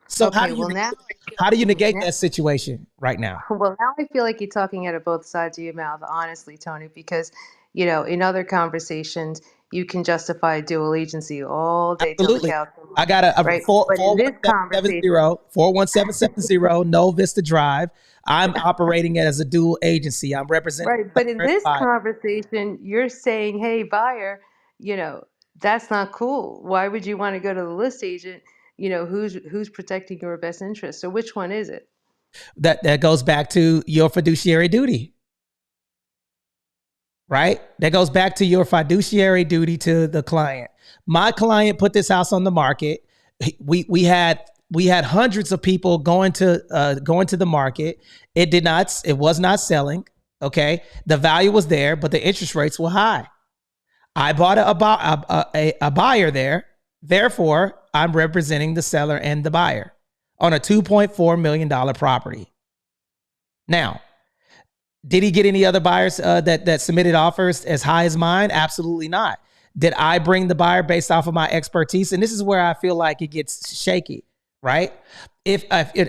So Okay, well now how do you negate that situation right now? well, now I feel like you're talking out of both sides of your mouth, honestly, Tony, because, in other conversations, you can justify dual agency all day till the Absolutely. cows come I home, got a right? But in this conversation, 41770 No Vista Drive. I'm operating it as a dual agency. I'm representing right, but in the this buyer. conversation, you're saying, hey, buyer, you know, that's not cool. Why would you want to go to the list agent? Who's protecting your best interest? So which one is it? That goes back to your fiduciary duty, right? That goes back to your fiduciary duty to the client. My client put this house on the market. We had hundreds of people going to the market. It was not selling. Okay. The value was there, but the interest rates were high. I bought a buyer there. Therefore, I'm representing the seller and the buyer on a $2.4 million property. Now, did he get any other buyers that submitted offers as high as mine? Absolutely not. Did I bring the buyer based off of my expertise? And this is where I feel like it gets shaky, right?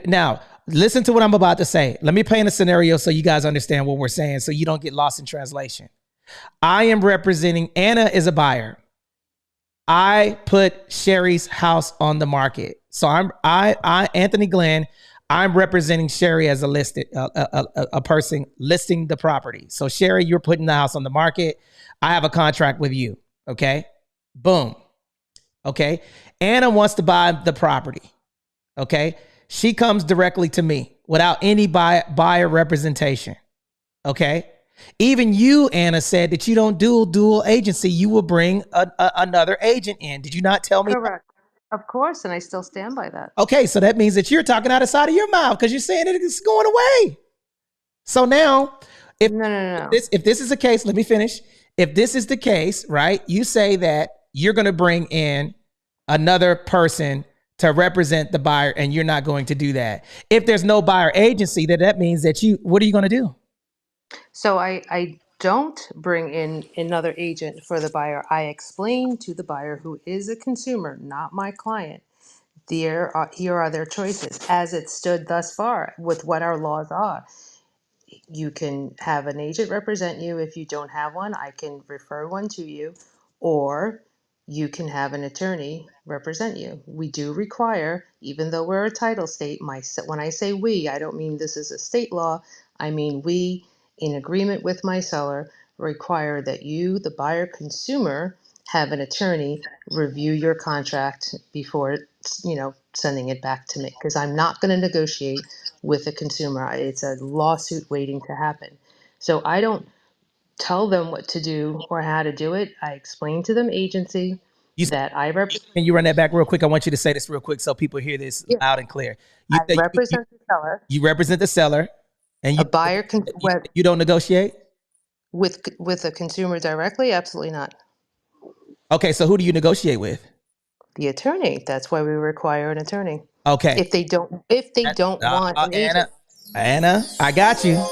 Now, listen to what I'm about to say. Let me paint a scenario so you guys understand what we're saying, so you don't get lost in translation. I am representing, Anna is a buyer. I put Sherry's house on the market. So I Anthony Glenn, I'm representing Sherry as a person listing the property. So Sherry, you're putting the house on the market. I have a contract with you. Okay. Boom. Okay. Anna wants to buy the property. Okay. She comes directly to me without any buyer representation. Okay. Even you, Anna, said that you don't do dual agency. You will bring another agent in. Did you not tell me? Correct. Of course, and I still stand by that. Okay, so that means that you're talking out the side of your mouth because you're saying that it's going away. So now, if this is the case, let me finish. If this is the case, right, you say that you're going to bring in another person to represent the buyer and you're not going to do that. If there's no buyer agency, that means that what are you going to do? So I don't bring in another agent for the buyer. I explain to the buyer, who is a consumer, not my client, here are their choices as it stood thus far with what our laws are. You can have an agent represent you. If you don't have one, I can refer one to you, or you can have an attorney represent you. We do require, even though we're a title state, when I say we, I don't mean this is a state law. I mean we, in agreement with my seller, require that you, the buyer consumer, have an attorney review your contract before sending it back to me, because I'm not going to negotiate with a consumer. It's a lawsuit waiting to happen. So I don't tell them what to do or how to do it. I explain to them agency that I represent. Can you run that back real quick? I want you to say this real quick so people hear this Yeah, loud and clear. I represent the seller. You represent the seller, and A buyer can you don't negotiate with a consumer directly. Absolutely not. Okay, so who do you negotiate with? The attorney. That's why we require an attorney. Okay. If they don't want an agent. Anna, I got you.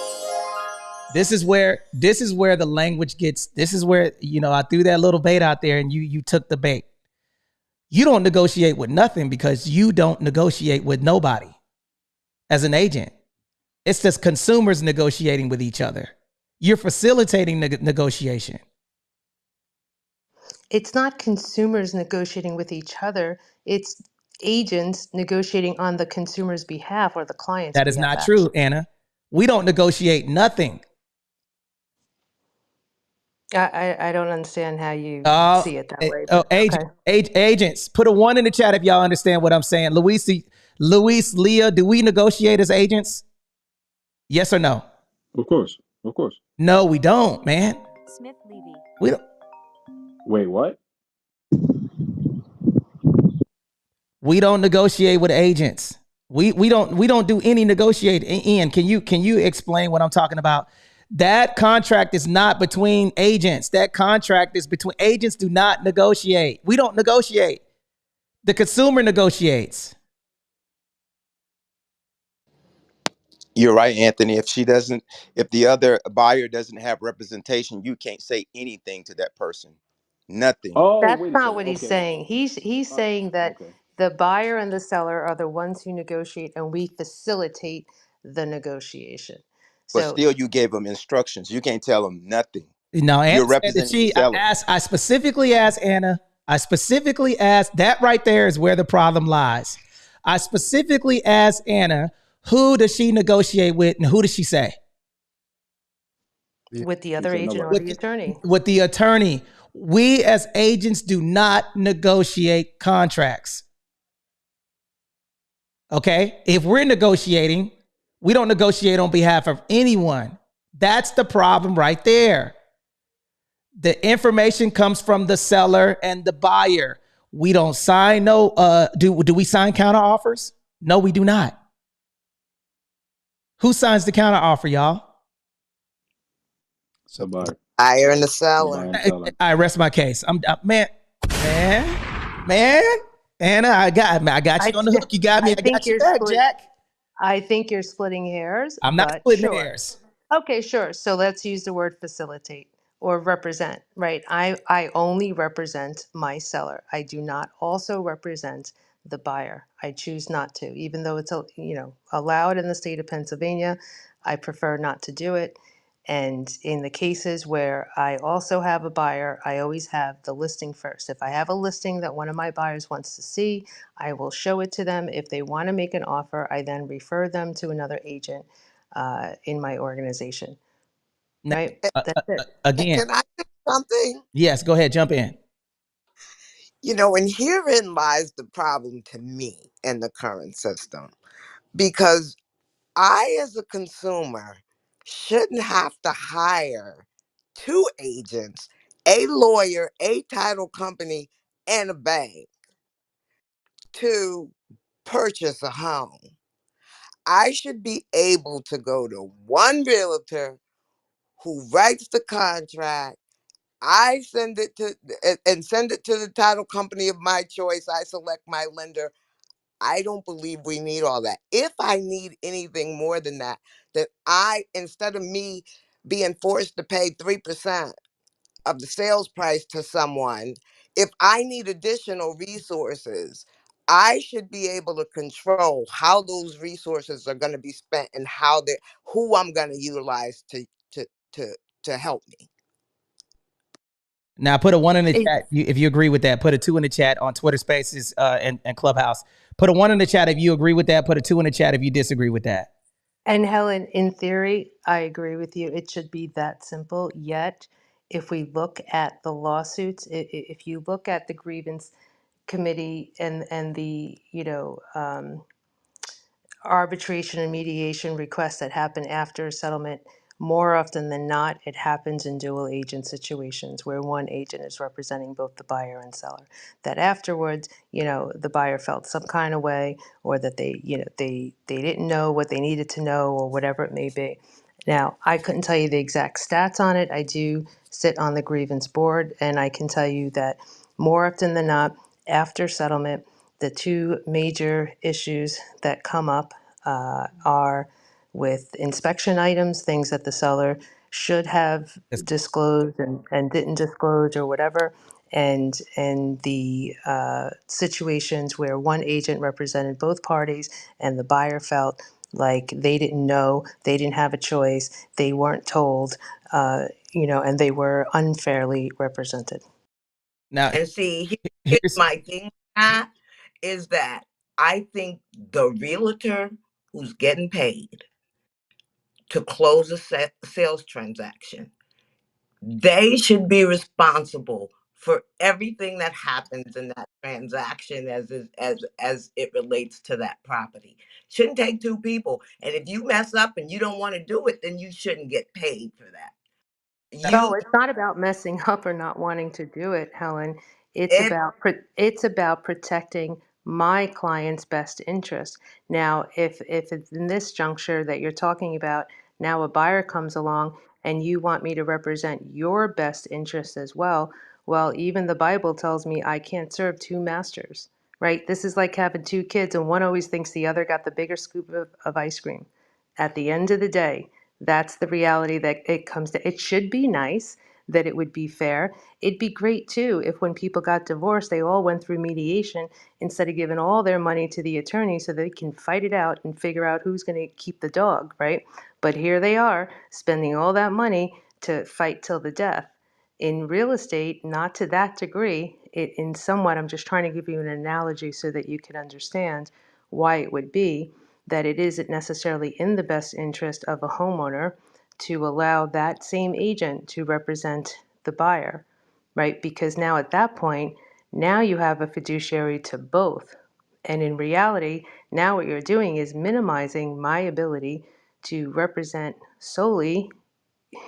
This is where the language gets. This is where I threw that little bait out there, and you took the bait. You don't negotiate with nothing because you don't negotiate with nobody as an agent. It's just consumers negotiating with each other. You're facilitating negotiation. It's not consumers negotiating with each other. It's agents negotiating on the consumer's behalf or the client's behalf. That is not true, Anna. We don't negotiate nothing. I don't understand how you see it that way. Agents, put a 1 in the chat if y'all understand what I'm saying. Luis, Leah, do we negotiate as agents? Yes or no? Of course. No, we don't, man. Smith Levy. We don't. Wait, what? We don't negotiate with agents. We don't do any negotiating. Ian, can you explain what I'm talking about? That contract is not between agents. That contract is between agents. Do not negotiate. We don't negotiate. The consumer negotiates. You're right, Anthony. If the other buyer doesn't have representation, you can't say anything to that person. Nothing. Oh, that's wait a not second. what he's Okay. saying. He's saying that the buyer and the seller are the ones who negotiate, and we facilitate the negotiation. But still, you gave them instructions. You can't tell them nothing. No, Anna You're representing the seller. I specifically asked Anna. I specifically asked, that right there is where the problem lies. I specifically asked Anna, who does she negotiate with, and who does she say? With the other agent or the attorney. With the attorney. We as agents do not negotiate contracts. Okay? If we're negotiating, we don't negotiate on behalf of anyone. That's the problem right there. The information comes from the seller and the buyer. We don't sign do we sign counter offers? No, we do not. Who signs the counter offer, y'all? So buyer and the seller. I rest my case. Man, Anna, I got you on the hook. You got me. I got you back, Jack. I think you're splitting hairs. I'm not splitting hairs. Okay, sure. So let's use the word facilitate or represent, right? I only represent my seller. I do not also represent the buyer. I choose not to, even though it's allowed in the state of Pennsylvania. I prefer not to do it. And in the cases where I also have a buyer, I always have the listing first. If I have a listing that one of my buyers wants to see, I will show it to them. If they want to make an offer, I then refer them to another agent in my organization, Now, right? That's it. again, Can I say something? yes, go ahead, jump in. And herein lies the problem to me in the current system. Because I, as a consumer, shouldn't have to hire two agents, a lawyer, a title company, and a bank to purchase a home. I should be able to go to one realtor who writes the contract. I send it to and send it to the title company of my choice. I select my lender. I don't believe we need all that. If I need anything more than that, then instead of me being forced to pay 3% of the sales price to someone, if I need additional resources, I should be able to control how those resources are going to be spent and who I'm going to utilize to to to help me. Now, put a 1 in the chat if you agree with that. Put a 2 in the chat on Twitter Spaces and Clubhouse. Put a 1 in the chat if you agree with that. Put a 2 in the chat if you disagree with that. And Helen, in theory, I agree with you. It should be that simple. Yet, if we look at the lawsuits, if you look at the grievance committee and the arbitration and mediation requests that happen after a settlement, more often than not, it happens in dual agent situations where one agent is representing both the buyer and seller. That afterwards, the buyer felt some kind of way, or that they didn't know what they needed to know, or whatever it may be. Now, I couldn't tell you the exact stats on it. I do sit on the grievance board, and I can tell you that more often than not, after settlement, the two major issues that come up are with inspection items, things that the seller should have disclosed and didn't disclose or whatever, and the situations where one agent represented both parties and the buyer felt like they didn't know, they didn't have a choice, they weren't told, and they were unfairly represented. Now, And see, here's here's my thing with that is that I think the realtor who's getting paid to close a sales transaction, they should be responsible for everything that happens in that transaction as it relates to that property. Shouldn't take two people. And if you mess up and you don't want to do it, then you shouldn't get paid for that. No, You it's not about messing up or not wanting to do it, Helen. It's it about it's about protecting my client's best interest. Now, if it's in this juncture that you're talking about, now a buyer comes along and you want me to represent your best interest as well. Well, even the Bible tells me I can't serve two masters, right? This is like having two kids and one always thinks the other got the bigger scoop of ice cream. At the end of the day, that's the reality that it comes to. It should be nice that it would be fair. It'd be great too if when people got divorced, they all went through mediation instead of giving all their money to the attorney so they can fight it out and figure out who's going to keep the dog, right? But here they are spending all that money to fight till the death. In real estate, not to that degree. In somewhat, I'm just trying to give you an analogy so that you can understand why it would be that it isn't necessarily in the best interest of a homeowner to allow that same agent to represent the buyer, right? Because now at that point, now you have a fiduciary to both. And in reality, now what you're doing is minimizing my ability to represent solely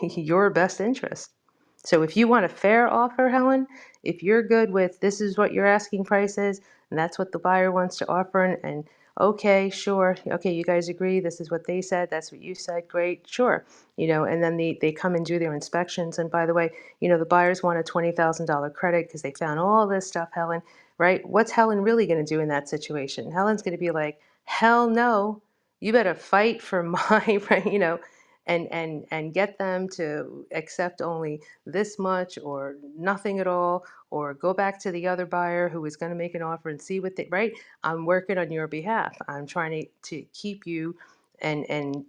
your best interest. So if you want a fair offer, Helen, if you're good with this is what your asking price is, and that's what the buyer wants to offer, and okay, sure, okay, you guys agree, this is what they said, that's what you said, great, sure. And then they come and do their inspections. And by the way, the buyers want a $20,000 credit because they found all this stuff, Helen, right? What's Helen really going to do in that situation? Helen's going to be like, hell no, you better fight for my, right, and get them to accept only this much or nothing at all, or go back to the other buyer who is going to make an offer and see what they, right? I'm working on your behalf. I'm trying to keep you and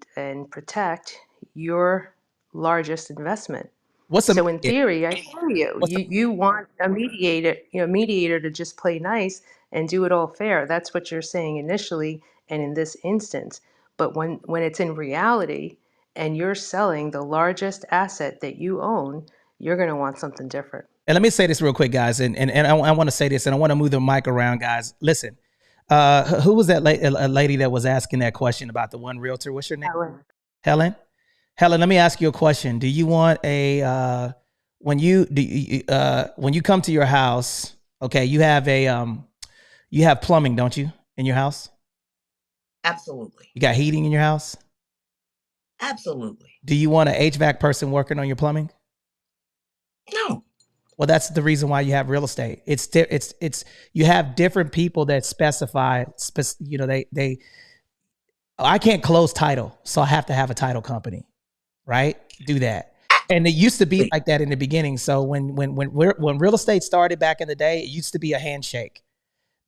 protect your largest investment. What's a So in mediator? theory, I hear you. What's a, You want a mediator to just play nice and do it all fair. That's what you're saying initially and in this instance. But when it's in reality and you're selling the largest asset that you own, you're going to want something different. and let me say this real quick, guys, and I want to say this, and I want to move the mic around, guys. Listen, who was that lady that was asking that question about the one realtor? What's your name? Helen. Helen, let me ask you a question. Do you want a when you come to your house? Okay, you have you have plumbing, don't you, in your house? Absolutely. You got heating in your house? Absolutely. Do you want an HVAC person working on your plumbing? No. Well, that's the reason why you have real estate. It's you have different people that specify. They. I can't close title, so I have to have a title company, right? Do that. And it used to be like that in the beginning. So when real estate started back in the day, it used to be a handshake.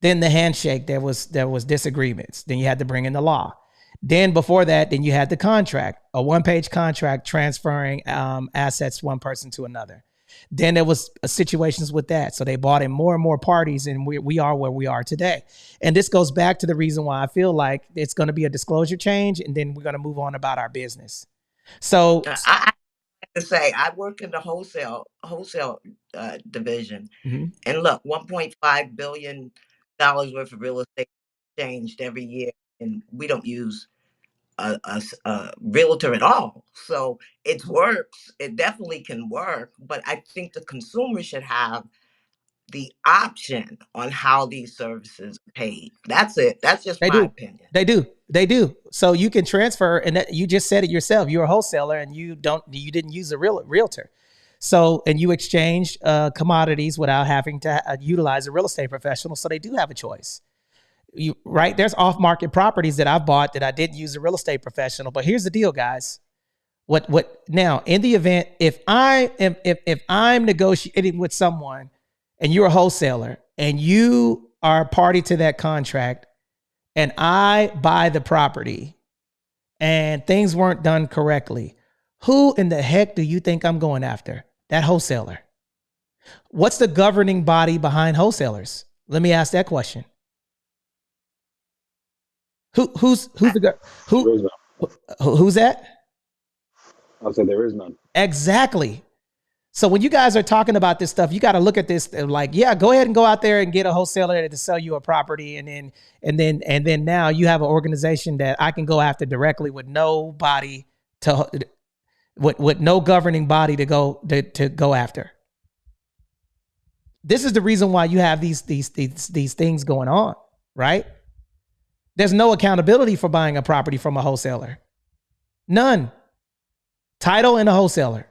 Then the handshake, there was disagreements. Then you had to bring in the law. Then before that, then you had the contract, a one-page contract transferring assets one person to another. Then there was situations with that. So they brought in more and more parties, and we are where we are today. And this goes back to the reason why I feel like it's going to be a disclosure change, and then we're going to move on about our business. So I have to say, I work in the wholesale division, and look, $1.5 billion worth of real estate changed every year, and we don't use a realtor at all. So it works. It definitely can work, but I think the consumer should have the option on how these services are paid. That's it. That's just they my do. opinion. They do. So you can transfer, and that, you just said it yourself. You're a wholesaler, and you didn't use a realtor. So, and you exchange commodities without having to utilize a real estate professional. So they do have a choice. Right? There's off-market properties that I've bought that I didn't use a real estate professional. But here's the deal, guys. What now? In the event if I'm negotiating with someone, and you're a wholesaler, and you are party to that contract, and I buy the property, and things weren't done correctly, who in the heck do you think I'm going after? That wholesaler. What's the governing body behind wholesalers? Let me ask that question. Who's that? I'll say there is none. Exactly. So when you guys are talking about this stuff, you got to look at this like, yeah, go ahead and go out there and get a wholesaler to sell you a property, and then now you have an organization that I can go after directly with nobody with no governing body to go after. This is the reason why you have these things going on, right? There's no accountability for buying a property from a wholesaler. None. Title and a wholesaler.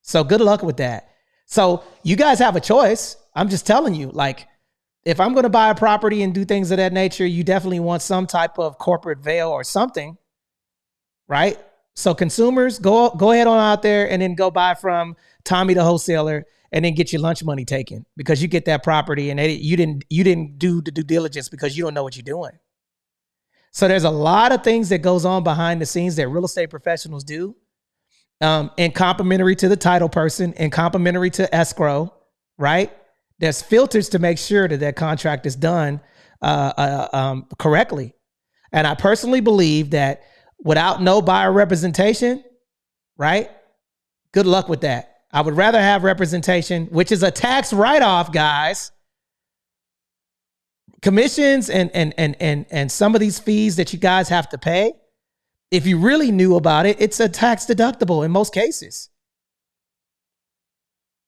So good luck with that. So you guys have a choice. I'm just telling you, like, if I'm going to buy a property and do things of that nature, you definitely want some type of corporate veil or something, right? So consumers, go ahead on out there and then go buy from Tommy the wholesaler, and then get your lunch money taken because you get that property and you didn't do the due diligence because you don't know what you're doing. So there's a lot of things that goes on behind the scenes that real estate professionals do, and complimentary to the title person and complimentary to escrow, right? There's filters to make sure that contract is done correctly. And I personally believe that without no buyer representation, right? Good luck with that. I would rather have representation, which is a tax write-off, guys. Commissions and some of these fees that you guys have to pay. If you really knew about it, it's a tax deductible in most cases.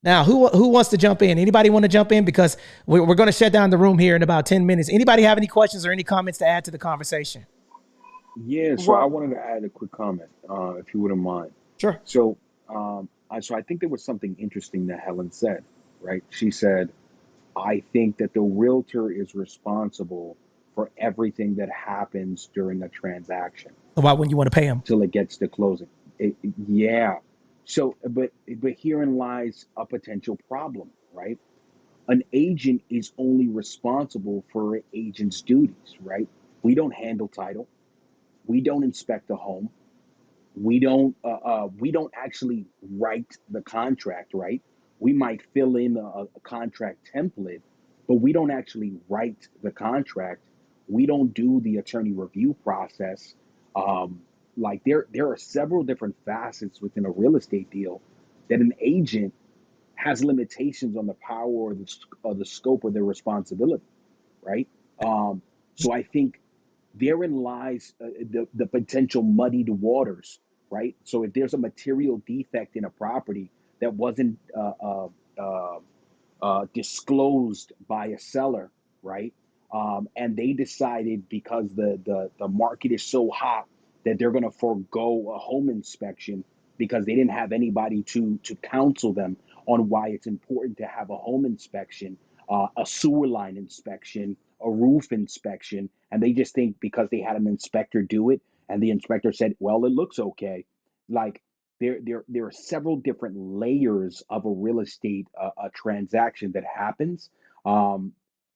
Now, who wants to jump in? Anybody want to jump in? Because we're going to shut down the room here in about 10 minutes. Anybody have any questions or any comments to add to the conversation? Yeah, so I wanted to add a quick comment, if you wouldn't mind. Sure. So, I think there was something interesting that Helen said, right? She said, I think that the realtor is responsible for everything that happens during a transaction. So why wouldn't you want to pay them? till it gets to closing. Yeah. So, but herein lies a potential problem, right? An agent is only responsible for an agent's duties, right? We don't handle title. We don't inspect the home. We don't actually write the contract, right? We might fill in a contract template, but we don't actually write the contract. We don't do the attorney review process. um, like there are several different facets within a real estate deal that an agent has limitations on the power or the scope of their responsibility, right? So I think therein lies the potential muddied waters, right? So if there's a material defect in a property that wasn't disclosed by a seller, right? And they decided because the market is so hot that they're going to forego a home inspection because they didn't have anybody to counsel them on why it's important to have a home inspection, a sewer line inspection, a roof inspection, and they just think because they had an inspector do it and the inspector said, well, it looks okay. Like there are several different layers of a real estate a transaction that happens, um,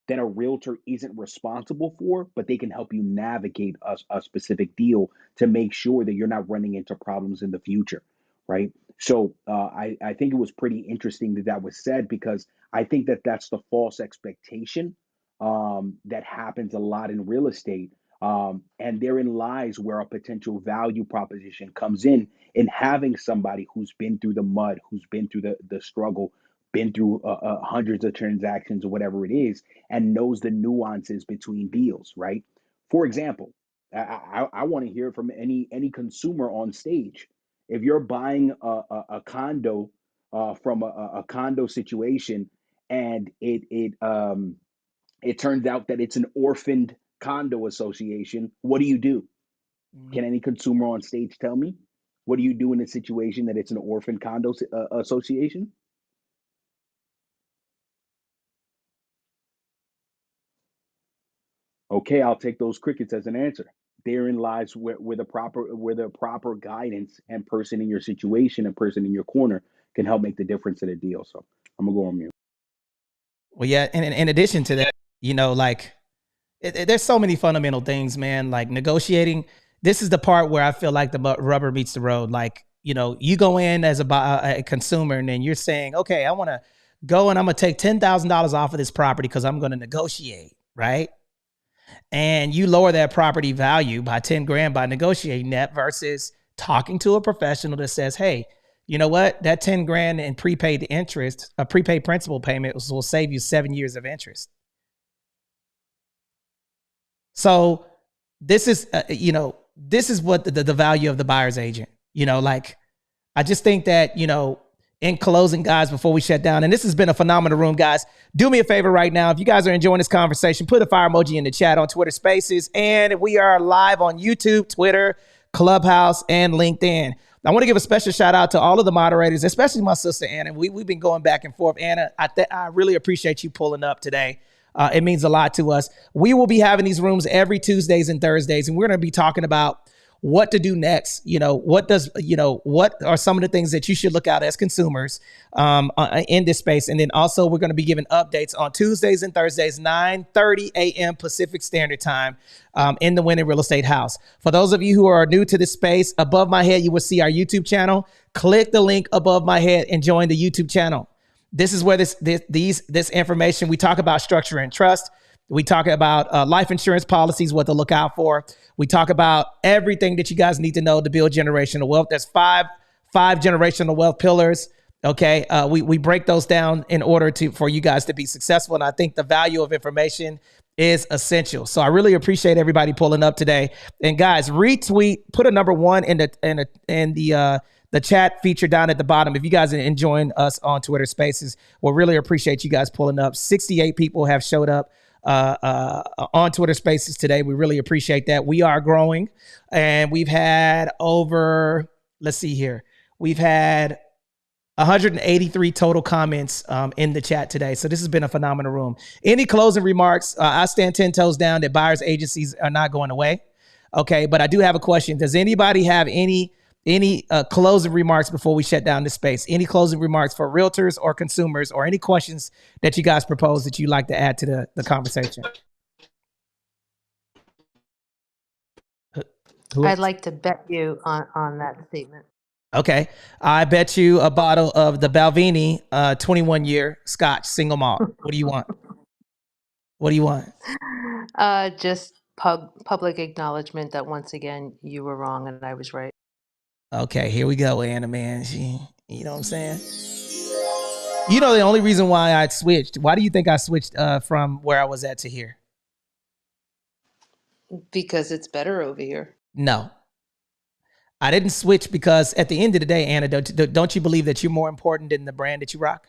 that a realtor isn't responsible for, but they can help you navigate a specific deal to make sure that you're not running into problems in the future, right? So I think it was pretty interesting that that was said, because I think that that's the false expectation that happens a lot in real estate. And therein lies where a potential value proposition comes in having somebody who's been through the mud, who's been through the struggle, been through hundreds of transactions or whatever it is, and knows the nuances between deals, right? For example, I want to hear from any consumer on stage. If you're buying a condo from a condo situation, and it turns out that it's an orphaned condo association, what do you do? Can any consumer on stage tell me? What do you do in a situation that it's an orphan condo association? Okay, I'll take those crickets as an answer. Therein lies where the proper guidance and person in your situation and person in your corner can help make the difference in a deal. So I'm gonna go on mute. Well, yeah, and in addition to that, like there's so many fundamental things, man. Like negotiating. This is the part where I feel like the rubber meets the road. Like, you go in as a consumer, and then you're saying, okay, I want to go and I'm gonna take $10,000 off of this property because I'm going to negotiate, right? And you lower that property value by 10 grand by negotiating that versus talking to a professional that says, hey, you know what? That 10 grand in prepaid interest, a prepaid principal payment will save you 7 years of interest. So this is, this is what the value of the buyer's agent, like, I just think that, in closing, guys, before we shut down, and this has been a phenomenal room, guys, do me a favor right now. If you guys are enjoying this conversation, put a fire emoji in the chat on Twitter Spaces. And we are live on YouTube, Twitter, Clubhouse, and LinkedIn. I want to give a special shout out to all of the moderators, especially my sister, Anna. We've been going back and forth. Anna, I really appreciate you pulling up today. It means a lot to us. We will be having these rooms every Tuesdays and Thursdays, and we're going to be talking about what to do next. What are some of the things that you should look out as consumers in this space? And then also we're going to be giving updates on Tuesdays and Thursdays, 9:30 a.m. Pacific Standard Time in the Winning Real Estate House. For those of you who are new to this space, above my head, you will see our YouTube channel. Click the link above my head and join the YouTube channel. This is where this information, we talk about structure and trust. We talk about life insurance policies, what to look out for. We talk about everything that you guys need to know to build generational wealth. There's five generational wealth pillars. Okay, we break those down in order for you guys to be successful. And I think the value of information is essential. So I really appreciate everybody pulling up today. And guys, retweet, put a number 1 in the chat feature down at the bottom. If you guys are enjoying us on Twitter Spaces, we'll really appreciate you guys pulling up. 68 people have showed up on Twitter Spaces today. We really appreciate that. We are growing, and we've had we've had 183 total comments in the chat today. So this has been a phenomenal room. Any closing remarks? I stand 10 toes down that buyers agencies are not going away. Okay, but I do have a question. Does anybody have any closing remarks before we shut down this space? Any closing remarks for realtors or consumers, or any questions that you guys propose that you'd like to add to the conversation? Who I'd else? like to bet you on that statement. Okay, I bet you a bottle of the Balvenie 21-year Scotch single malt. What do you want? What do you want? Just public acknowledgement that once again you were wrong and I was right. Okay, here we go, Anna, man. You know what I'm saying? You know the only reason why I switched. Why do you think I switched from where I was at to here? Because it's better over here. No, I didn't switch because at the end of the day, Anna, don't you believe that you're more important than the brand that you rock?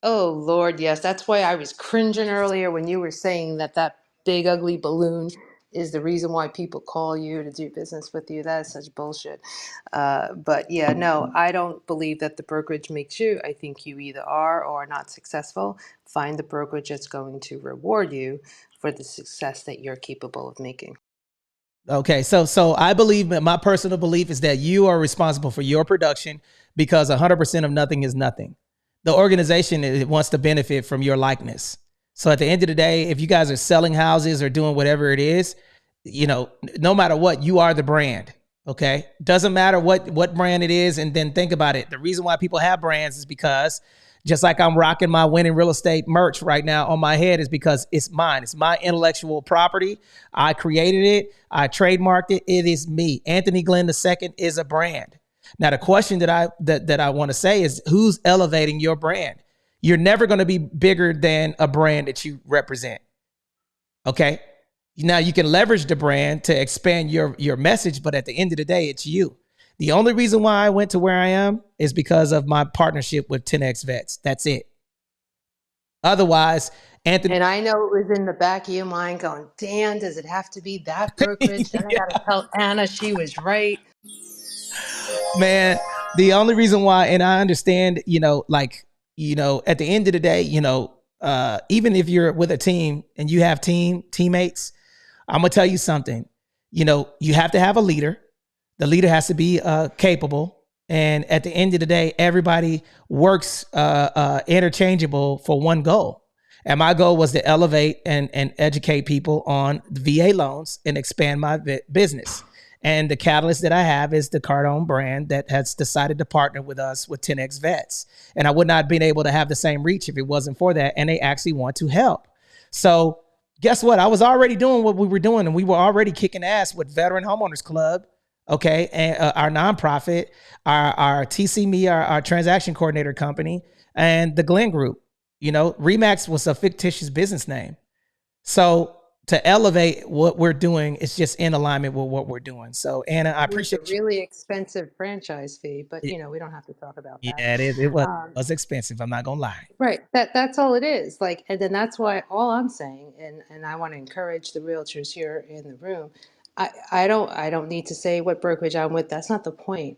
Oh, Lord, yes. That's why I was cringing earlier when you were saying that big, ugly balloon is the reason why people call you to do business with you. That is such bullshit. But yeah, no, I don't believe that the brokerage makes you. I think you either are or are not successful. Find the brokerage that's going to reward you for the success that you're capable of making. Okay, so I believe that my personal belief is that you are responsible for your production because 100% of nothing is nothing. The organization wants to benefit from your likeness. So at the end of the day, if you guys are selling houses or doing whatever it is, you know, no matter what, you are the brand. Okay, doesn't matter what brand it is. And then think about it. The reason why people have brands is because just like I'm rocking my winning real estate merch right now on my head is because it's mine. It's my intellectual property. I created it. I trademarked it. It is me. Anthony Glenn II is a brand. Now, the question that I want to say is who's elevating your brand? You're never going to be bigger than a brand that you represent. Okay. Now you can leverage the brand to expand your message, but at the end of the day, it's you. The only reason why I went to where I am is because of my partnership with 10X Vets. That's it. Otherwise, Anthony. And I know it was in the back of your mind going, Dan, does it have to be that brokerage? Then I got to tell Anna she was right. Man, the only reason why, and I understand, you know, like, you know, at the end of the day, you know, even if you're with a team and you have teammates, I'm going to tell you something. You know, you have to have a leader. The leader has to be capable. And at the end of the day, everybody works interchangeable for one goal. And my goal was to elevate and educate people on the VA loans and expand my business. And the catalyst that I have is the Cardone brand that has decided to partner with us with 10X Vets. And I would not have been able to have the same reach if it wasn't for that. And they actually want to help. So guess what? I was already doing what we were doing, and we were already kicking ass with Veteran Homeowners Club. Okay. And our nonprofit, our TC our transaction coordinator company, and the Glenn Group. You know, Remax was a fictitious business name. So to elevate what we're doing, it's just in alignment with what we're doing. So Anna, I appreciate It's a really expensive franchise fee, but you know, we don't have to talk about that. Yeah, it was expensive. I'm not gonna lie. Right. That's all it is. Like, and then that's why all I'm saying, and I want to encourage the realtors here in the room. I don't need to say what brokerage I'm with. That's not the point.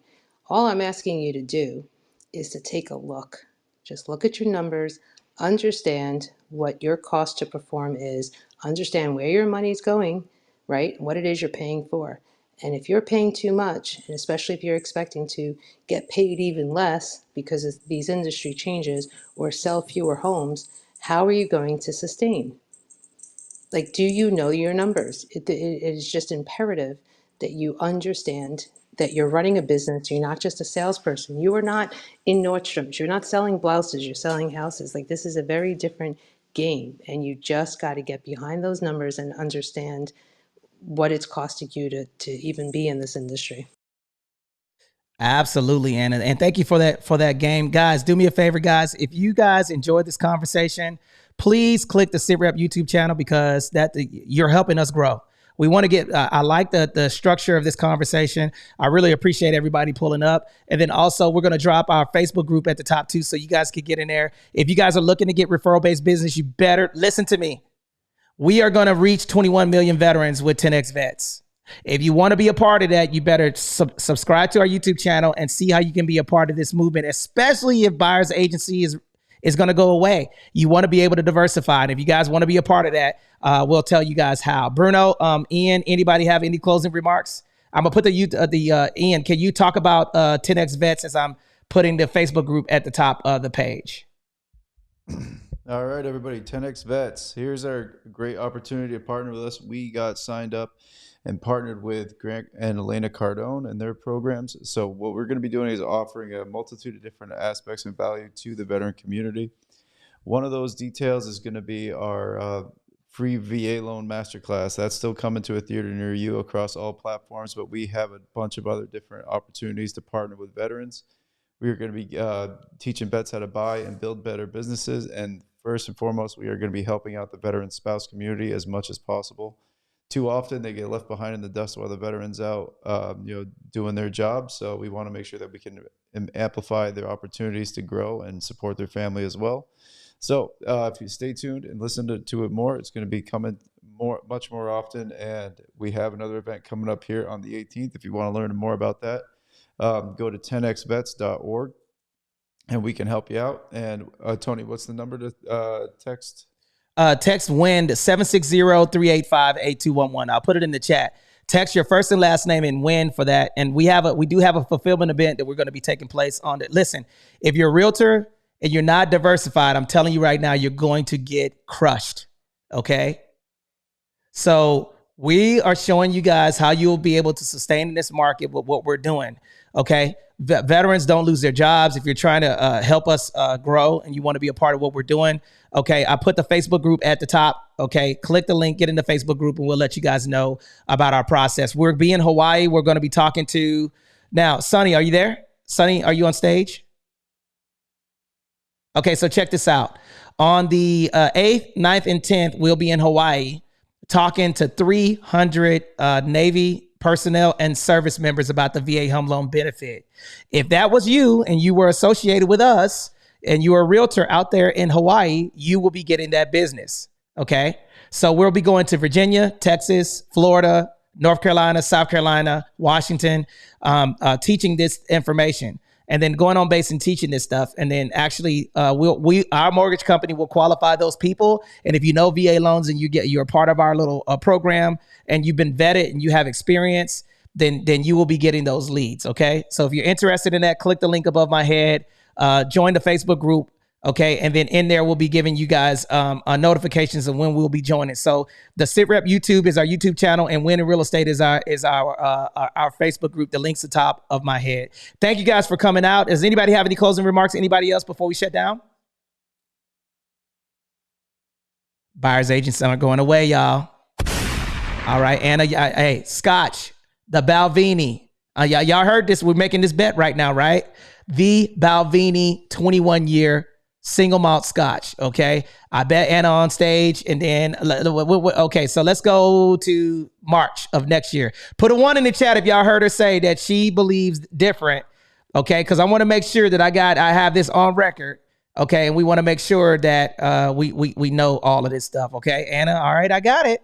All I'm asking you to do is to take a look. Just look at your numbers, understand what your cost to perform is, understand where your money is going, right? What it is you're paying for. And if you're paying too much, and especially if you're expecting to get paid even less because of these industry changes or sell fewer homes, how are you going to sustain? Like, do you know your numbers? It is just imperative that you understand that you're running a business. You're not just a salesperson. You are not in Nordstrom's. You're not selling blouses. You're selling houses. Like, this is a very different game. And you just got to get behind those numbers and understand what it's costing you to even be in this industry. Absolutely, Anna. And thank you for that game. Guys, do me a favor, guys. If you guys enjoyed this conversation, please click the SITREP YouTube channel because you're helping us grow. We want to get, I like the structure of this conversation. I really appreciate everybody pulling up. And then also we're going to drop our Facebook group at the top too, so you guys can get in there. If you guys are looking to get referral-based business, you better listen to me. We are going to reach 21 million veterans with 10X Vets. If you want to be a part of that, you better subscribe to our YouTube channel and see how you can be a part of this movement, especially if buyer's agency is going to go away. You want to be able to diversify. And if you guys want to be a part of that, we'll tell you guys how. Bruno, Ian, anybody have any closing remarks? I'm going to put Ian, can you talk about 10X Vets as I'm putting the Facebook group at the top of the page? All right, everybody, 10X Vets. Here's our great opportunity to partner with us. We got signed up and partnered with Grant and Elena Cardone and their programs. So what we're going to be doing is offering a multitude of different aspects and value to the veteran community. One of those details is going to be our free VA loan masterclass. That's still coming to a theater near you across all platforms, but we have a bunch of other different opportunities to partner with veterans. We are going to be teaching vets how to buy and build better businesses. And first and foremost, we are going to be helping out the veteran spouse community as much as possible. Too often they get left behind in the dust while the veteran's out, doing their job. So we want to make sure that we can amplify their opportunities to grow and support their family as well. So if you stay tuned and listen to it more, it's going to be coming much more often. And we have another event coming up here on the 18th. If you want to learn more about that, go to 10xvets.org and we can help you out. And Tony, what's the number to text? Text WIN to 760-385-8211. I'll put it in the chat. Text your first and last name and WIN for that. And we do have a fulfillment event that we're going to be taking place on it. Listen, if you're a realtor and you're not diversified, I'm telling you right now, you're going to get crushed. Okay. So we are showing you guys how you'll be able to sustain in this market with what we're doing. Okay. Veterans don't lose their jobs. If you're trying to help us grow and you want to be a part of what we're doing, okay, I put the Facebook group at the top. Okay, click the link, get in the Facebook group, and we'll let you guys know about our process. We'll be in Hawaii. We're going to be talking to now. Sonny, are you there? Sonny, are you on stage? Okay, so check this out. On the 8th, 9th, and 10th, we'll be in Hawaii talking to 300 Navy personnel and service members about the VA home loan benefit. If that was you and you were associated with us and you are a realtor out there in Hawaii, you will be getting that business. Okay. So we'll be going to Virginia, Texas, Florida, North Carolina, South Carolina, Washington, teaching this information and then going on base and teaching this stuff. And then actually our mortgage company will qualify those people. And if you know VA loans and you're a part of our little program and you've been vetted and you have experience, then you will be getting those leads. Okay. So if you're interested in that, click the link above my head, join the Facebook group. Okay. And then in there, we'll be giving you guys notifications of when we'll be joining. So the SITREP YouTube is our YouTube channel and Win in Real Estate is our Facebook group. The link's at the top of my head. Thank you guys for coming out. Does anybody have any closing remarks? Anybody else before we shut down? Buyers agents aren't going away, y'all. All right. Anna, hey, Scotch, the Balvenie. Y'all heard this. We're making this bet right now, right? The Balvenie 21-year single malt Scotch. Okay. I bet Anna on stage and then, okay. So let's go to March of next year. Put a 1 in the chat if y'all heard her say that she believes different. Okay. Cause I want to make sure that I have this on record. Okay. And we want to make sure that we know all of this stuff. Okay. Anna. All right. I got it.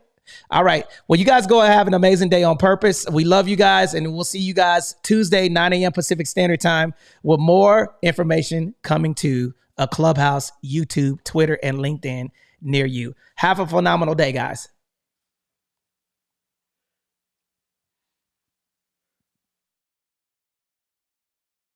All right. Well, you guys go and have an amazing day on purpose. We love you guys, and we'll see you guys Tuesday, 9 a.m. Pacific Standard Time with more information coming to a Clubhouse, YouTube, Twitter, and LinkedIn near you. Have a phenomenal day, guys.